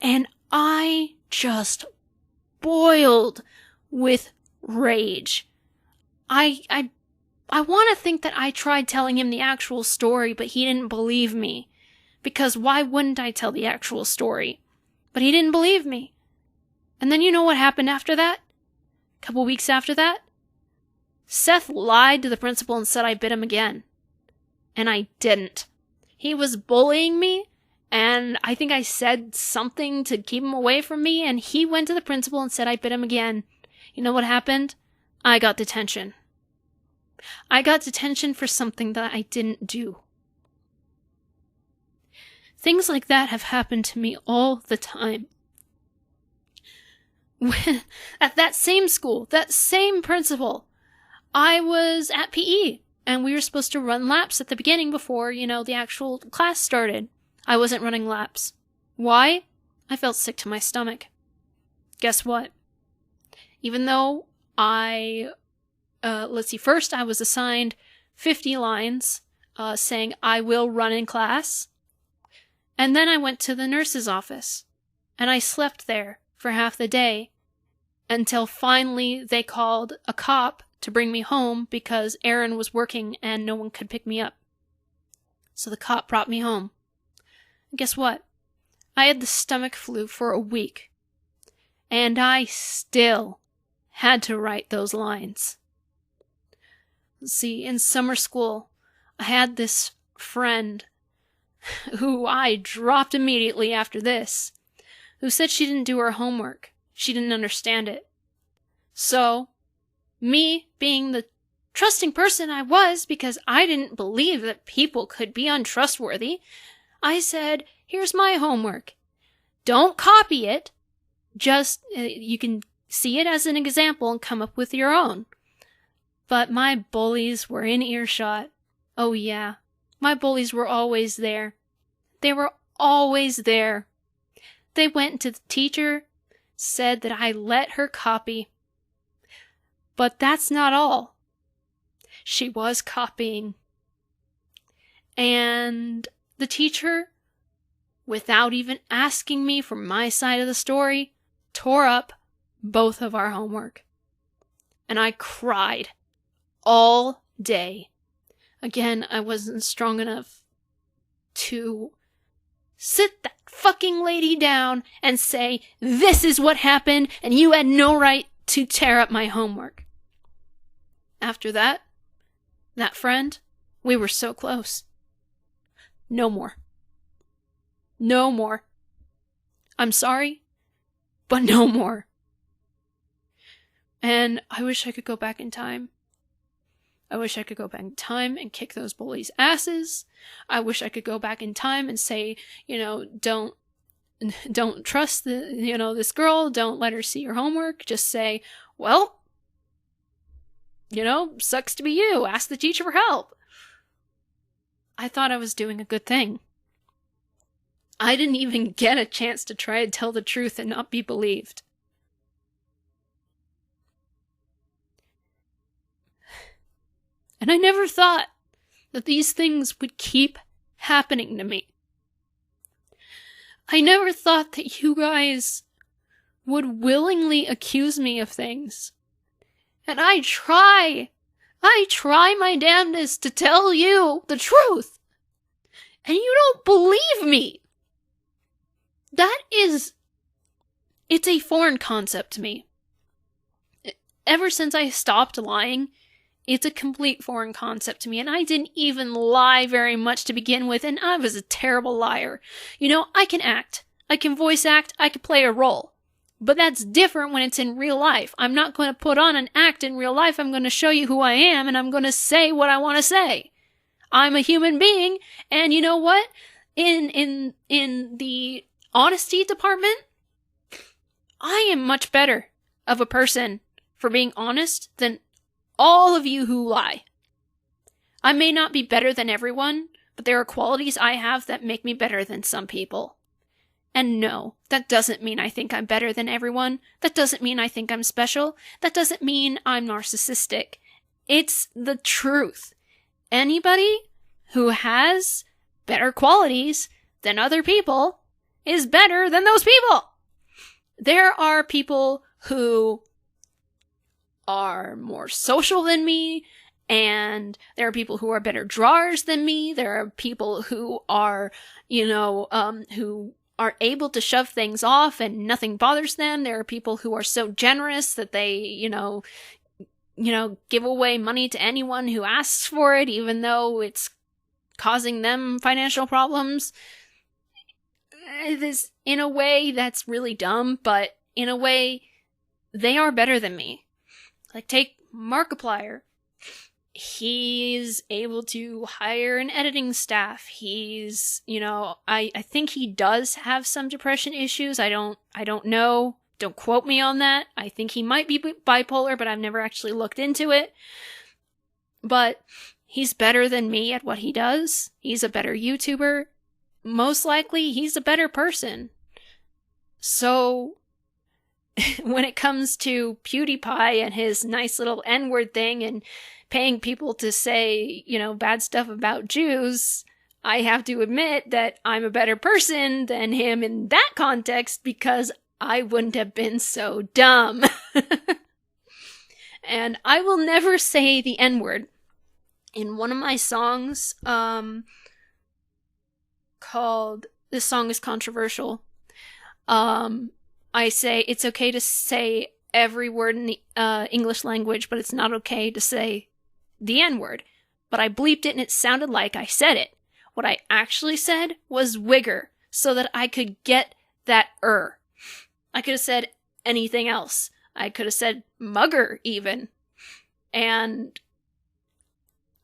And I just boiled with rage. I want to think that I tried telling him the actual story, but he didn't believe me. Because why wouldn't I tell the actual story? But he didn't believe me. And then you know what happened after that? A couple weeks after that? Seth lied to the principal and said I bit him again. And I didn't. He was bullying me, and I think I said something to keep him away from me, and he went to the principal and said I bit him again. You know what happened? I got detention. I got detention for something that I didn't do. Things like that have happened to me all the time. At that same school, that same principal, I was at PE, and we were supposed to run laps at the beginning before, the actual class started. I wasn't running laps. Why? I felt sick to my stomach. Guess what? Even though first I was assigned 50 lines saying I will run in class. And then I went to the nurse's office, and I slept there for half the day until finally they called a cop to bring me home because Aaron was working and no one could pick me up. So the cop brought me home. And guess what? I had the stomach flu for a week, and I still had to write those lines. See, in summer school, I had this friend who I dropped immediately after this, who said she didn't do her homework. She didn't understand it. So, me being the trusting person I was, because I didn't believe that people could be untrustworthy, I said, "Here's my homework. Don't copy it. Just, you can see it as an example and come up with your own." But my bullies were in earshot. Oh yeah, my bullies were always there. They were always there. They went to the teacher, said that I let her copy. But that's not all. She was copying. And the teacher, without even asking me for my side of the story, tore up both of our homework. And I cried all day. Again, I wasn't strong enough to sit that fucking lady down and say, "This is what happened, and you had no right to tear up my homework." After that friend, we were so close. No more. No more. I'm sorry, but no more. And I wish I could go back in time. I wish I could go back in time and kick those bullies' asses. I wish I could go back in time and say, don't trust this girl, don't let her see your homework. Just say, well, sucks to be you. Ask the teacher for help. I thought I was doing a good thing. I didn't even get a chance to try and tell the truth and not be believed. And I never thought that these things would keep happening to me. I never thought that you guys would willingly accuse me of things. And I try my damnedest to tell you the truth. And you don't believe me. It's a foreign concept to me. Ever since I stopped lying, it's a complete foreign concept to me, and I didn't even lie very much to begin with, and I was a terrible liar. I can act. I can voice act. I can play a role. But that's different when it's in real life. I'm not going to put on an act in real life. I'm going to show you who I am, and I'm going to say what I want to say. I'm a human being, and you know what? In the honesty department, I am much better of a person for being honest than all of you who lie. I may not be better than everyone, but there are qualities I have that make me better than some people. And no, that doesn't mean I think I'm better than everyone. That doesn't mean I think I'm special. That doesn't mean I'm narcissistic. It's the truth. Anybody who has better qualities than other people is better than those people. There are people who are more social than me, and there are people who are better drawers than me. There are people who are, who are able to shove things off and nothing bothers them. There are people who are so generous that they, give away money to anyone who asks for it, even though it's causing them financial problems. This, in a way, that's really dumb, but in a way, they are better than me. Like, take Markiplier. He's able to hire an editing staff. He's, I think he does have some depression issues. I don't know. Don't quote me on that. I think he might be bipolar, but I've never actually looked into it. But he's better than me at what he does. He's a better YouTuber. Most likely, he's a better person. So when it comes to PewDiePie and his nice little N-word thing and paying people to say, bad stuff about Jews, I have to admit that I'm a better person than him in that context because I wouldn't have been so dumb. And I will never say the N-word. In one of my songs, called, this song is controversial, I say it's okay to say every word in the English language, but it's not okay to say the N-word. But I bleeped it and it sounded like I said it. What I actually said was wigger, so that I could get that I could have said anything else. I could have said mugger, even. And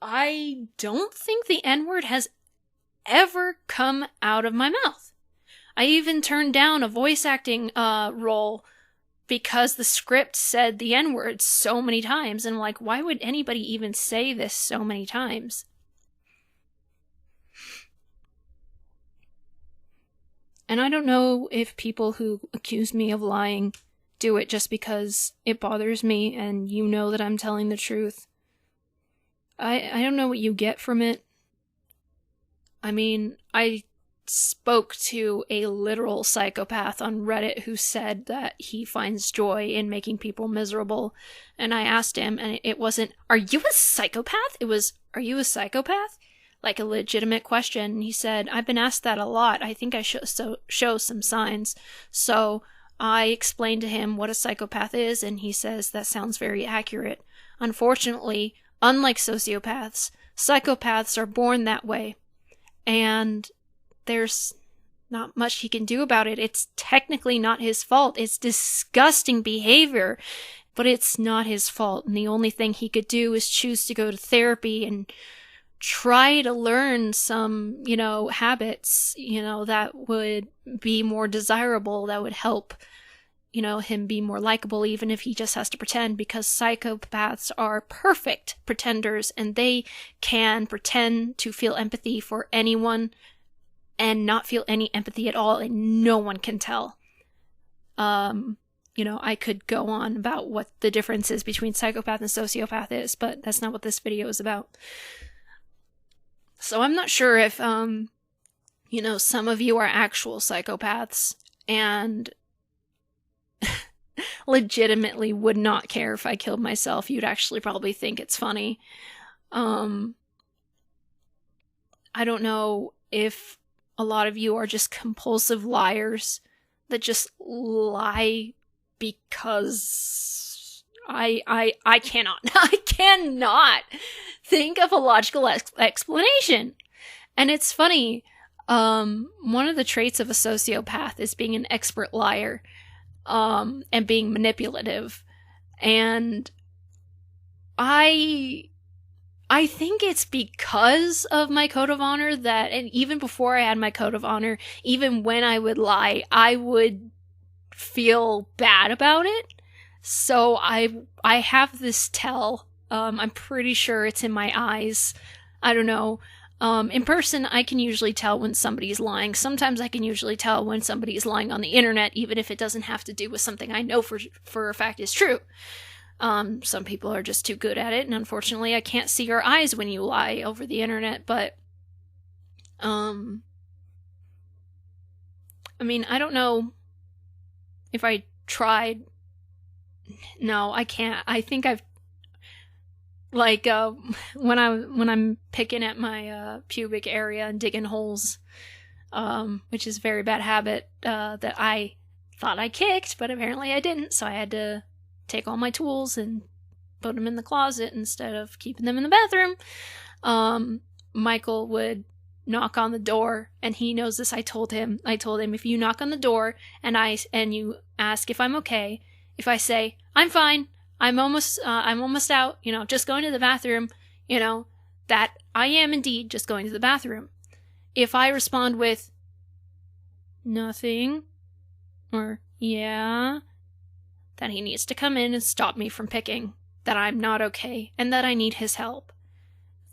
I don't think the N-word has ever come out of my mouth. I even turned down a voice acting role because the script said the N-word so many times, and I'm like, why would anybody even say this so many times? And I don't know if people who accuse me of lying do it just because it bothers me and that I'm telling the truth. I don't know what you get from it. I mean, I spoke to a literal psychopath on Reddit who said that he finds joy in making people miserable. And I asked him, and it wasn't, are you a psychopath? It was, are you a psychopath? Like a legitimate question. And he said, I've been asked that a lot. I think I should show some signs. So I explained to him what a psychopath is, and he says that sounds very accurate. Unfortunately, unlike sociopaths, psychopaths are born that way. And there's not much he can do about it. It's technically not his fault. It's disgusting behavior. but it's not his fault. And the only thing he could do is choose to go to therapy and try to learn some, habits, that would be more desirable, that would help, him be more likable, even if he just has to pretend, because psychopaths are perfect pretenders and they can pretend to feel empathy for anyone and not feel any empathy at all, and no one can tell. I could go on about what the difference is between psychopath and sociopath is, but that's not what this video is about. So I'm not sure if, some of you are actual psychopaths and legitimately would not care if I killed myself. You'd actually probably think it's funny. I don't know if a lot of you are just compulsive liars that just lie because I cannot think of a logical explanation. And it's funny, one of the traits of a sociopath is being an expert liar, and being manipulative. And I think it's because of my code of honor that, and even before I had my code of honor, even when I would lie, I would feel bad about it. So I have this tell. I'm pretty sure it's in my eyes. I don't know. In person, I can usually tell when somebody's lying. Sometimes I can usually tell when somebody's lying on the internet, even if it doesn't have to do with something I know for a fact is true. Some people are just too good at it, and unfortunately I can't see your eyes when you lie over the internet, but I don't know if I tried. No, I can't. I think I've when I'm picking at my pubic area and digging holes, which is a very bad habit that I thought I kicked, but apparently I didn't, so I had to take all my tools and put them in the closet instead of keeping them in the bathroom. Michael would knock on the door, and he knows this. I told him, if you knock on the door and you ask if I'm okay, if I say, I'm fine, I'm almost out, just going to the bathroom, that I am indeed just going to the bathroom. If I respond with nothing, or yeah, then he needs to come in and stop me from picking, that I'm not okay, and that I need his help.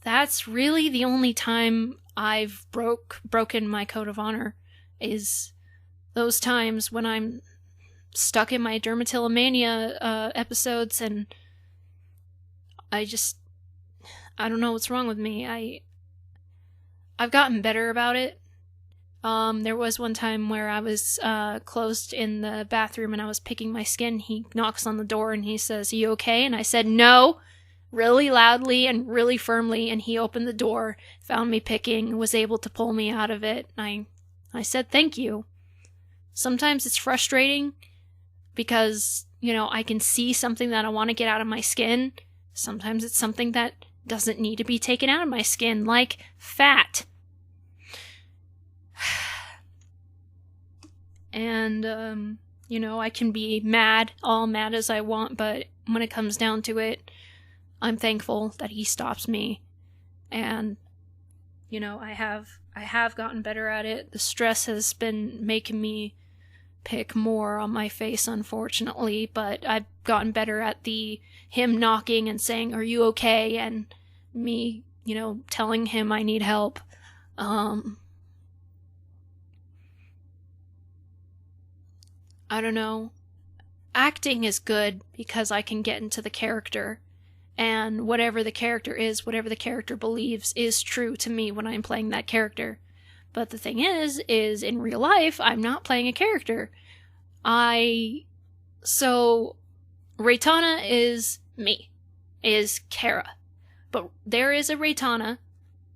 That's really the only time I've broken my code of honor, is those times when I'm stuck in my dermatillomania episodes, and I don't know what's wrong with me. I've gotten better about it. There was one time where I was closed in the bathroom and I was picking my skin. He knocks on the door and he says, "You okay?" And I said, "No," really loudly and really firmly, and he opened the door, found me picking, was able to pull me out of it. I said, "Thank you." Sometimes it's frustrating because, I can see something that I want to get out of my skin. Sometimes it's something that doesn't need to be taken out of my skin, like fat. And, I can be all mad as I want, but when it comes down to it, I'm thankful that he stops me. And, I have gotten better at it. The stress has been making me pick more on my face, unfortunately, but I've gotten better at him knocking and saying, "Are you okay?" and me, telling him I need help. I don't know. Acting is good because I can get into the character, and whatever the character is, whatever the character believes is true to me when I'm playing that character. But the thing is in real life, I'm not playing a character. So Reitanna is me, is Kara. But there is a Reitanna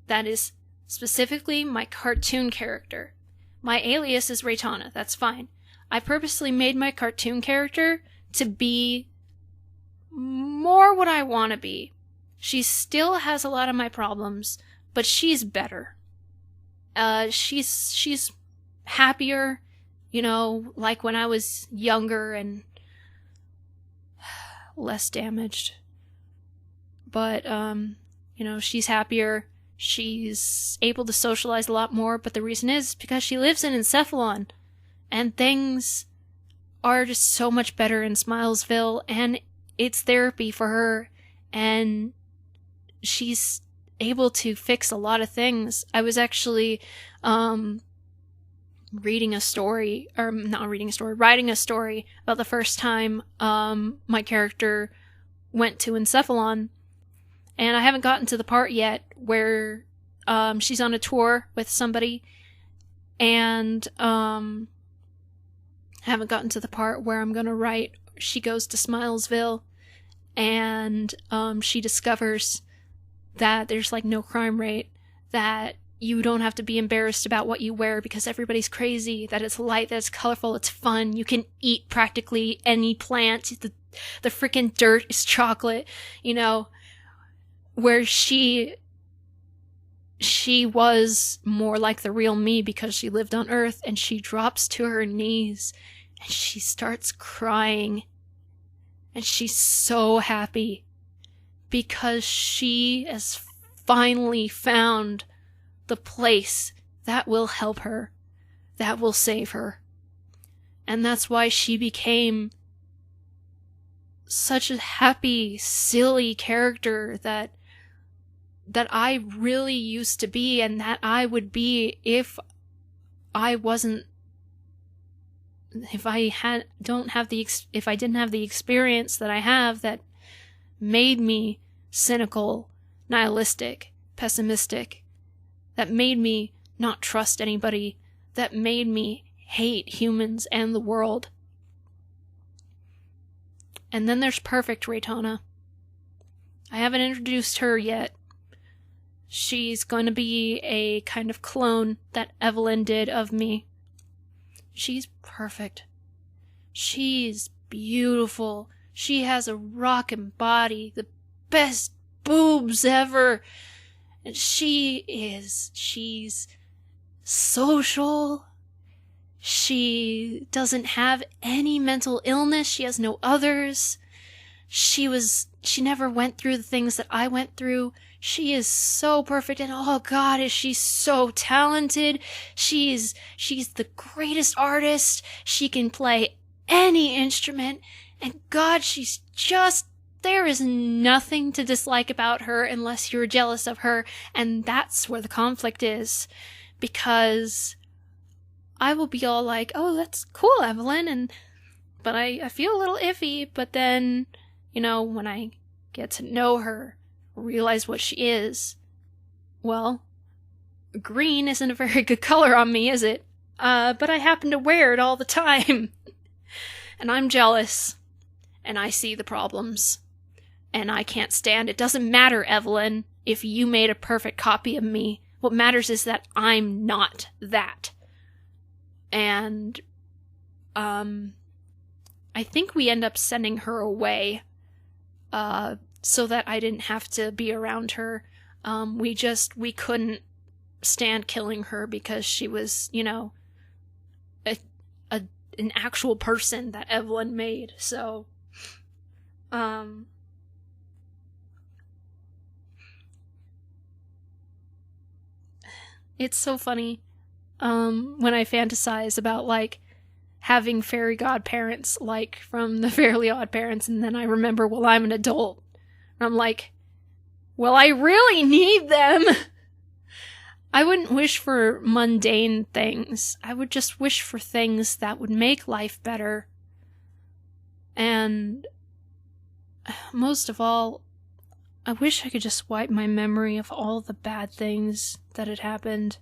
that is specifically my cartoon character. My alias is Reitanna, that's fine. I purposely made my cartoon character to be more what I want to be. She still has a lot of my problems, but she's better. She's happier, like when I was younger, and less damaged. But, she's happier. She's able to socialize a lot more, but the reason is because she lives in Encephalon. And things are just so much better in Smilesville, and it's therapy for her, and she's able to fix a lot of things. I was actually writing a story about the first time my character went to Encephalon, and I haven't gotten to the part yet where she's on a tour with somebody, and haven't gotten to the part where I'm gonna write she goes to Smilesville, and she discovers that there's like no crime rate, that you don't have to be embarrassed about what you wear because everybody's crazy, that it's light, that it's colorful, it's fun, you can eat practically any plant, the freaking dirt is chocolate, where she was more like the real me because she lived on Earth, and she drops to her knees and she starts crying, and she's so happy because she has finally found the place that will help her, that will save her. And that's why she became such a happy, silly character that I really used to be, and that I would be if I didn't have the experience that I have that made me cynical, nihilistic, pessimistic, that made me not trust anybody, that made me hate humans and the world. And then there's perfect Reitanna. I haven't introduced her yet. She's going to be a kind of clone that Evelyn did of me. She's perfect. She's beautiful. She has a rockin' body, the best boobs ever. And she's social. She doesn't have any mental illness. She has no others. She never went through the things that I went through. She is so perfect, and oh god, is she so talented. She's the greatest artist. She can play any instrument, and god, there is nothing to dislike about her unless you're jealous of her, and that's where the conflict is. Because I will be all like, oh, that's cool, Evelyn, but I feel a little iffy, but then, when I get to know her, realize what she is, well, green isn't a very good color on me, is it? But I happen to wear it all the time. And I'm jealous. And I see the problems. And I can't stand it. Doesn't matter, Evelyn, if you made a perfect copy of me. What matters is that I'm not that. And, I think we end up sending her away, so that I didn't have to be around her. We couldn't stand killing her because she was, an actual person that Evelyn made. So, it's so funny, when I fantasize about, like, having fairy godparents, like, from the Fairly Odd Parents, and then I remember, well, I'm an adult. I'm like, well, I really need them. I wouldn't wish for mundane things. I would just wish for things that would make life better. And most of all, I wish I could just wipe my memory of all the bad things that had happened.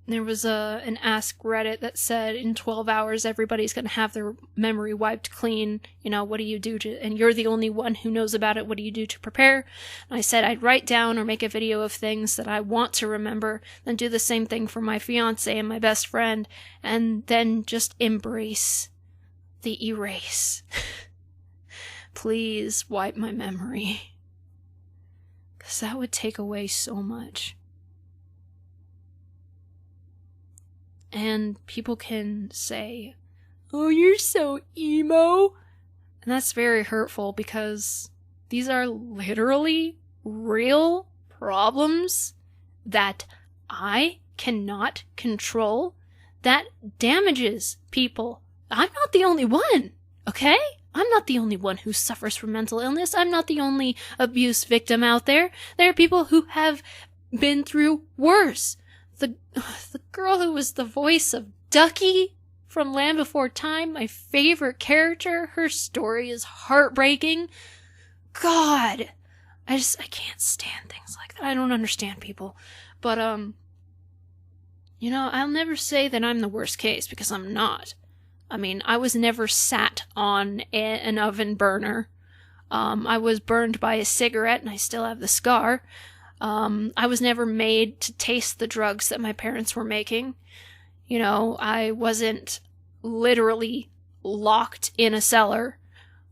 There was an Ask Reddit that said in 12 hours everybody's going to have their memory wiped clean. What do you do and you're the only one who knows about it. What do you do to prepare? And I said I'd write down or make a video of things that I want to remember, then do the same thing for my fiance and my best friend, and then just embrace the erase. Please wipe my memory. 'Cause that would take away so much. And people can say, Oh, you're so emo. And that's very hurtful because these are literally real problems that I cannot control that damages people. I'm not the only one, okay? I'm not the only one who suffers from mental illness. I'm not the only abuse victim out there. There are people who have been through worse. The girl who was the voice of Ducky from Land Before Time, my favorite character, her story is heartbreaking. God, I can't stand things like that. I don't understand people. But, you know, I'll never say that I'm the worst case because I'm not. I mean, I was never sat on an oven burner. I was burned by a cigarette and I still have the scar. I was never made to taste the drugs that my parents were making. You know, I wasn't literally locked in a cellar.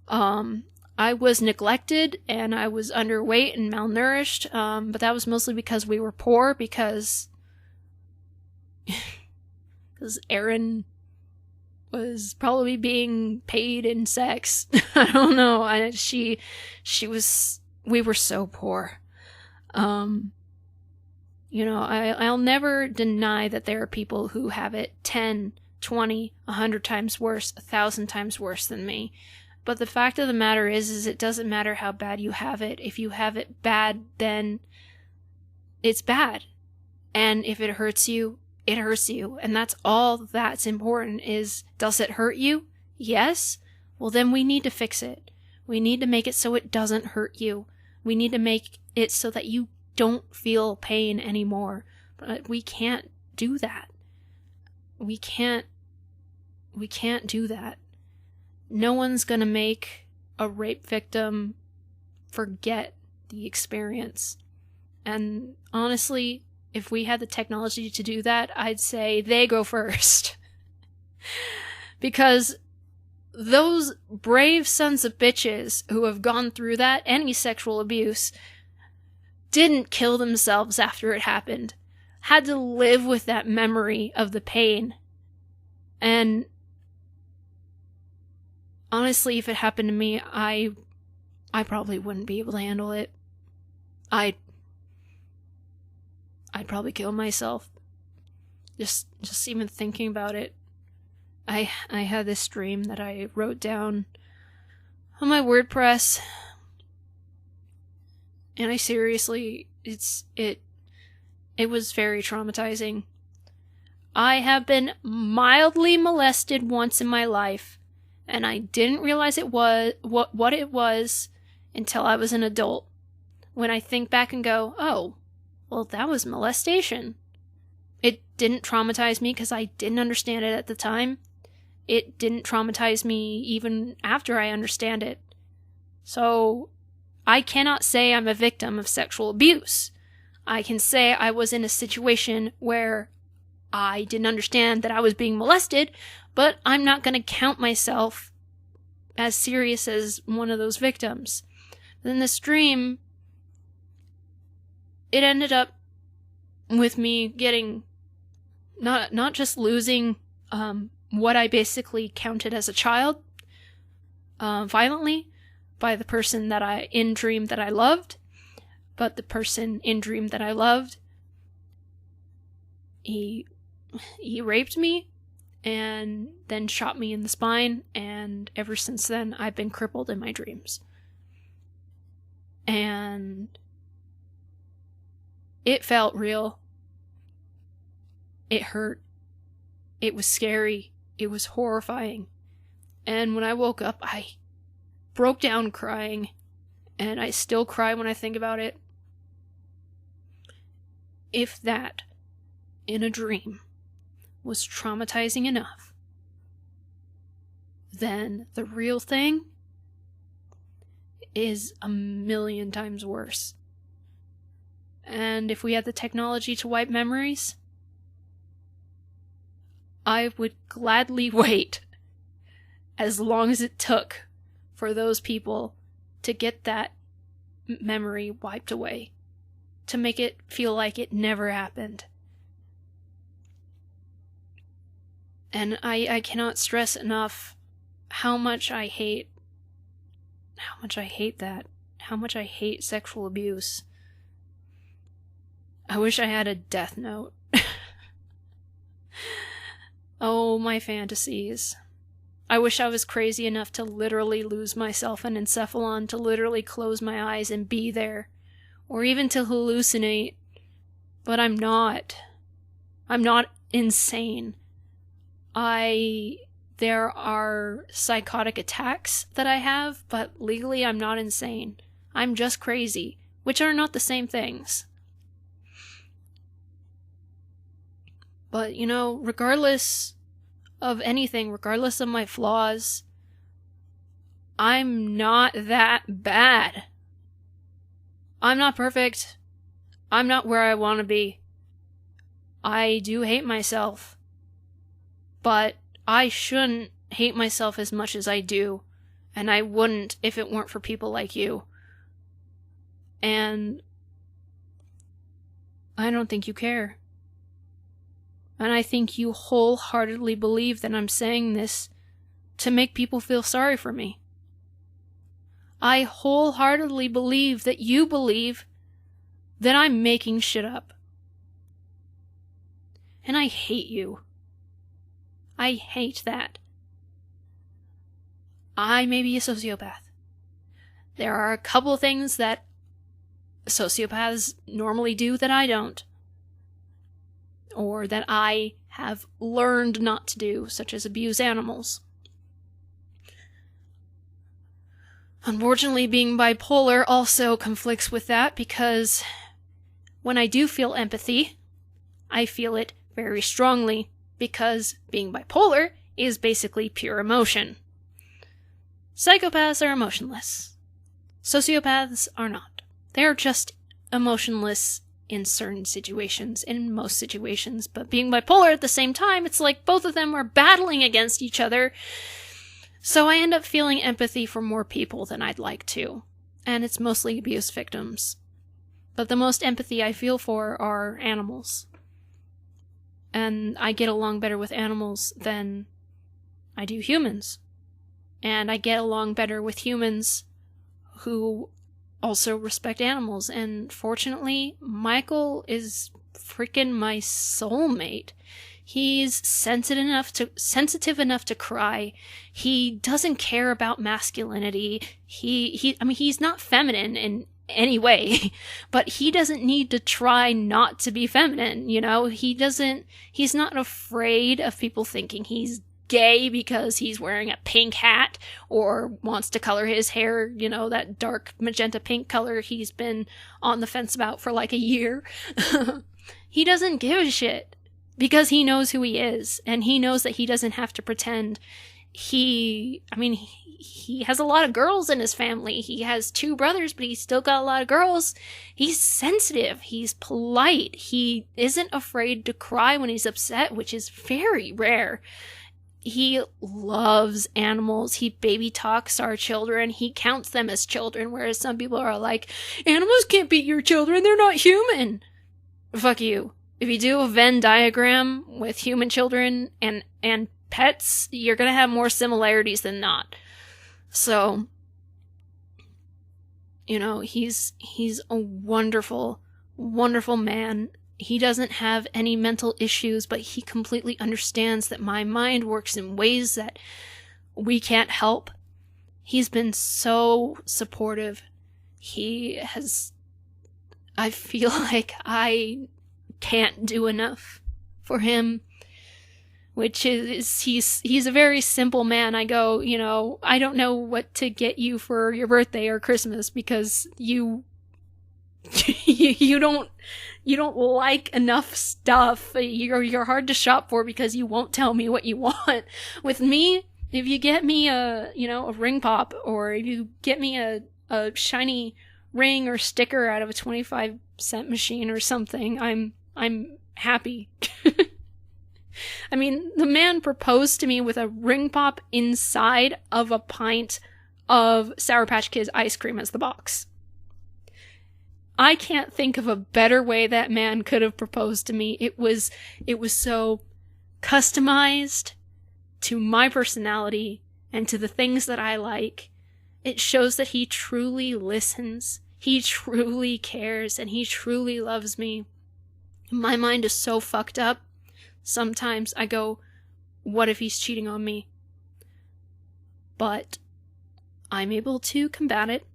I was neglected and I was underweight and malnourished, but that was mostly because we were poor because Erin was probably being paid in sex. I don't know. We were so poor. You know, I'll never deny that there are people who have it 10, 20, 100 times worse, 1,000 times worse than me. But the fact of the matter is it doesn't matter how bad you have it. If you have it bad, then it's bad. And if it hurts you, it hurts you. And that's all that's important is, does it hurt you? Yes? Well, then we need to fix it. We need to make it so it doesn't hurt you. We need to make it so that you don't feel pain anymore. But we can't do that. We can't do that. No one's gonna make a rape victim forget the experience. And honestly, if we had the technology to do that, I'd say they go first. Because those brave sons of bitches who have gone through that, any sexual abuse, didn't kill themselves after it happened. Had to live with that memory of the pain. And honestly, if it happened to me, I probably wouldn't be able to handle it. I'd probably kill myself. Just even thinking about it. I had this dream that I wrote down on my WordPress. And I seriously, it was very traumatizing. I have been mildly molested once in my life, and I didn't realize it was what it was until I was an adult. When I think back and go, oh, well, that was molestation. It didn't traumatize me because I didn't understand it at the time. It didn't traumatize me even after I understand it. So I cannot say I'm a victim of sexual abuse. I can say I was in a situation where I didn't understand that I was being molested, but I'm not going to count myself as serious as one of those victims. Then this dream, it ended up with me getting, not just losing what I basically counted as a child violently by the person that in dream that I loved, but the person in dream that I loved, he raped me and then shot me in the spine, and ever since then I've been crippled in my dreams. And it felt real. It hurt. It was scary. It was horrifying. And when I woke up, I broke down crying, and I still cry when I think about it. If that, in a dream, was traumatizing enough, then the real thing is 1,000,000 times worse. And if we had the technology to wipe memories, I would gladly wait as long as it took for those people to get that memory wiped away, to make it feel like it never happened. And I cannot stress enough how much I hate that. How much I hate sexual abuse. I wish I had a death note. Oh, my fantasies. I wish I was crazy enough to literally lose myself in encephalon, to literally close my eyes and be there. Or even to hallucinate. But I'm not. I'm not insane. There are psychotic attacks that I have, but legally I'm not insane. I'm just crazy, which are not the same things. But, you know, regardless of anything, regardless of my flaws, I'm not that bad. I'm not perfect. I'm not where I want to be. I do hate myself. But I shouldn't hate myself as much as I do. And I wouldn't if it weren't for people like you. And I don't think you care. And I think you wholeheartedly believe that I'm saying this to make people feel sorry for me. I wholeheartedly believe that you believe that I'm making shit up. And I hate you. I hate that. I may be a sociopath. There are a couple things that sociopaths normally do that I don't. Or that I have learned not to do, such as abuse animals. Unfortunately, being bipolar also conflicts with that because when I do feel empathy, I feel it very strongly because being bipolar is basically pure emotion. Psychopaths are emotionless. Sociopaths are not. They are just emotionless in certain situations, in most situations, but being bipolar at the same time, it's like both of them are battling against each other, so I end up feeling empathy for more people than I'd like to, and it's mostly abuse victims. But the most empathy I feel for are animals, and I get along better with animals than I do humans, and I get along better with humans who also respect animals, and fortunately, Michael is freaking my soulmate. He's sensitive enough to cry. He doesn't care about masculinity. He's not feminine in any way, but he doesn't need to try not to be feminine, you know? He's not afraid of people thinking he's gay because he's wearing a pink hat or wants to color his hair, you know, that dark magenta pink color he's been on the fence about for like a year. He doesn't give a shit because he knows who he is, and he knows that he doesn't have to pretend. He has a lot of girls in his family. He has 2 brothers, but he's still got a lot of girls. He's sensitive. He's polite. He isn't afraid to cry when he's upset, which is very rare. He loves animals. He baby talks our children. He counts them as children, whereas some people are like, animals can't be your children. They're not human. Fuck you. If you do a Venn diagram with human children and pets, you're gonna have more similarities than not. So, you know, he's a wonderful, wonderful man. He doesn't have any mental issues, but he completely understands that my mind works in ways that we can't help. He's been so supportive. I feel like I can't do enough for him, which is, he's a very simple man. I go, you know, I don't know what to get you for your birthday or Christmas because you don't like enough stuff. You're hard to shop for because you won't tell me what you want. With me, if you get me a ring pop, or if you get me a shiny ring or sticker out of a 25-cent machine or something, I'm happy. I mean, the man proposed to me with a ring pop inside of a pint of Sour Patch Kids ice cream as the box. I can't think of a better way that man could have proposed to me. It was so customized. to my personality and to the things that I like, it shows that he truly listens, he truly cares, and he truly loves me. My mind is so fucked up. Sometimes I go, what if he's cheating on me? But I'm able to combat it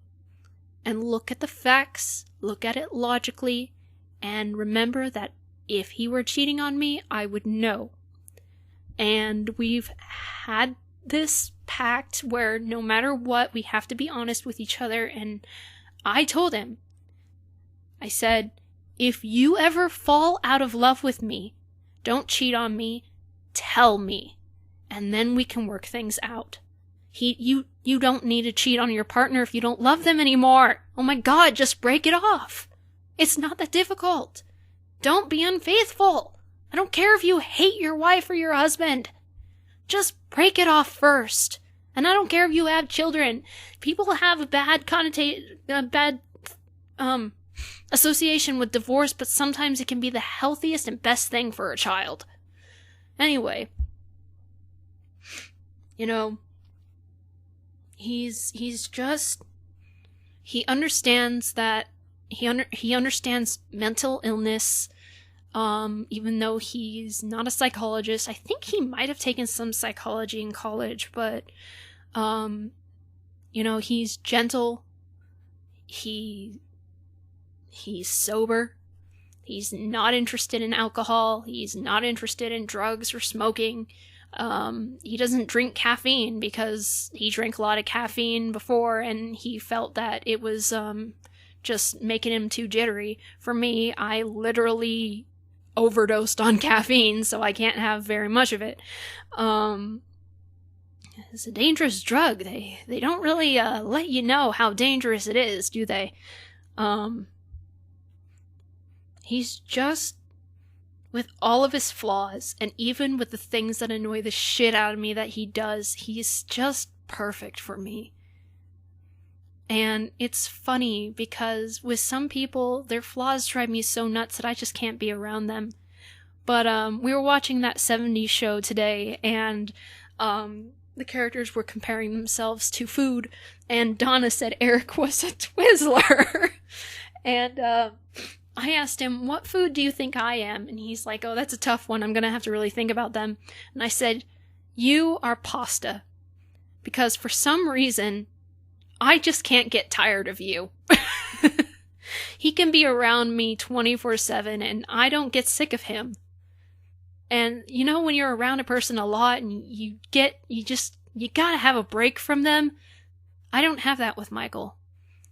and look at the facts, look at it logically, and remember that if he were cheating on me, I would know. And we've had this pact where no matter what, we have to be honest with each other. And I told him, I said, if you ever fall out of love with me, don't cheat on me, tell me, and then we can work things out. You don't need to cheat on your partner if you don't love them anymore. Oh my God, just break it off. It's not that difficult. Don't be unfaithful. I don't care if you hate your wife or your husband. Just break it off first. And I don't care if you have children. People have a bad association with divorce, but sometimes it can be the healthiest and best thing for a child. Anyway, you know, he understands that he understands mental illness, even though he's not a psychologist. I think he might have taken some psychology in college, but, you know, he's gentle, he's sober, he's not interested in alcohol, he's not interested in drugs or smoking. He doesn't drink caffeine because he drank a lot of caffeine before and he felt that it was, just making him too jittery. For me, I literally overdosed on caffeine, so I can't have very much of it. It's a dangerous drug. They don't really let you know how dangerous it is, do they? He's just, with all of his flaws, and even with the things that annoy the shit out of me that he does, he's just perfect for me. And it's funny because with some people, their flaws drive me so nuts that I just can't be around them. But we were watching that 70s show today, and the characters were comparing themselves to food, and Donna said Eric was a Twizzler. And I asked him, what food do you think I am? And he's like, oh, that's a tough one. I'm going to have to really think about them. And I said, you are pasta. Because for some reason, I just can't get tired of you. He can be around me 24/7 and I don't get sick of him. And you know when you're around a person a lot and you gotta have a break from them? I don't have that with Michael.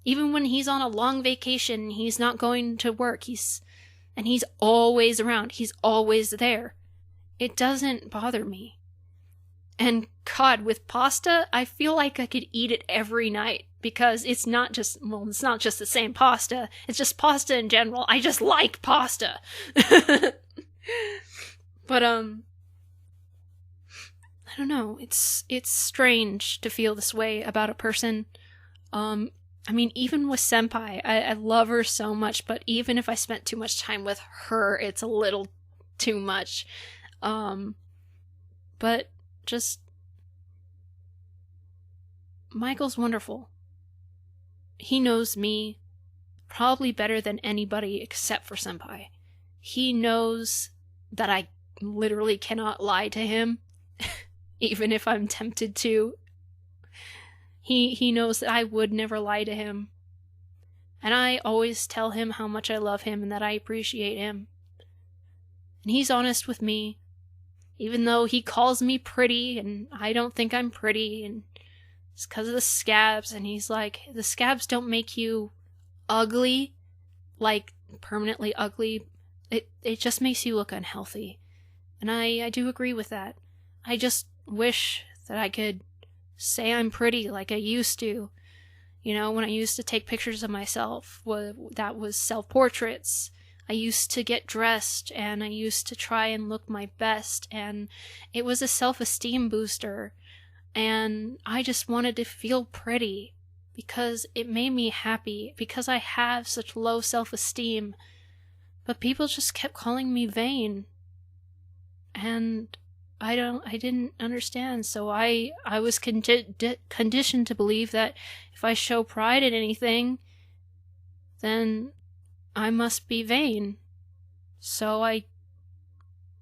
Even when he's on a long vacation, he's not going to work, he's always around, he's always there. It doesn't bother me. And God, with pasta, I feel like I could eat it every night because it's not just the same pasta. It's just pasta in general. I just like pasta. But, I don't know. It's strange to feel this way about a person. I mean, even with Senpai, I love her so much, but even if I spent too much time with her, it's a little too much. But just, Michael's wonderful. He knows me probably better than anybody except for Senpai. He knows that I literally cannot lie to him, even if I'm tempted to. He knows that I would never lie to him. And I always tell him how much I love him and that I appreciate him. And he's honest with me. Even though he calls me pretty, and I don't think I'm pretty, and it's because of the scabs, and he's like, the scabs don't make you ugly, like permanently ugly, it just makes you look unhealthy. And I do agree with that. I just wish that I could say I'm pretty like I used to. You know, when I used to take pictures of myself, that was self-portraits. I used to get dressed and I used to try and look my best, and it was a self-esteem booster, and I just wanted to feel pretty because it made me happy, because I have such low self-esteem. But people just kept calling me vain, and I didn't understand. So I was conditioned to believe that if I show pride in anything, then I must be vain. So I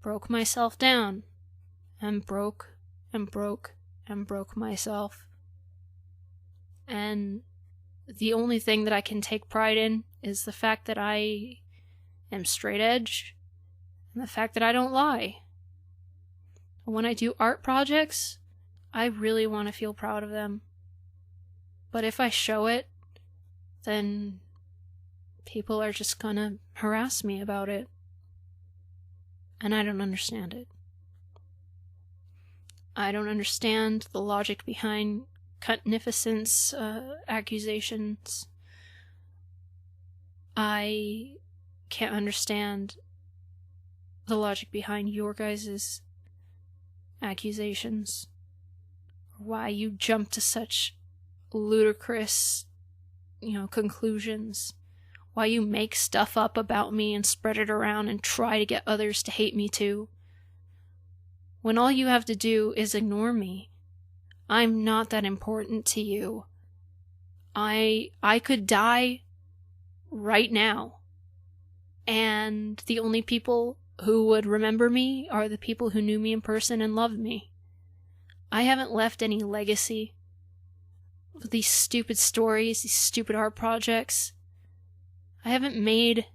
broke myself down and broke and broke and broke myself. And the only thing that I can take pride in is the fact that I am straight edge and the fact that I don't lie. When I do art projects, I really want to feel proud of them. But if I show it, then people are just gonna harass me about it. And I don't understand it. I don't understand the logic behind cunnificence accusations. I can't understand the logic behind your guys' accusations. Why you jump to such ludicrous, conclusions. Why you make stuff up about me and spread it around and try to get others to hate me too. When all you have to do is ignore me. I'm not that important to you. I could die right now. And the only people who would remember me are the people who knew me in person and loved me. I haven't left any legacy with these stupid stories, these stupid art projects. I haven't made...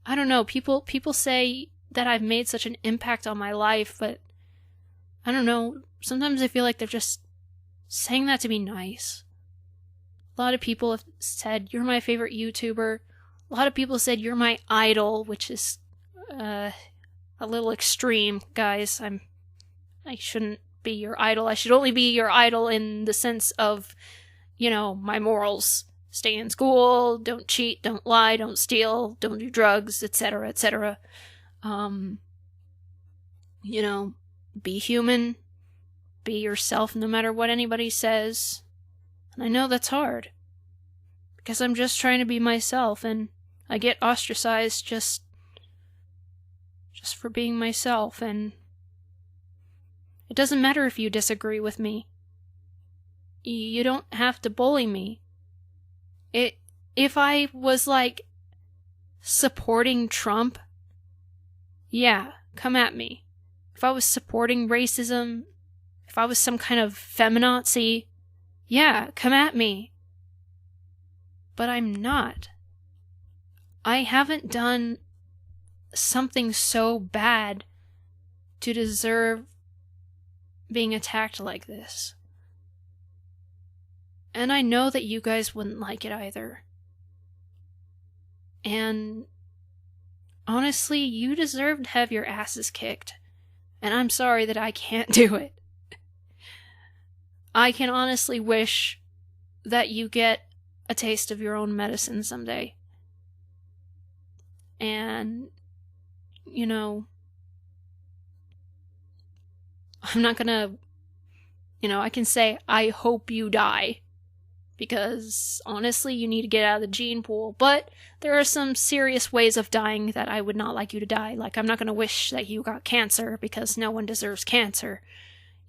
I don't know, people say that I've made such an impact on my life, but I don't know, sometimes I feel like they're just saying that to be nice. A lot of people have said, you're my favorite YouTuber. A lot of people said, you're my idol, which is a little extreme, guys. I shouldn't be your idol. I should only be your idol in the sense of, my morals. Stay in school, don't cheat, don't lie, don't steal, don't do drugs, etc., etc. Be human, be yourself no matter what anybody says. And I know that's hard, because I'm just trying to be myself, and I get ostracized just for being myself, and it doesn't matter if you disagree with me. You don't have to bully me. If I was, supporting Trump, yeah, come at me. If I was supporting racism, if I was some kind of feminazi, yeah, come at me. But I'm not. I haven't done something so bad to deserve being attacked like this. And I know that you guys wouldn't like it either. And honestly, you deserve to have your asses kicked. And I'm sorry that I can't do it. I can honestly wish that you get a taste of your own medicine someday. And, I'm not gonna, I can say, I hope you die. Because, honestly, you need to get out of the gene pool. But there are some serious ways of dying that I would not like you to die. I'm not going to wish that you got cancer, because no one deserves cancer.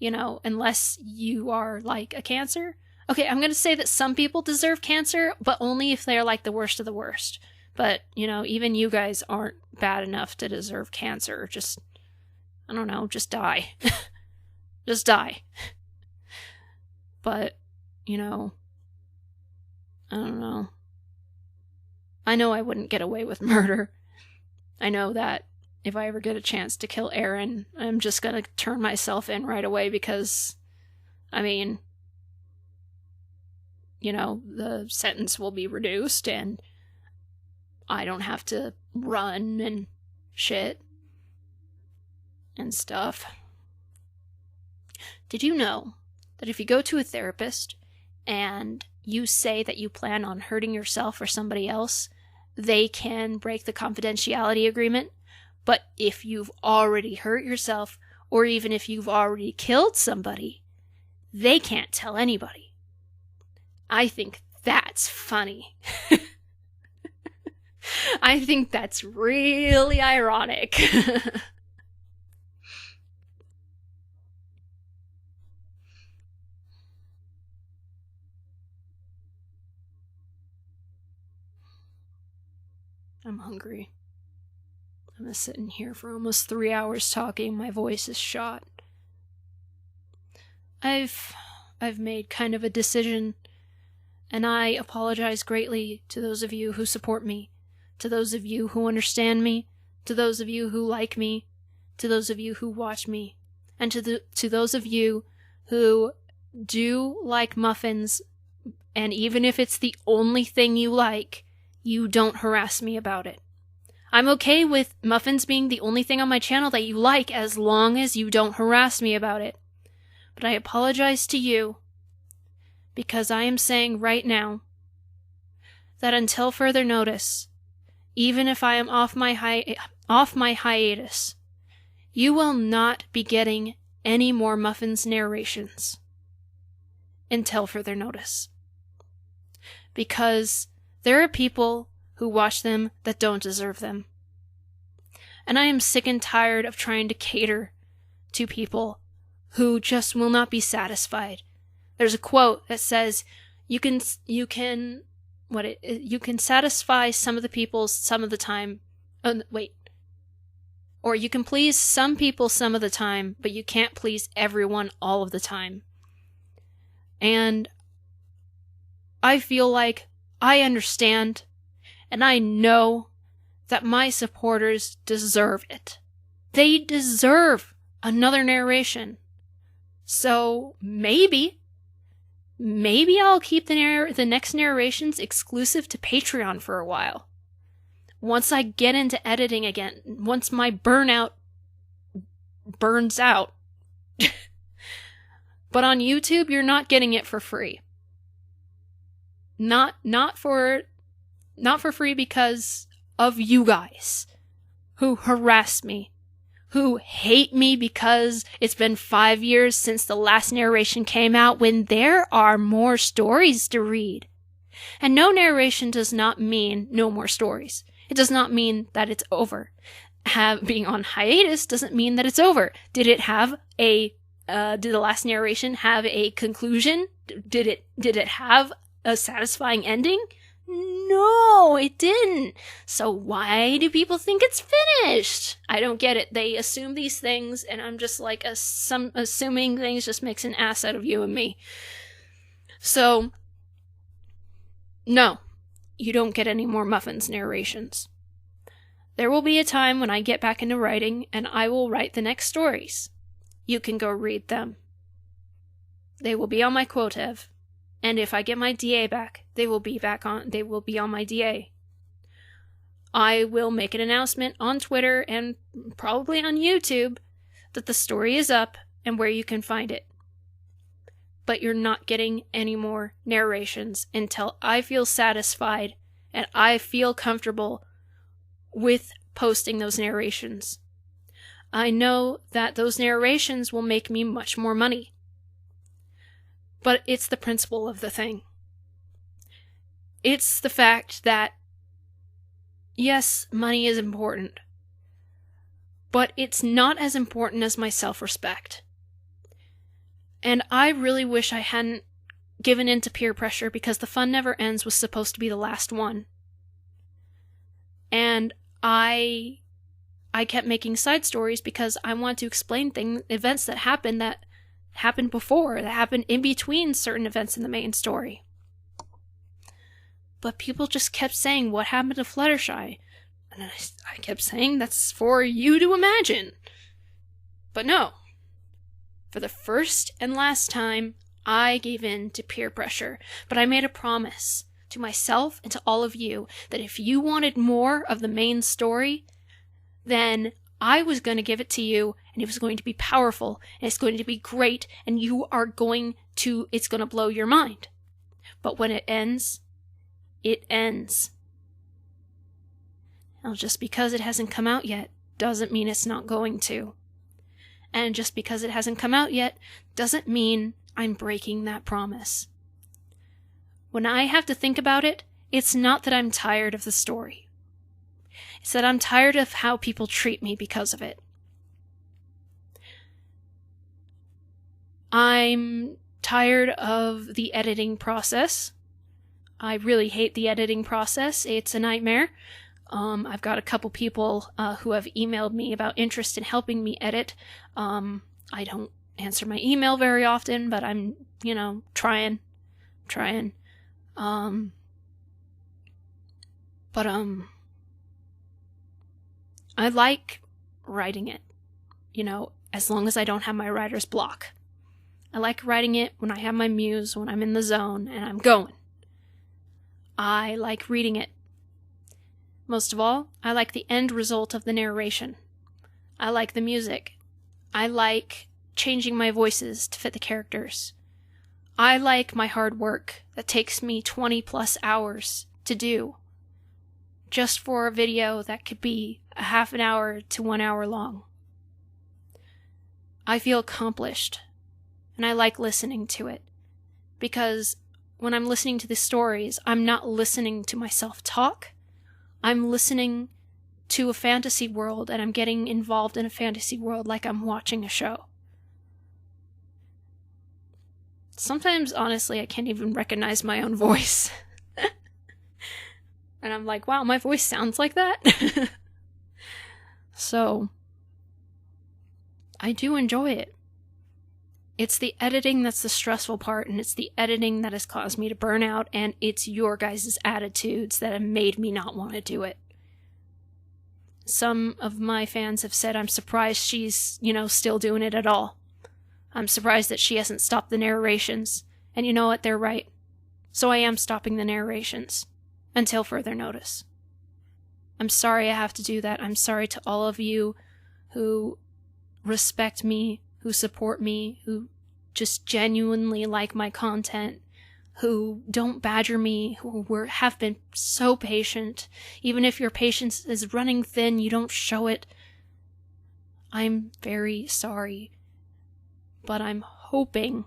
Unless you are, a cancer. Okay, I'm going to say that some people deserve cancer, but only if they're, the worst of the worst. But, even you guys aren't bad enough to deserve cancer. Just, I don't know, just die. Just die. But, I don't know. I know I wouldn't get away with murder. I know that if I ever get a chance to kill Aaron, I'm just gonna turn myself in right away because, the sentence will be reduced and I don't have to run and shit and stuff. Did you know that if you go to a therapist and you say that you plan on hurting yourself or somebody else, they can break the confidentiality agreement? But if you've already hurt yourself, or even if you've already killed somebody, they can't tell anybody. I think that's funny. I think that's really ironic. I'm hungry. I'm just sitting here for almost 3 hours talking. My voice is shot. I've made kind of a decision, and I apologize greatly to those of you who support me, to those of you who understand me, to those of you who like me, to those of you who watch me, and to those of you who do like muffins, and even if it's the only thing you like, you don't harass me about it. I'm okay with muffins being the only thing on my channel that you like as long as you don't harass me about it. But I apologize to you because I am saying right now that until further notice, even if I am off my hiatus, you will not be getting any more muffins narrations until further notice. Because there are people who watch them that don't deserve them. And I am sick and tired of trying to cater to people who just will not be satisfied. There's a quote that says, you can satisfy some of the people some of the time. Or you can please some people some of the time, but you can't please everyone all of the time. And I feel like I understand, and I know that my supporters deserve it. They deserve another narration. So maybe I'll keep the next narrations exclusive to Patreon for a while. Once I get into editing again, once my burnout burns out. But on YouTube, you're not getting it for free. Not for free because of you guys who harass me, who hate me because it's been 5 years since the last narration came out when there are more stories to read. And no narration does not mean no more stories. It does not mean that it's over. Being on hiatus doesn't mean that it's over. Did the last narration have a conclusion? Did it have a satisfying ending? No, it didn't. So why do people think it's finished? I don't get it. They assume these things, and I'm just like, assuming things just makes an ass out of you and me. So, no, you don't get any more muffins narrations. There will be a time when I get back into writing, and I will write the next stories. You can go read them. They will be on my quotev. And if I get my DA back, they will be on my DA. I will make an announcement on Twitter and probably on YouTube that the story is up and where you can find it. But you're not getting any more narrations until I feel satisfied and I feel comfortable with posting those narrations. I know that those narrations will make me much more money. But it's the principle of the thing. It's the fact that, yes, money is important, but it's not as important as my self-respect. And I really wish I hadn't given in to peer pressure because The Fun Never Ends was supposed to be the last one. And I kept making side stories because I want to explain events that happened before, that happened in between certain events in the main story. But people just kept saying, what happened to Fluttershy? And I kept saying, that's for you to imagine. But no. For the first and last time, I gave in to peer pressure. But I made a promise to myself and to all of you that if you wanted more of the main story, then I was going to give it to you, and it was going to be powerful, and it's going to be great, and it's going to blow your mind. But when it ends, it ends. Now, just because it hasn't come out yet doesn't mean it's not going to. And just because it hasn't come out yet doesn't mean I'm breaking that promise. When I have to think about it, it's not that I'm tired of the story. It's that I'm tired of how people treat me because of it. I'm tired of the editing process. I really hate the editing process. It's a nightmare. I've got a couple people who have emailed me about interest in helping me edit. I don't answer my email very often, but I'm, trying. I like writing it, as long as I don't have my writer's block. I like writing it when I have my muse, when I'm in the zone and I'm going. I like reading it. Most of all, I like the end result of the narration. I like the music. I like changing my voices to fit the characters. I like my hard work that takes me 20 plus hours to do, just for a video that could be a half an hour to 1 hour long. I feel accomplished, and I like listening to it, because when I'm listening to the stories, I'm not listening to myself talk. I'm listening to a fantasy world, and I'm getting involved in a fantasy world like I'm watching a show. Sometimes, honestly, I can't even recognize my own voice. And I'm like, wow, my voice sounds like that? So, I do enjoy it. It's the editing that's the stressful part, and it's the editing that has caused me to burn out, and it's your guys' attitudes that have made me not want to do it. Some of my fans have said I'm surprised she's, still doing it at all. I'm surprised that she hasn't stopped the narrations. And you know what? They're right. So I am stopping the narrations. Until further notice. I'm sorry I have to do that. I'm sorry to all of you who respect me, who support me, who just genuinely like my content, who don't badger me, who have been so patient. Even if your patience is running thin, you don't show it. I'm very sorry. But I'm hoping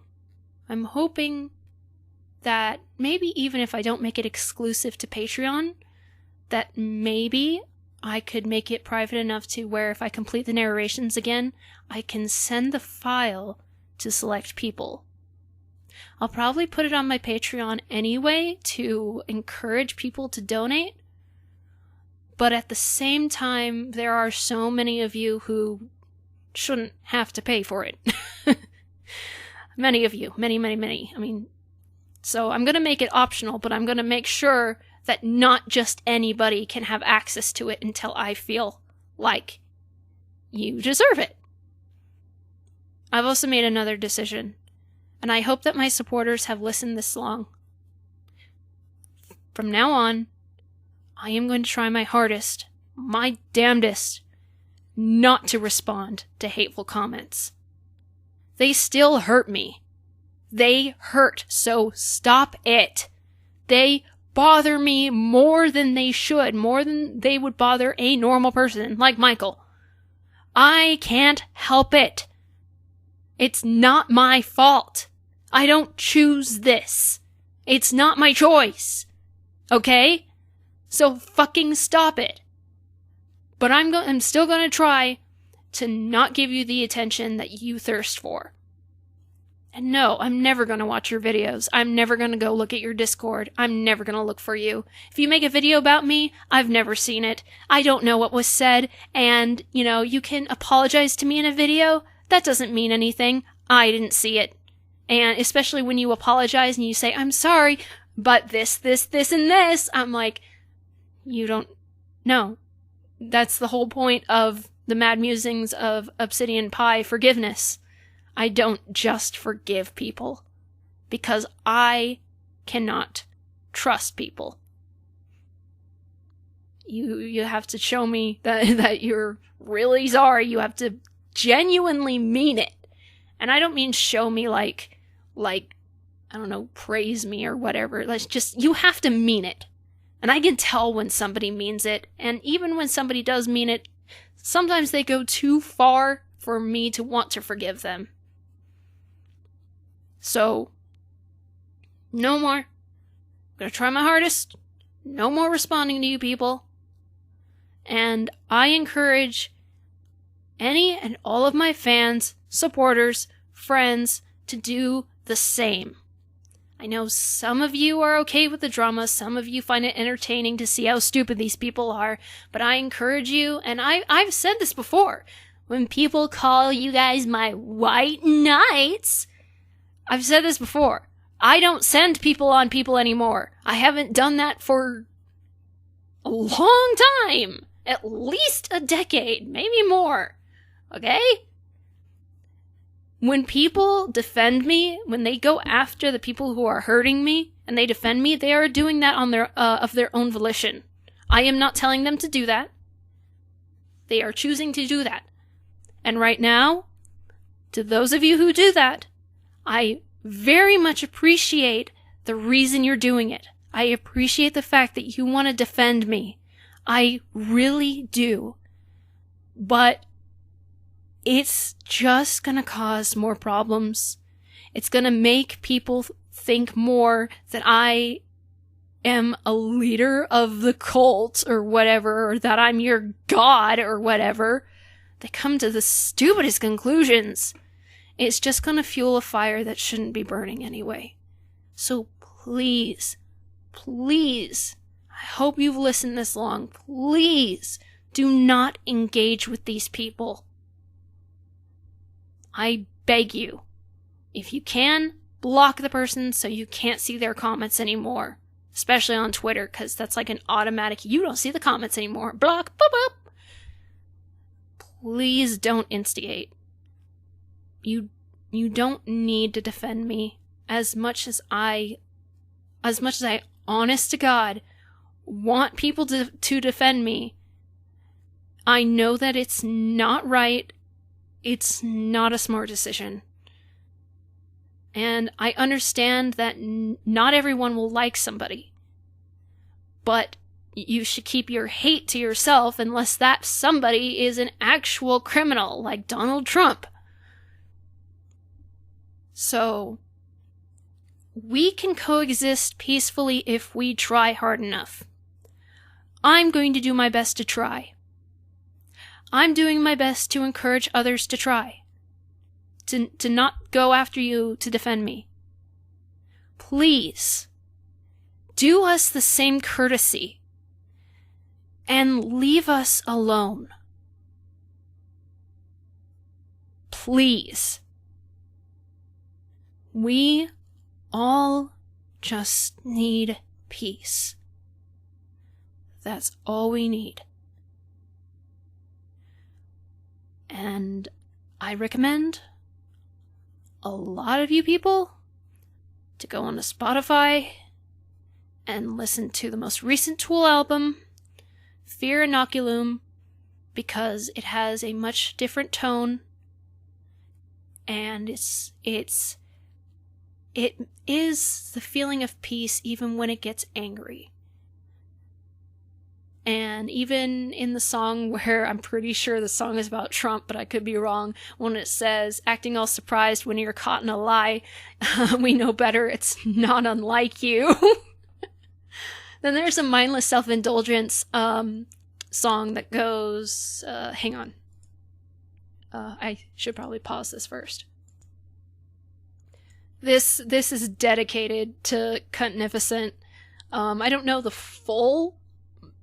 that maybe even if I don't make it exclusive to Patreon, that maybe I could make it private enough to where if I complete the narrations again, I can send the file to select people. I'll probably put it on my Patreon anyway to encourage people to donate, but at the same time, there are so many of you who shouldn't have to pay for it. Many of you. Many. So I'm going to make it optional, but I'm going to make sure that not just anybody can have access to it until I feel like you deserve it. I've also made another decision, and I hope that my supporters have listened this long. From now on, I am going to try my hardest, my damnedest, not to respond to hateful comments. They still hurt me. They hurt, so stop it. They bother me more than they should, more than they would bother a normal person like Michael. I can't help it. It's not my fault. I don't choose this. It's not my choice. Okay? So fucking stop it. But I'm still gonna try to not give you the attention that you thirst for. And no, I'm never going to watch your videos. I'm never going to go look at your Discord. I'm never going to look for you. If you make a video about me, I've never seen it. I don't know what was said. And, you can apologize to me in a video. That doesn't mean anything. I didn't see it. And especially when you apologize and you say, I'm sorry, but this, and this. I'm like, you don't know. That's the whole point of the Mad Musings of Obsidian Pie forgiveness. I don't just forgive people because I cannot trust people. You have to show me that you're really sorry. You have to genuinely mean it. And I don't mean show me like I don't know, praise me or whatever. You have to mean it. And I can tell when somebody means it. And even when somebody does mean it, sometimes they go too far for me to want to forgive them. So, no more. I'm gonna try my hardest. No more responding to you people. And I encourage any and all of my fans, supporters, friends to do the same. I know some of you are okay with the drama, some of you find it entertaining to see how stupid these people are, but I encourage you, and I've said this before, when people call you guys my white knights, I've said this before, I don't send people on people anymore. I haven't done that for a long time. At least a decade, maybe more. Okay? When people defend me, when they go after the people who are hurting me, and they defend me, they are doing that on of their own volition. I am not telling them to do that. They are choosing to do that. And right now, to those of you who do that, I very much appreciate the reason you're doing it. I appreciate the fact that you want to defend me. I really do. But it's just gonna cause more problems. It's gonna make people think more that I am a leader of the cult or whatever, or that I'm your god or whatever. They come to the stupidest conclusions. It's just gonna fuel a fire that shouldn't be burning anyway. So please, please, I hope you've listened this long. Please do not engage with these people. I beg you. If you can, block the person so you can't see their comments anymore. Especially on Twitter, because that's like an automatic, you don't see the comments anymore. Block, boop, boop. Please don't instigate. You don't need to defend me as much as I honest to God want people to defend me. I know that it's not right. It's not a smart decision. And I understand that not everyone will like somebody. But you should keep your hate to yourself unless that somebody is an actual criminal like Donald Trump. So, we can coexist peacefully if we try hard enough. I'm going to do my best to try. I'm doing my best to encourage others to try. To not go after you to defend me. Please, do us the same courtesy and leave us alone. Please. We all just need peace. That's all we need. And I recommend a lot of you people to go on to Spotify and listen to the most recent Tool album, Fear Inoculum, because it has a much different tone, and it is the feeling of peace even when it gets angry. And even in the song where I'm pretty sure the song is about Trump, but I could be wrong, when it says, acting all surprised when you're caught in a lie, we know better, it's not unlike you. Then there's a mindless self-indulgence song that goes, hang on. I should probably pause this first. This is dedicated to Cuntnificent. I don't know the full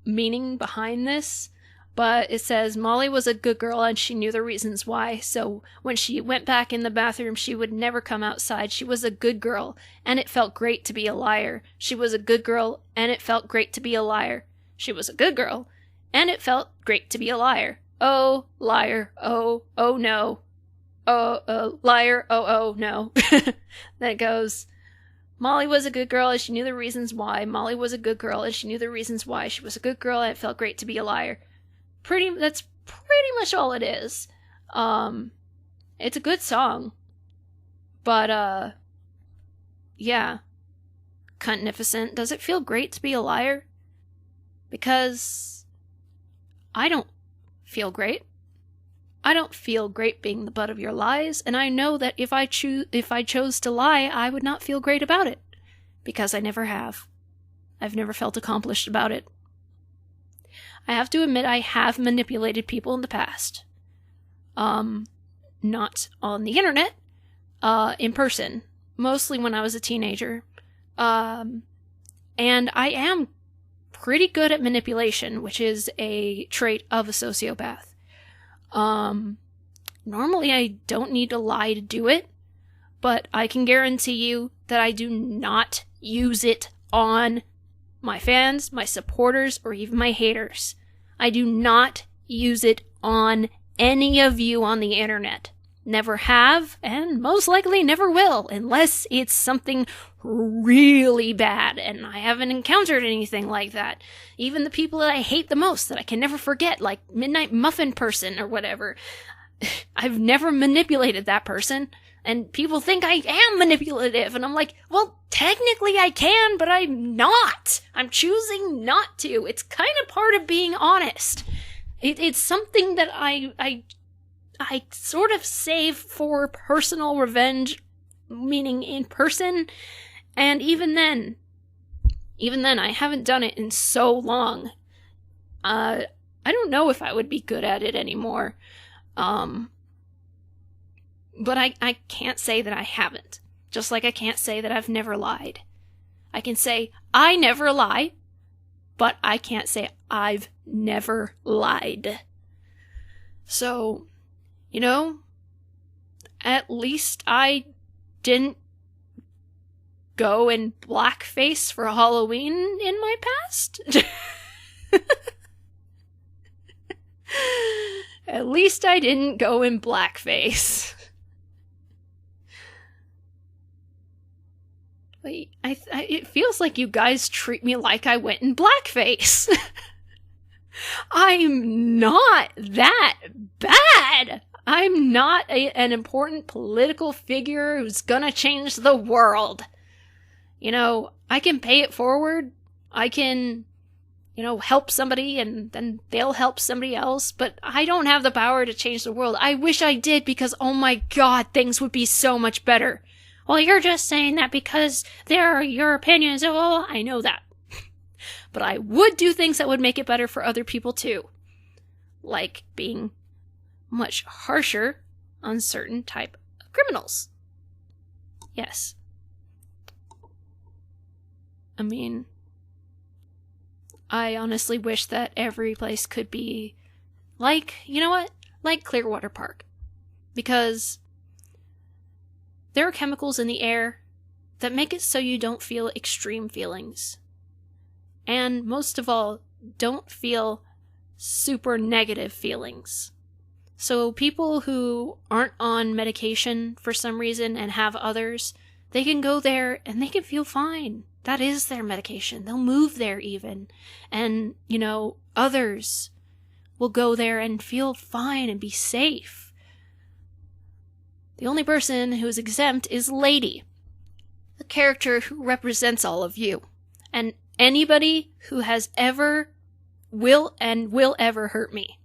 meaning behind this, but it says Molly was a good girl and she knew the reasons why, so when she went back in the bathroom she would never come outside. She was a good girl and it felt great to be a liar. She was a good girl and it felt great to be a liar. She was a good girl and it felt great to be a liar. Oh, liar. Oh no. Oh, liar. Oh no. Then it goes, Molly was a good girl and she knew the reasons why. Molly was a good girl and she knew the reasons why. She was a good girl and it felt great to be a liar. That's pretty much all it is. It's a good song. But, yeah. Cuntnificent. Does it feel great to be a liar? Because I don't feel great. I don't feel great being the butt of your lies, and I know that if I chose to lie, I would not feel great about it. Because I never have. I've never felt accomplished about it. I have to admit I have manipulated people in the past. Not on the internet, in person. Mostly when I was a teenager. And I am pretty good at manipulation, which is a trait of a sociopath. Normally I don't need to lie to do it, but I can guarantee you that I do not use it on my fans, my supporters, or even my haters. I do not use it on any of you on the internet. Never have, and most likely never will, unless it's something really bad, and I haven't encountered anything like that. Even the people that I hate the most, that I can never forget, like Midnight Muffin Person or whatever, I've never manipulated that person, and people think I am manipulative, and I'm like, well, technically I can, but I'm not. I'm choosing not to. It's kind of part of being honest. It's something that I sort of save for personal revenge, meaning in person, and even then, I haven't done it in so long. I don't know if I would be good at it anymore. But I can't say that I haven't. Just like I can't say that I've never lied. I can say I never lie, but I can't say I've never lied. So, you know, at least I didn't go in blackface for Halloween in my past. At least I didn't go in blackface. Wait, it feels like you guys treat me like I went in blackface. I'm not that bad. I'm not an important political figure who's gonna change the world. You know, I can pay it forward. I can, you know, help somebody and then they'll help somebody else, but I don't have the power to change the world. I wish I did, because oh my god, things would be so much better. Well, you're just saying that because they're your opinions. Oh, I know that. But I would do things that would make it better for other people too. Like being much harsher on certain type of criminals. Yes. I mean, I honestly wish that every place could be like, you know what? Like Clearwater Park. Because there are chemicals in the air that make it so you don't feel extreme feelings. And most of all, don't feel super negative feelings. So people who aren't on medication for some reason and have others, they can go there and they can feel fine. That is their medication. They'll move there even. And, you know, others will go there and feel fine and be safe. The only person who is exempt is Lady, the character who represents all of you. And anybody who has ever, will ever hurt me.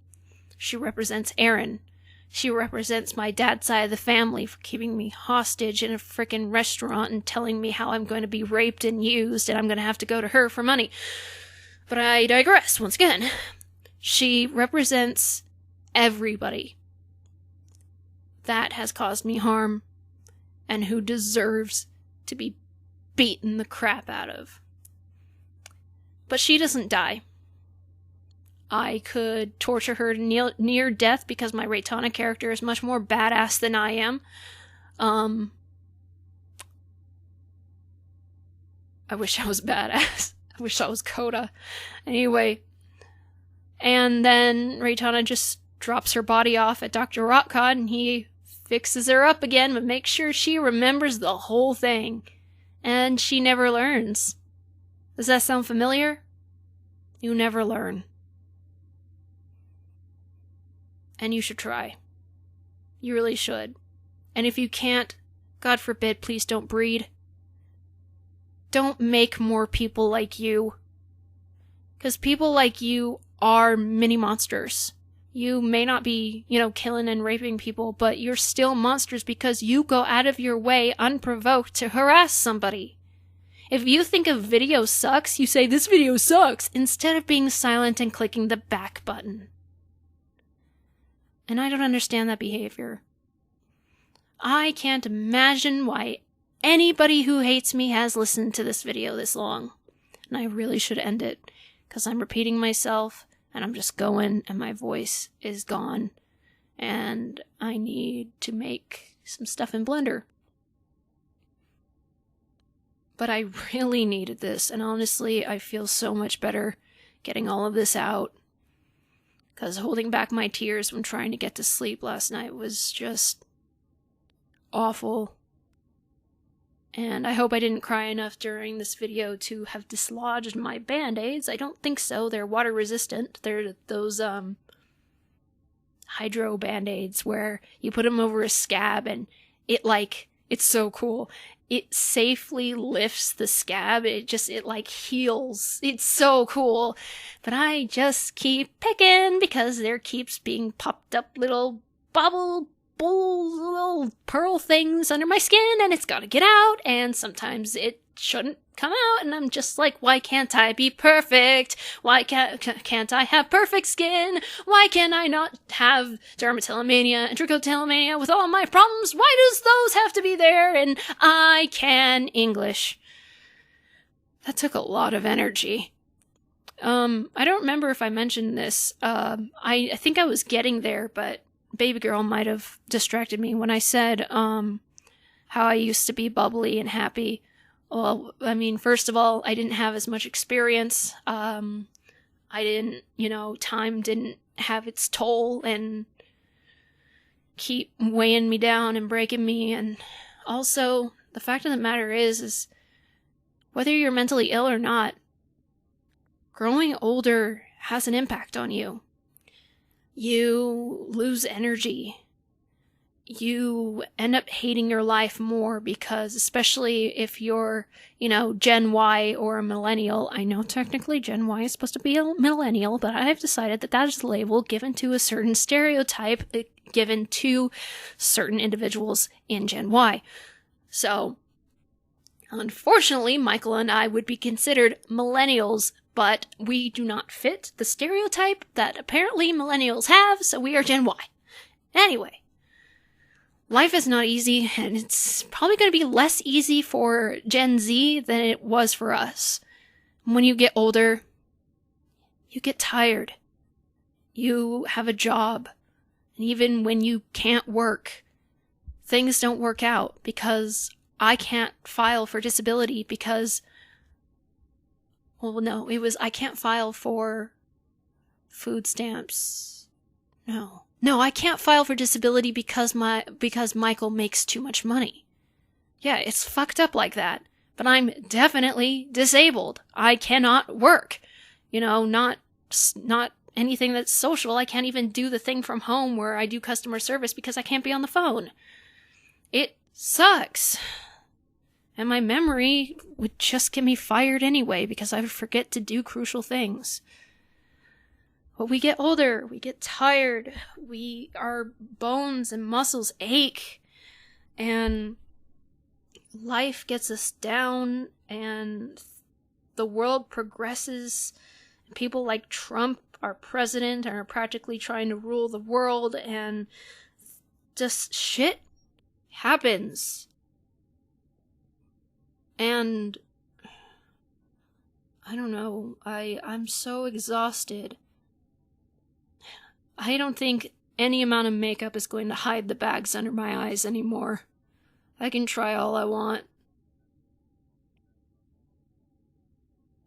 She represents Aaron. She represents my dad's side of the family for keeping me hostage in a frickin' restaurant and telling me how I'm going to be raped and used and I'm going to have to go to her for money. But I digress once again. She represents everybody that has caused me harm and who deserves to be beaten the crap out of. But she doesn't die. I could torture her to near death because my Reitanna character is much more badass than I am. I wish I was badass. I wish I was Coda. Anyway. And then Reitanna just drops her body off at Dr. Rotcod and he fixes her up again, but makes sure she remembers the whole thing. And she never learns. Does that sound familiar? You never learn. And you should try. You really should. And if you can't, God forbid, please don't breed. Don't make more people like you. Because people like you are mini monsters. You may not be, you know, killing and raping people, but you're still monsters because you go out of your way unprovoked to harass somebody. If you think a video sucks, you say, this video sucks, instead of being silent and clicking the back button. And I don't understand that behavior. I can't imagine why anybody who hates me has listened to this video this long. And I really should end it, because I'm repeating myself, and I'm just going, and my voice is gone. And I need to make some stuff in Blender. But I really needed this, and honestly, I feel so much better getting all of this out. Because holding back my tears when trying to get to sleep last night was just awful. And I hope I didn't cry enough during this video to have dislodged my band-aids. I don't think so. They're water resistant. They're those hydro band-aids where you put them over a scab and it's so cool. It safely lifts the scab. It heals. It's so cool. But I just keep picking because there keeps being popped up little bubble little pearl things under my skin, and it's gotta get out, and sometimes it shouldn't come out, and I'm just like, why can't I be perfect? Why can't I have perfect skin? Why can I not have dermatillomania and trichotillomania with all my problems? Why does those have to be there? And I can English. That took a lot of energy. I don't remember if I mentioned this. I think I was getting there, but baby girl might have distracted me when I said how I used to be bubbly and happy. Well, I mean, first of all, I didn't have as much experience. I didn't, time didn't have its toll and keep weighing me down and breaking me. And also, the fact of the matter is whether you're mentally ill or not, growing older has an impact on you. You lose energy. You end up hating your life more because, especially if you're, Gen Y or a millennial. I know technically Gen Y is supposed to be a millennial, but I have decided that is the label given to a certain stereotype given to certain individuals in Gen Y. So, unfortunately, Michael and I would be considered millennials, but we do not fit the stereotype that apparently millennials have, so we are Gen Y. Anyway, life is not easy, and it's probably going to be less easy for Gen Z than it was for us. When you get older, you get tired. You have a job, and even when you can't work, things don't work out because I can't file for disability because I can't file for food stamps. No, I can't file for disability because Michael makes too much money. Yeah, it's fucked up like that. But I'm definitely disabled. I cannot work. Not anything that's social. I can't even do the thing from home where I do customer service because I can't be on the phone. It sucks. And my memory would just get me fired anyway because I would forget to do crucial things. But we get older, we get tired, our bones and muscles ache, and life gets us down, and the world progresses. People like Trump are president and are practically trying to rule the world, and just shit happens. And I don't know, I'm so exhausted. I don't think any amount of makeup is going to hide the bags under my eyes anymore. I can try all I want.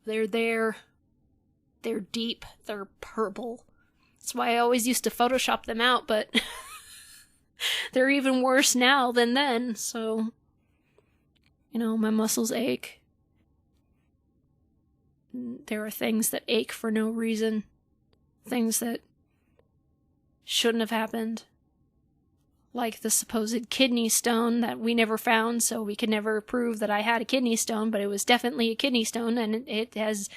They're there. They're deep. They're purple. That's why I always used to Photoshop them out, but they're even worse now than then, so my muscles ache. There are things that ache for no reason. Things that shouldn't have happened. Like the supposed kidney stone that we never found, so we could never prove that I had a kidney stone, but it was definitely a kidney stone, and it has,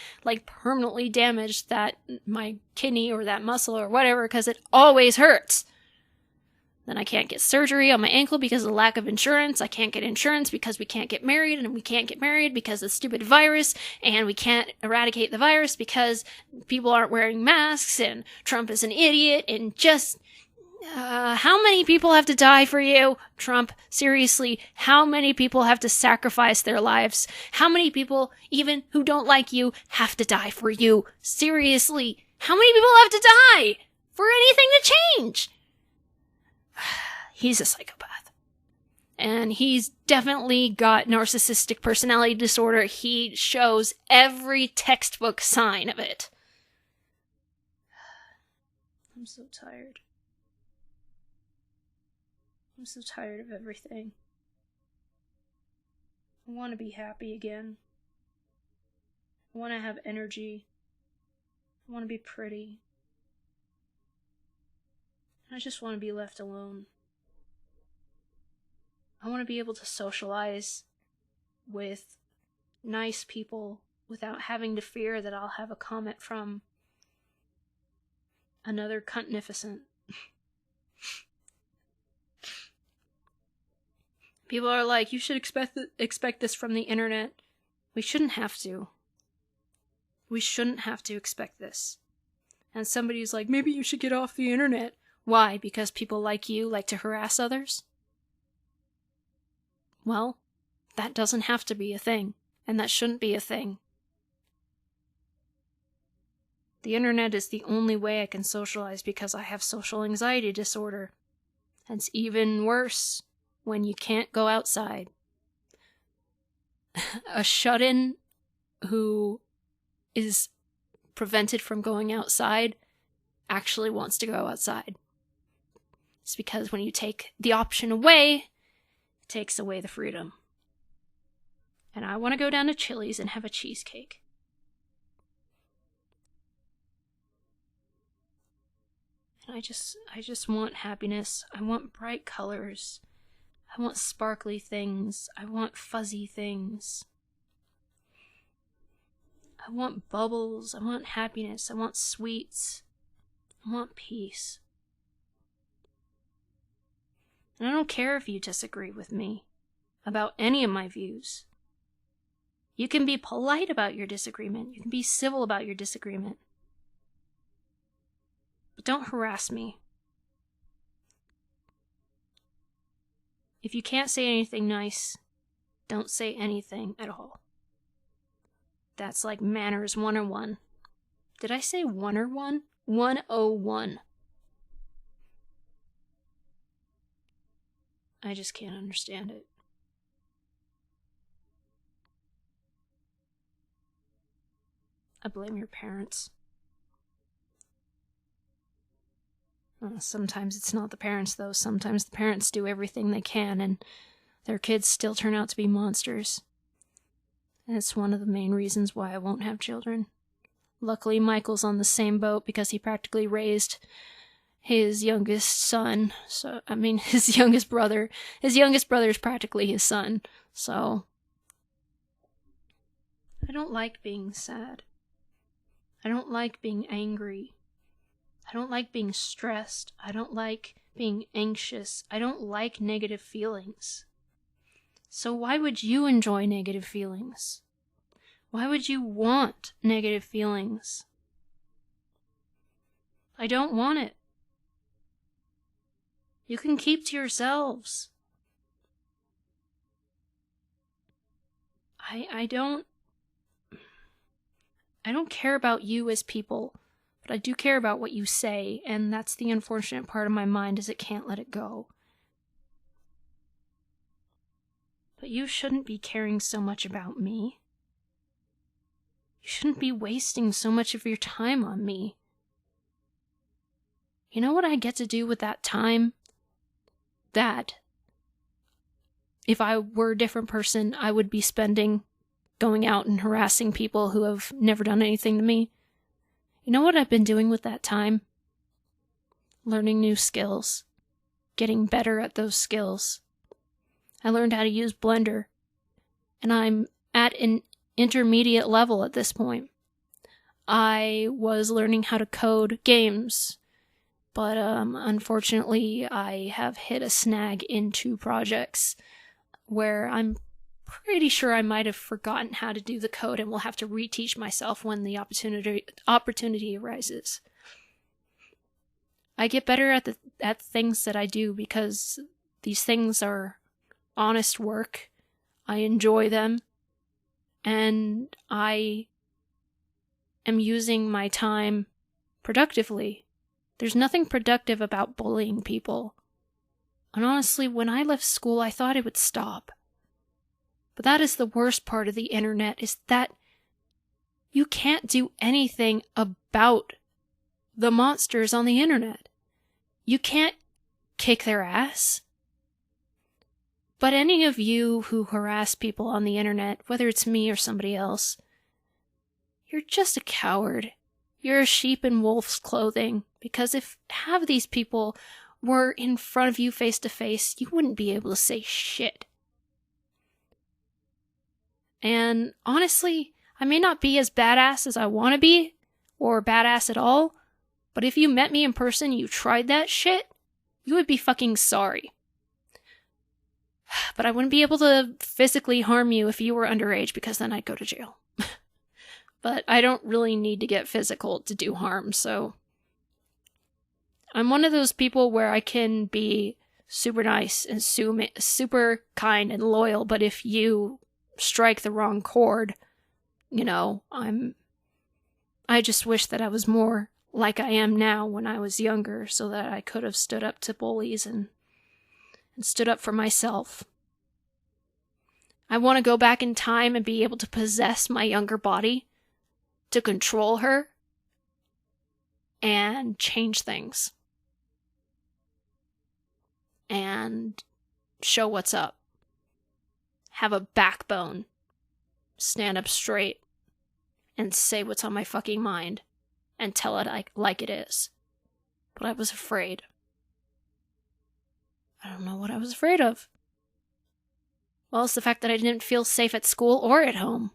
permanently damaged my kidney or that muscle or whatever, because it always hurts. Then I can't get surgery on my ankle because of the lack of insurance. I can't get insurance because we can't get married, and we can't get married because of the stupid virus, and we can't eradicate the virus because people aren't wearing masks, and Trump is an idiot, and just How many people have to die for you? Trump, seriously, how many people have to sacrifice their lives? How many people, even who don't like you, have to die for you? Seriously, how many people have to die for anything to change? He's a psychopath. And he's definitely got narcissistic personality disorder. He shows every textbook sign of it. I'm so tired. I'm so tired of everything. I want to be happy again. I want to have energy. I want to be pretty. I just want to be left alone. I want to be able to socialize with nice people without having to fear that I'll have a comment from another cuntnificent. People are like, you should expect this from the internet. We shouldn't have to. We shouldn't have to expect this. And somebody's like, maybe you should get off the internet. Why? Because people like you like to harass others? Well, that doesn't have to be a thing. And that shouldn't be a thing. The internet is the only way I can socialize because I have social anxiety disorder. And it's even worse when you can't go outside. A shut-in who is prevented from going outside actually wants to go outside. It's because when you take the option away, it takes away the freedom. And I want to go down to Chili's and have a cheesecake. And I just want happiness. I want bright colors. I want sparkly things. I want fuzzy things. I want bubbles. I want happiness. I want sweets. I want peace. And I don't care if you disagree with me about any of my views. You can be polite about your disagreement. You can be civil about your disagreement. But don't harass me. If you can't say anything nice, don't say anything at all. That's like manners 101. Did I say 101? 101. I just can't understand it. I blame your parents. Sometimes it's not the parents, though. Sometimes the parents do everything they can, and their kids still turn out to be monsters. And it's one of the main reasons why I won't have children. Luckily, Michael's on the same boat because he practically raised his youngest son. His youngest brother. His youngest brother is practically his son. So, I don't like being sad. I don't like being angry. I don't like being stressed. I don't like being anxious. I don't like negative feelings. So why would you enjoy negative feelings? Why would you want negative feelings? I don't want it. You can keep to yourselves. I don't care about you as people. But I do care about what you say, and that's the unfortunate part of my mind is it can't let it go. But you shouldn't be caring so much about me. You shouldn't be wasting so much of your time on me. You know what I get to do with that time? That, if I were a different person, I would be spending going out and harassing people who have never done anything to me. You know what I've been doing with that time? Learning new skills. Getting better at those skills. I learned how to use Blender. And I'm at an intermediate level at this point. I was learning how to code games. But unfortunately, I have hit a snag in 2 projects where I'm pretty sure I might have forgotten how to do the code and will have to reteach myself when the opportunity arises. I get better at things that I do because these things are honest work. I enjoy them. And I am using my time productively. There's nothing productive about bullying people. And honestly, when I left school, I thought it would stop. But that is the worst part of the internet, is that you can't do anything about the monsters on the internet. You can't kick their ass. But any of you who harass people on the internet, whether it's me or somebody else, you're just a coward. You're a sheep in wolf's clothing. Because if half of these people were in front of you face to face, you wouldn't be able to say shit. And honestly, I may not be as badass as I want to be, or badass at all, but if you met me in person, you tried that shit, you would be fucking sorry. But I wouldn't be able to physically harm you if you were underage, because then I'd go to jail. But I don't really need to get physical to do harm, so I'm one of those people where I can be super nice and super kind and loyal, but if you strike the wrong chord, you know, I just wish that I was more like I am now when I was younger, so that I could have stood up to bullies and stood up for myself. I want to go back in time and be able to possess my younger body, to control her, and change things. And show what's up. Have a backbone. Stand up straight. And say what's on my fucking mind. And tell it like it is. But I was afraid. I don't know what I was afraid of. Well, it's the fact that I didn't feel safe at school or at home.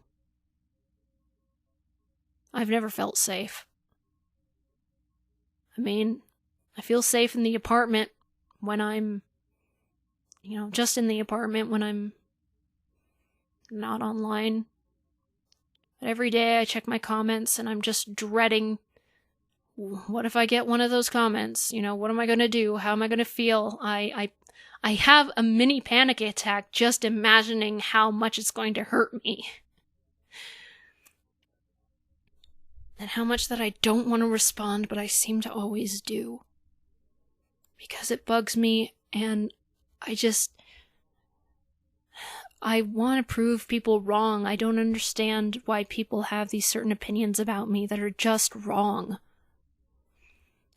I've never felt safe. I mean, I feel safe in the apartment when I'm, just in the apartment when I'm not online. But every day I check my comments and I'm just dreading, what if I get one of those comments? What am I going to do? How am I going to feel? I have a mini panic attack just imagining how much it's going to hurt me. And how much that I don't want to respond, but I seem to always do. Because it bugs me, and I want to prove people wrong. I don't understand why people have these certain opinions about me that are just wrong.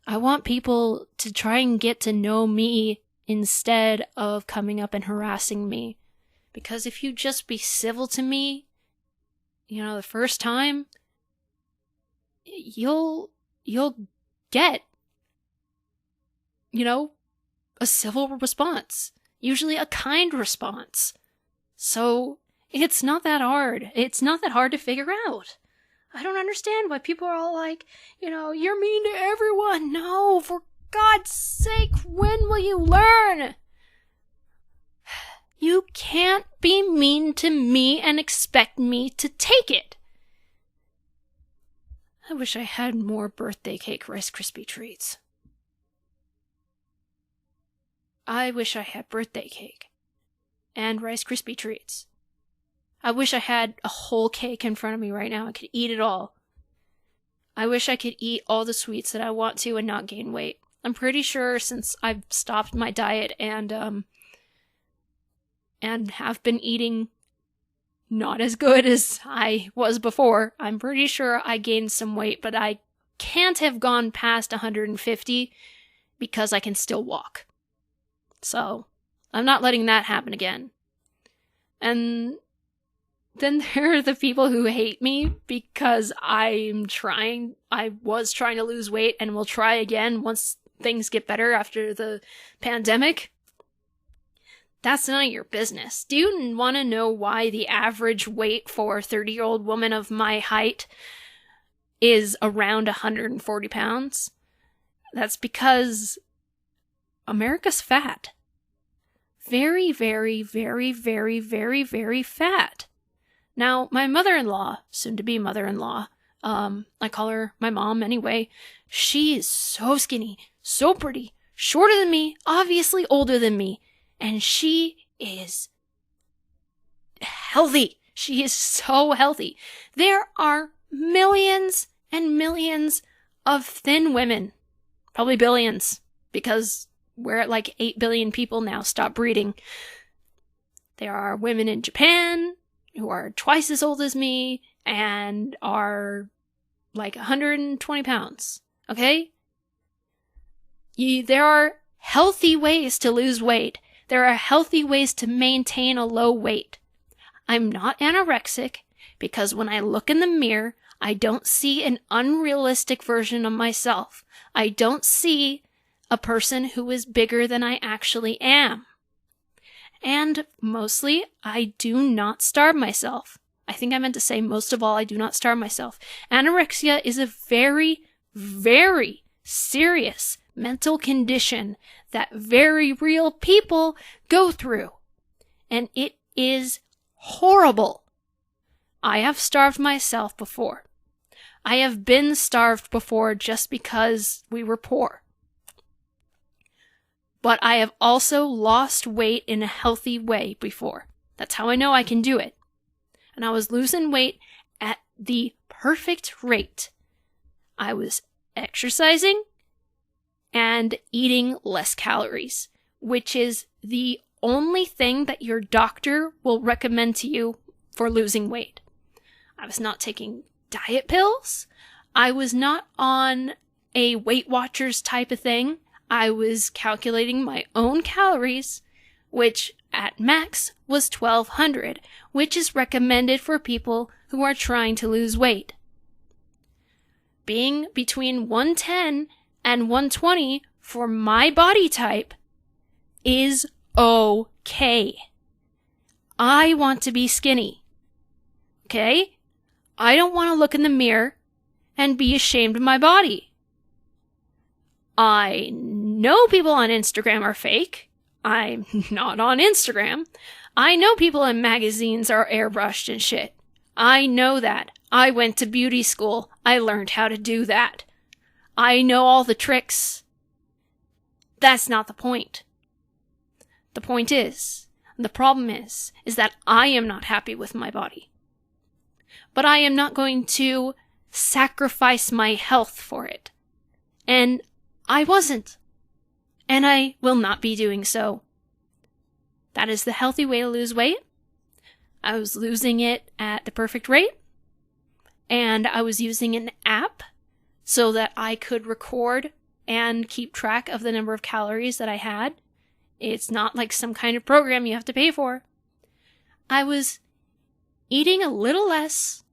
I want people to try and get to know me instead of coming up and harassing me. Because if you just be civil to me, the first time, you'll get, a civil response. Usually a kind response. So, it's not that hard. It's not that hard to figure out. I don't understand why people are all like, you're mean to everyone. No, for God's sake, when will you learn? You can't be mean to me and expect me to take it. I wish I had more birthday cake Rice Krispie treats. I wish I had birthday cake and Rice Krispie treats. I wish I had a whole cake in front of me right now. I could eat it all. I wish I could eat all the sweets that I want to and not gain weight. I'm pretty sure since I've stopped my diet and have been eating not as good as I was before, I'm pretty sure I gained some weight, but I can't have gone past 150 because I can still walk. So, I'm not letting that happen again. And then there are the people who hate me because I was trying to lose weight and will try again once things get better after the pandemic. That's none of your business. Do you want to know why the average weight for a 30-year-old woman of my height is around 140 pounds? That's because America's fat. Very, very, very, very, very, very fat. Now, my mother-in-law, soon-to-be mother-in-law, I call her my mom anyway, she is so skinny, so pretty, shorter than me, obviously older than me, and she is healthy. She is so healthy. There are millions and millions of thin women, probably billions, because we're at like 8 billion people now. Stop breeding. There are women in Japan who are twice as old as me and are like 120 pounds. Okay? There are healthy ways to lose weight. There are healthy ways to maintain a low weight. I'm not anorexic because when I look in the mirror, I don't see an unrealistic version of myself. I don't see a person who is bigger than I actually am. And mostly, I do not starve myself. I think I meant to say most of all, I do not starve myself. Anorexia is a very, very serious mental condition that very real people go through. And it is horrible. I have starved myself before. I have been starved before just because we were poor. But I have also lost weight in a healthy way before. That's how I know I can do it. And I was losing weight at the perfect rate. I was exercising and eating less calories, which is the only thing that your doctor will recommend to you for losing weight. I was not taking diet pills. I was not on a Weight Watchers type of thing. I was calculating my own calories, which at max was 1,200, which is recommended for people who are trying to lose weight. Being between 110 and 120 for my body type is okay. I want to be skinny. Okay? I don't want to look in the mirror and be ashamed of my body. I know people on Instagram are fake. I'm not on Instagram. I know people in magazines are airbrushed and shit. I know that. I went to beauty school. I learned how to do that. I know all the tricks. That's not the point. The point is, the problem is that I am not happy with my body. But I am not going to sacrifice my health for it. And I wasn't. And I will not be doing so. That is the healthy way to lose weight. I was losing it at the perfect rate. And I was using an app so that I could record and keep track of the number of calories that I had. It's not like some kind of program you have to pay for. I was eating a little less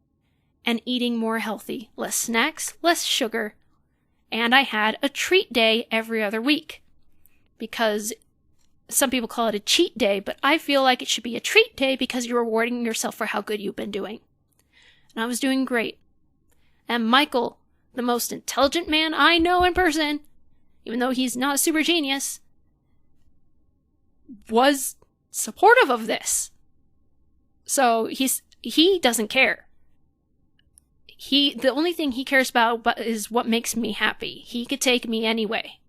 and eating more healthy. Less snacks, less sugar. And I had a treat day every other week. Because some people call it a cheat day, but I feel like it should be a treat day because you're rewarding yourself for how good you've been doing. And I was doing great. And Michael, the most intelligent man I know in person, even though he's not a super genius, was supportive of this. So he doesn't care. The only thing he cares about is what makes me happy. He could take me anyway.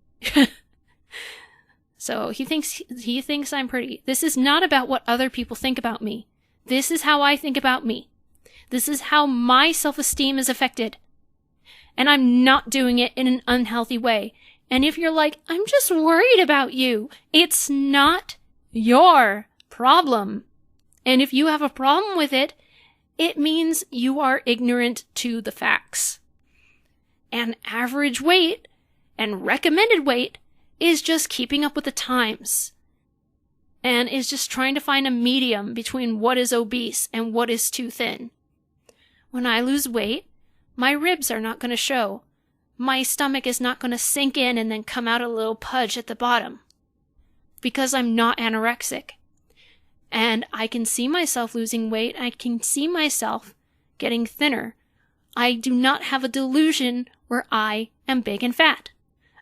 So he thinks I'm pretty. This is not about what other people think about me. This is how I think about me. This is how my self-esteem is affected. And I'm not doing it in an unhealthy way. And if you're like, I'm just worried about you, it's not your problem. And if you have a problem with it, it means you are ignorant to the facts. And average weight and recommended weight is just keeping up with the times. And is just trying to find a medium between what is obese and what is too thin. When I lose weight, my ribs are not going to show. My stomach is not going to sink in and then come out a little pudge at the bottom. Because I'm not anorexic. And I can see myself losing weight. I can see myself getting thinner. I do not have a delusion where I am big and fat.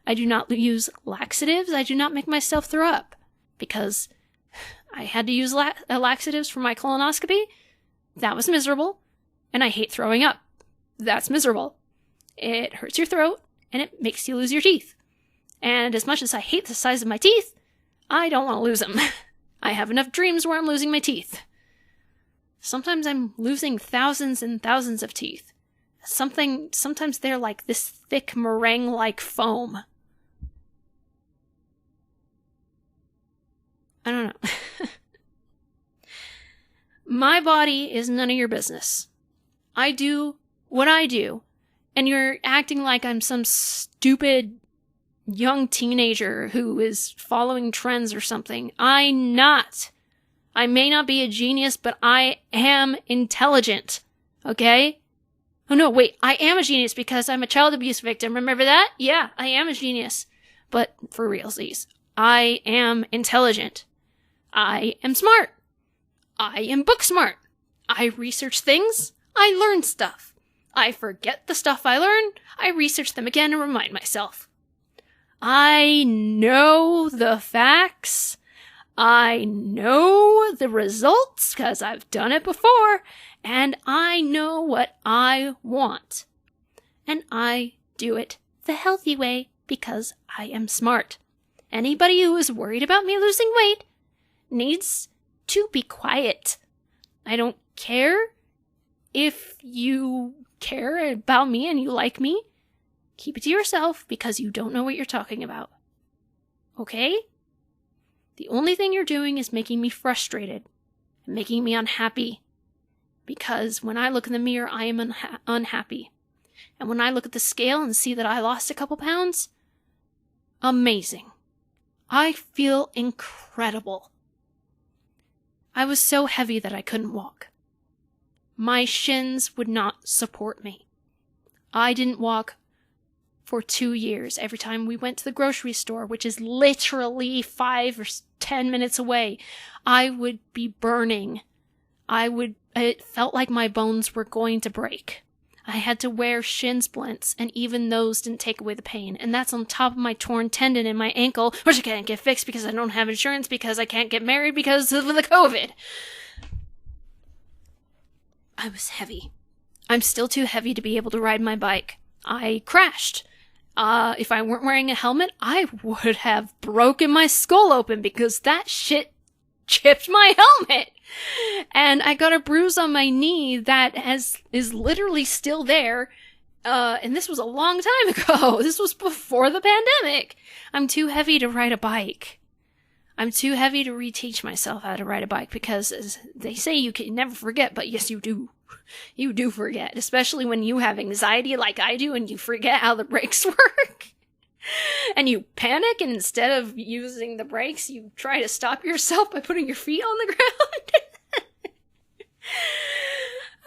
I do not use laxatives. I do not make myself throw up. Because I had to use laxatives for my colonoscopy. That was miserable. And I hate throwing up. That's miserable. It hurts your throat, and it makes you lose your teeth. And as much as I hate the size of my teeth, I don't want to lose them. I have enough dreams where I'm losing my teeth. Sometimes I'm losing thousands and thousands of teeth. Sometimes they're like this thick meringue-like foam. I don't know. My body is none of your business. I do what I do, and you're acting like I'm some stupid young teenager who is following trends or something. I'm not. I may not be a genius, but I am intelligent. Okay? Oh no, wait, I am a genius because I'm a child abuse victim. Remember that? Yeah, I am a genius. But for realsies, I am intelligent. I am smart. I am book smart. I research things. I learn stuff. I forget the stuff I learn. I research them again and remind myself. I know the facts. I know the results because I've done it before, and I know what I want. And I do it the healthy way because I am smart. Anybody who is worried about me losing weight needs to be quiet. I don't care if you care about me and you like me. Keep it to yourself because you don't know what you're talking about. Okay? The only thing you're doing is making me frustrated and making me unhappy. Because when I look in the mirror, I am unhappy. And when I look at the scale and see that I lost a couple pounds, amazing. I feel incredible. I was so heavy that I couldn't walk. My shins would not support me. I didn't walk for 2 years. Every time we went to the grocery store, which is literally 5 or 10 minutes away, I would be burning. It felt like my bones were going to break. I had to wear shin splints, and even those didn't take away the pain. And that's on top of my torn tendon in my ankle, which I can't get fixed because I don't have insurance, because I can't get married because of the COVID. I was heavy. I'm still too heavy to be able to ride my bike. I crashed. If I weren't wearing a helmet, I would have broken my skull open because that shit chipped my helmet. And I got a bruise on my knee that is literally still there. And this was a long time ago. This was before the pandemic. I'm too heavy to ride a bike. I'm too heavy to reteach myself how to ride a bike because, as they say, you can never forget, but yes, you do. You do forget, especially when you have anxiety like I do and you forget how the brakes work. And you panic, and instead of using the brakes, you try to stop yourself by putting your feet on the ground.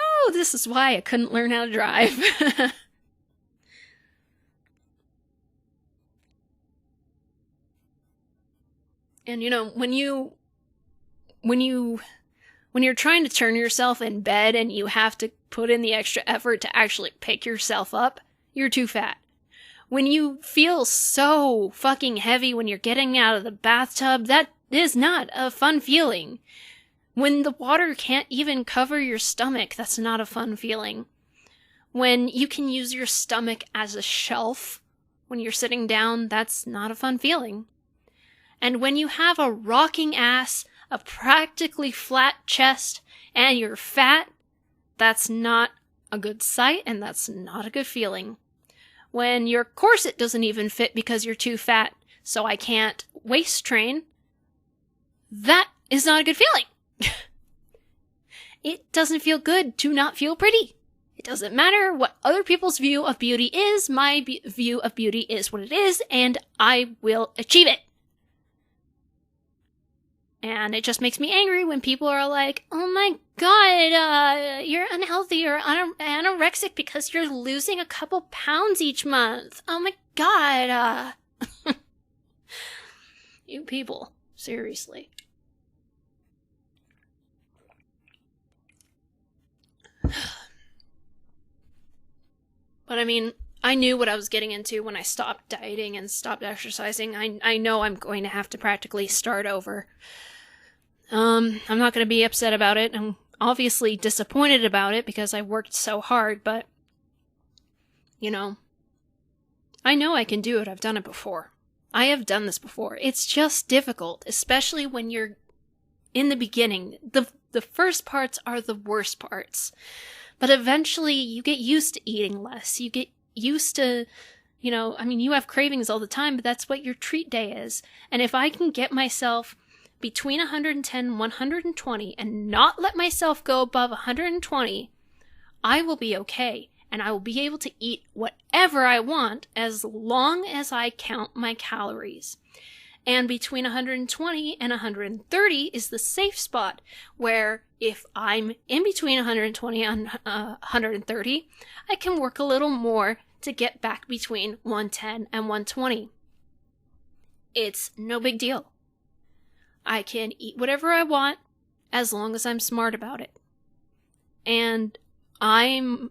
Oh, this is why I couldn't learn how to drive. And you know, when you're trying to turn yourself in bed and you have to put in the extra effort to actually pick yourself up, you're too fat. When you feel so fucking heavy when you're getting out of the bathtub, that is not a fun feeling. When the water can't even cover your stomach, that's not a fun feeling. When you can use your stomach as a shelf when you're sitting down, that's not a fun feeling. And when you have a rocking ass, a practically flat chest, and you're fat, that's not a good sight, and that's not a good feeling. When your corset doesn't even fit because you're too fat, so I can't waist train, that is not a good feeling. It doesn't feel good to not feel pretty. It doesn't matter what other people's view of beauty is, my view of beauty is what it is, and I will achieve it. And it just makes me angry when people are like, oh my god, you're unhealthy or anorexic because you're losing a couple pounds each month. Oh my god. You people, seriously. But I mean, I knew what I was getting into when I stopped dieting and stopped exercising. I know I'm going to have to practically start over. I'm not going to be upset about it. I'm obviously disappointed about it because I worked so hard, but, you know, I know I can do it. I've done it before. I have done this before. It's just difficult, especially when you're in the beginning. The first parts are the worst parts. But eventually you get used to eating less. You get used to, you have cravings all the time, but that's what your treat day is. And if I can get myself between 110 and 120 and not let myself go above 120, I will be okay. And I will be able to eat whatever I want as long as I count my calories. And between 120 and 130 is the safe spot, where if I'm in between 120 and 130, I can work a little more to get back between 110 and 120. It's no big deal. I can eat whatever I want as long as I'm smart about it. And I'm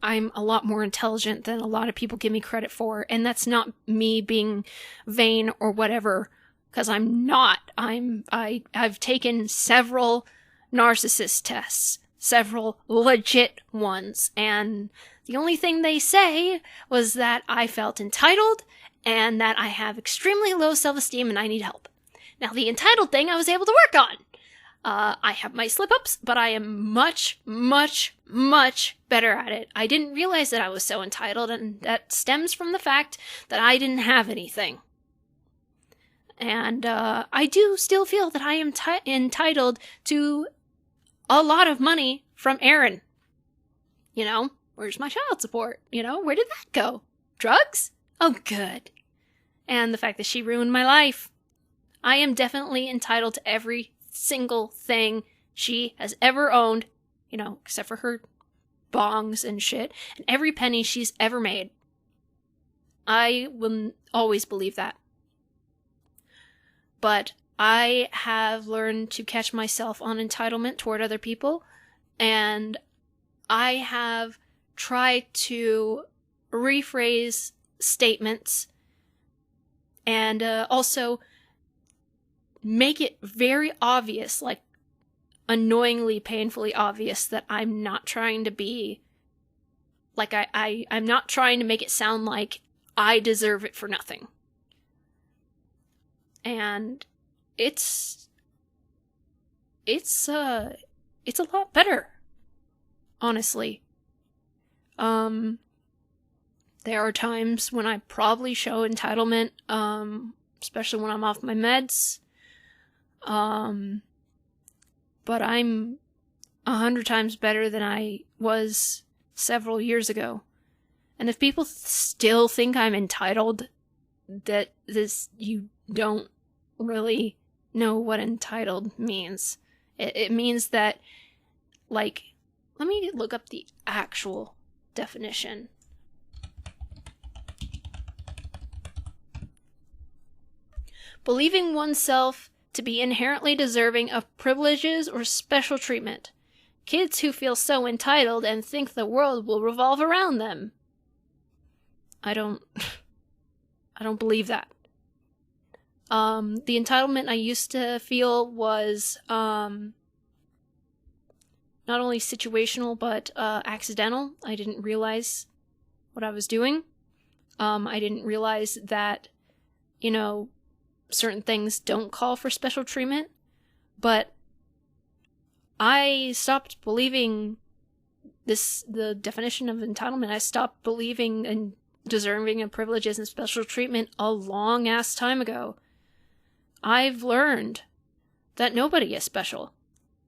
a lot more intelligent than a lot of people give me credit for, and that's not me being vain or whatever, because I'm not. I've taken several narcissist tests, several legit ones, and the only thing they say was that I felt entitled and that I have extremely low self-esteem and I need help. Now, the entitled thing I was able to work on. I have my slip-ups, but I am much, much, much better at it. I didn't realize that I was so entitled, and that stems from the fact that I didn't have anything. And I do still feel that I am entitled to a lot of money from Aaron. Where's my child support? Where did that go? Drugs? Oh, good. And the fact that she ruined my life. I am definitely entitled to every single thing she has ever owned, except for her bongs and shit, and every penny she's ever made. I will always believe that. But I have learned to catch myself on entitlement toward other people, and I have tried to rephrase statements and also make it very obvious, like annoyingly, painfully obvious, that I'm not trying to be, like I'm not trying to make it sound like I deserve it for nothing. And it's a lot better, honestly. There are times when I probably show entitlement, especially when I'm off my meds. But I'm 100 times better than I was several years ago. And if people still think I'm entitled, you don't really know what entitled means. It means that, let me look up the actual definition. Believing oneself to be inherently deserving of privileges or special treatment. Kids who feel so entitled and think the world will revolve around them. I don't believe that. The entitlement I used to feel was not only situational but accidental. I didn't realize what I was doing. I didn't realize that, certain things don't call for special treatment, but I stopped believing the definition of entitlement. I stopped believing in deserving of privileges and special treatment a long ass time ago. I've learned that nobody is special.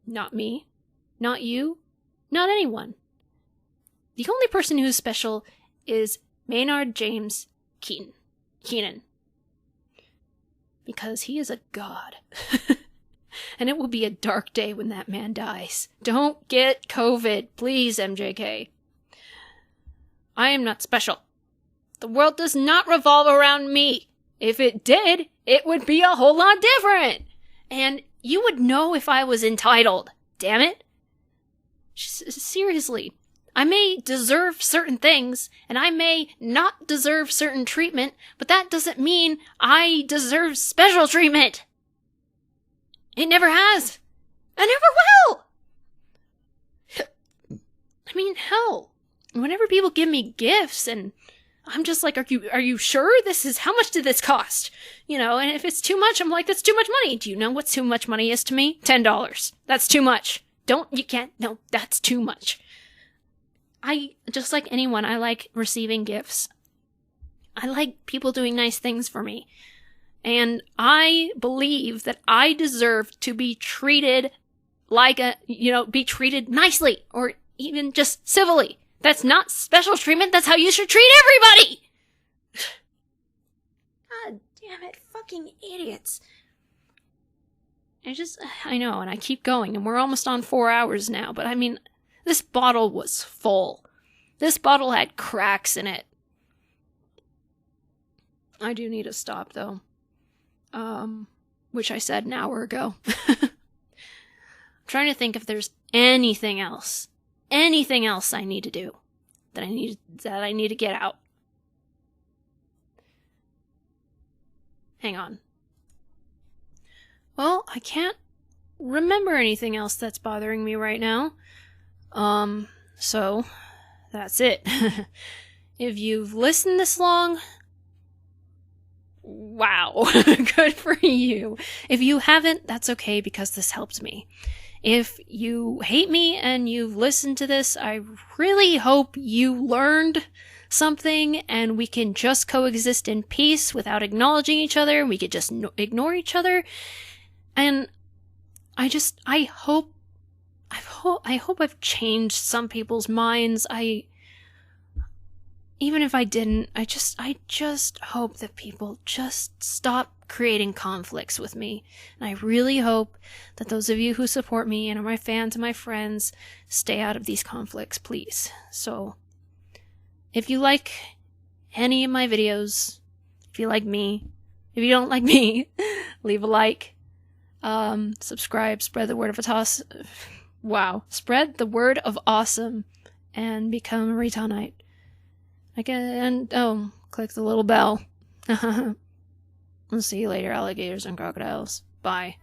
Not me, not you, not anyone. The only person who's special is Maynard James Keenan. Because he is a god. And it will be a dark day when that man dies. Don't get COVID, please, MJK. I am not special. The world does not revolve around me. If it did, it would be a whole lot different. And you would know if I was entitled. Damn it. Seriously. I may deserve certain things, and I may not deserve certain treatment, but that doesn't mean I deserve special treatment. It never has. And never will. I mean, hell, whenever people give me gifts and I'm just like, are you sure how much did this cost? You know, and if it's too much, I'm like, that's too much money. Do you know what too much money is to me? $10. That's too much. No, that's too much. Just like anyone, I like receiving gifts. I like people doing nice things for me. And I believe that I deserve to be treated be treated nicely, or even just civilly. That's not special treatment. That's how you should treat everybody. God damn it. Fucking idiots. I know, and I keep going, and we're almost on 4 hours now, but I mean, this bottle was full. This bottle had cracks in it. I do need to stop, though. Which I said an hour ago. I'm trying to think if there's anything else I need to do, that I need to get out. Hang on. Well, I can't remember anything else that's bothering me right now. So that's it. If you've listened this long, wow, good for you. If you haven't, that's okay, because this helped me. If you hate me and you've listened to this, I really hope you learned something and we can just coexist in peace without acknowledging each other. We could just ignore each other. And I hope I've changed some people's minds. Even if I didn't, I just hope that people just stop creating conflicts with me. And I really hope that those of you who support me and are my fans and my friends stay out of these conflicts, please. So, if you like any of my videos, if you like me, if you don't like me, leave a like, subscribe, spread the word of spread the word of awesome, and become a Reitannite. Click the little bell. I'll see you later, alligators and crocodiles. Bye.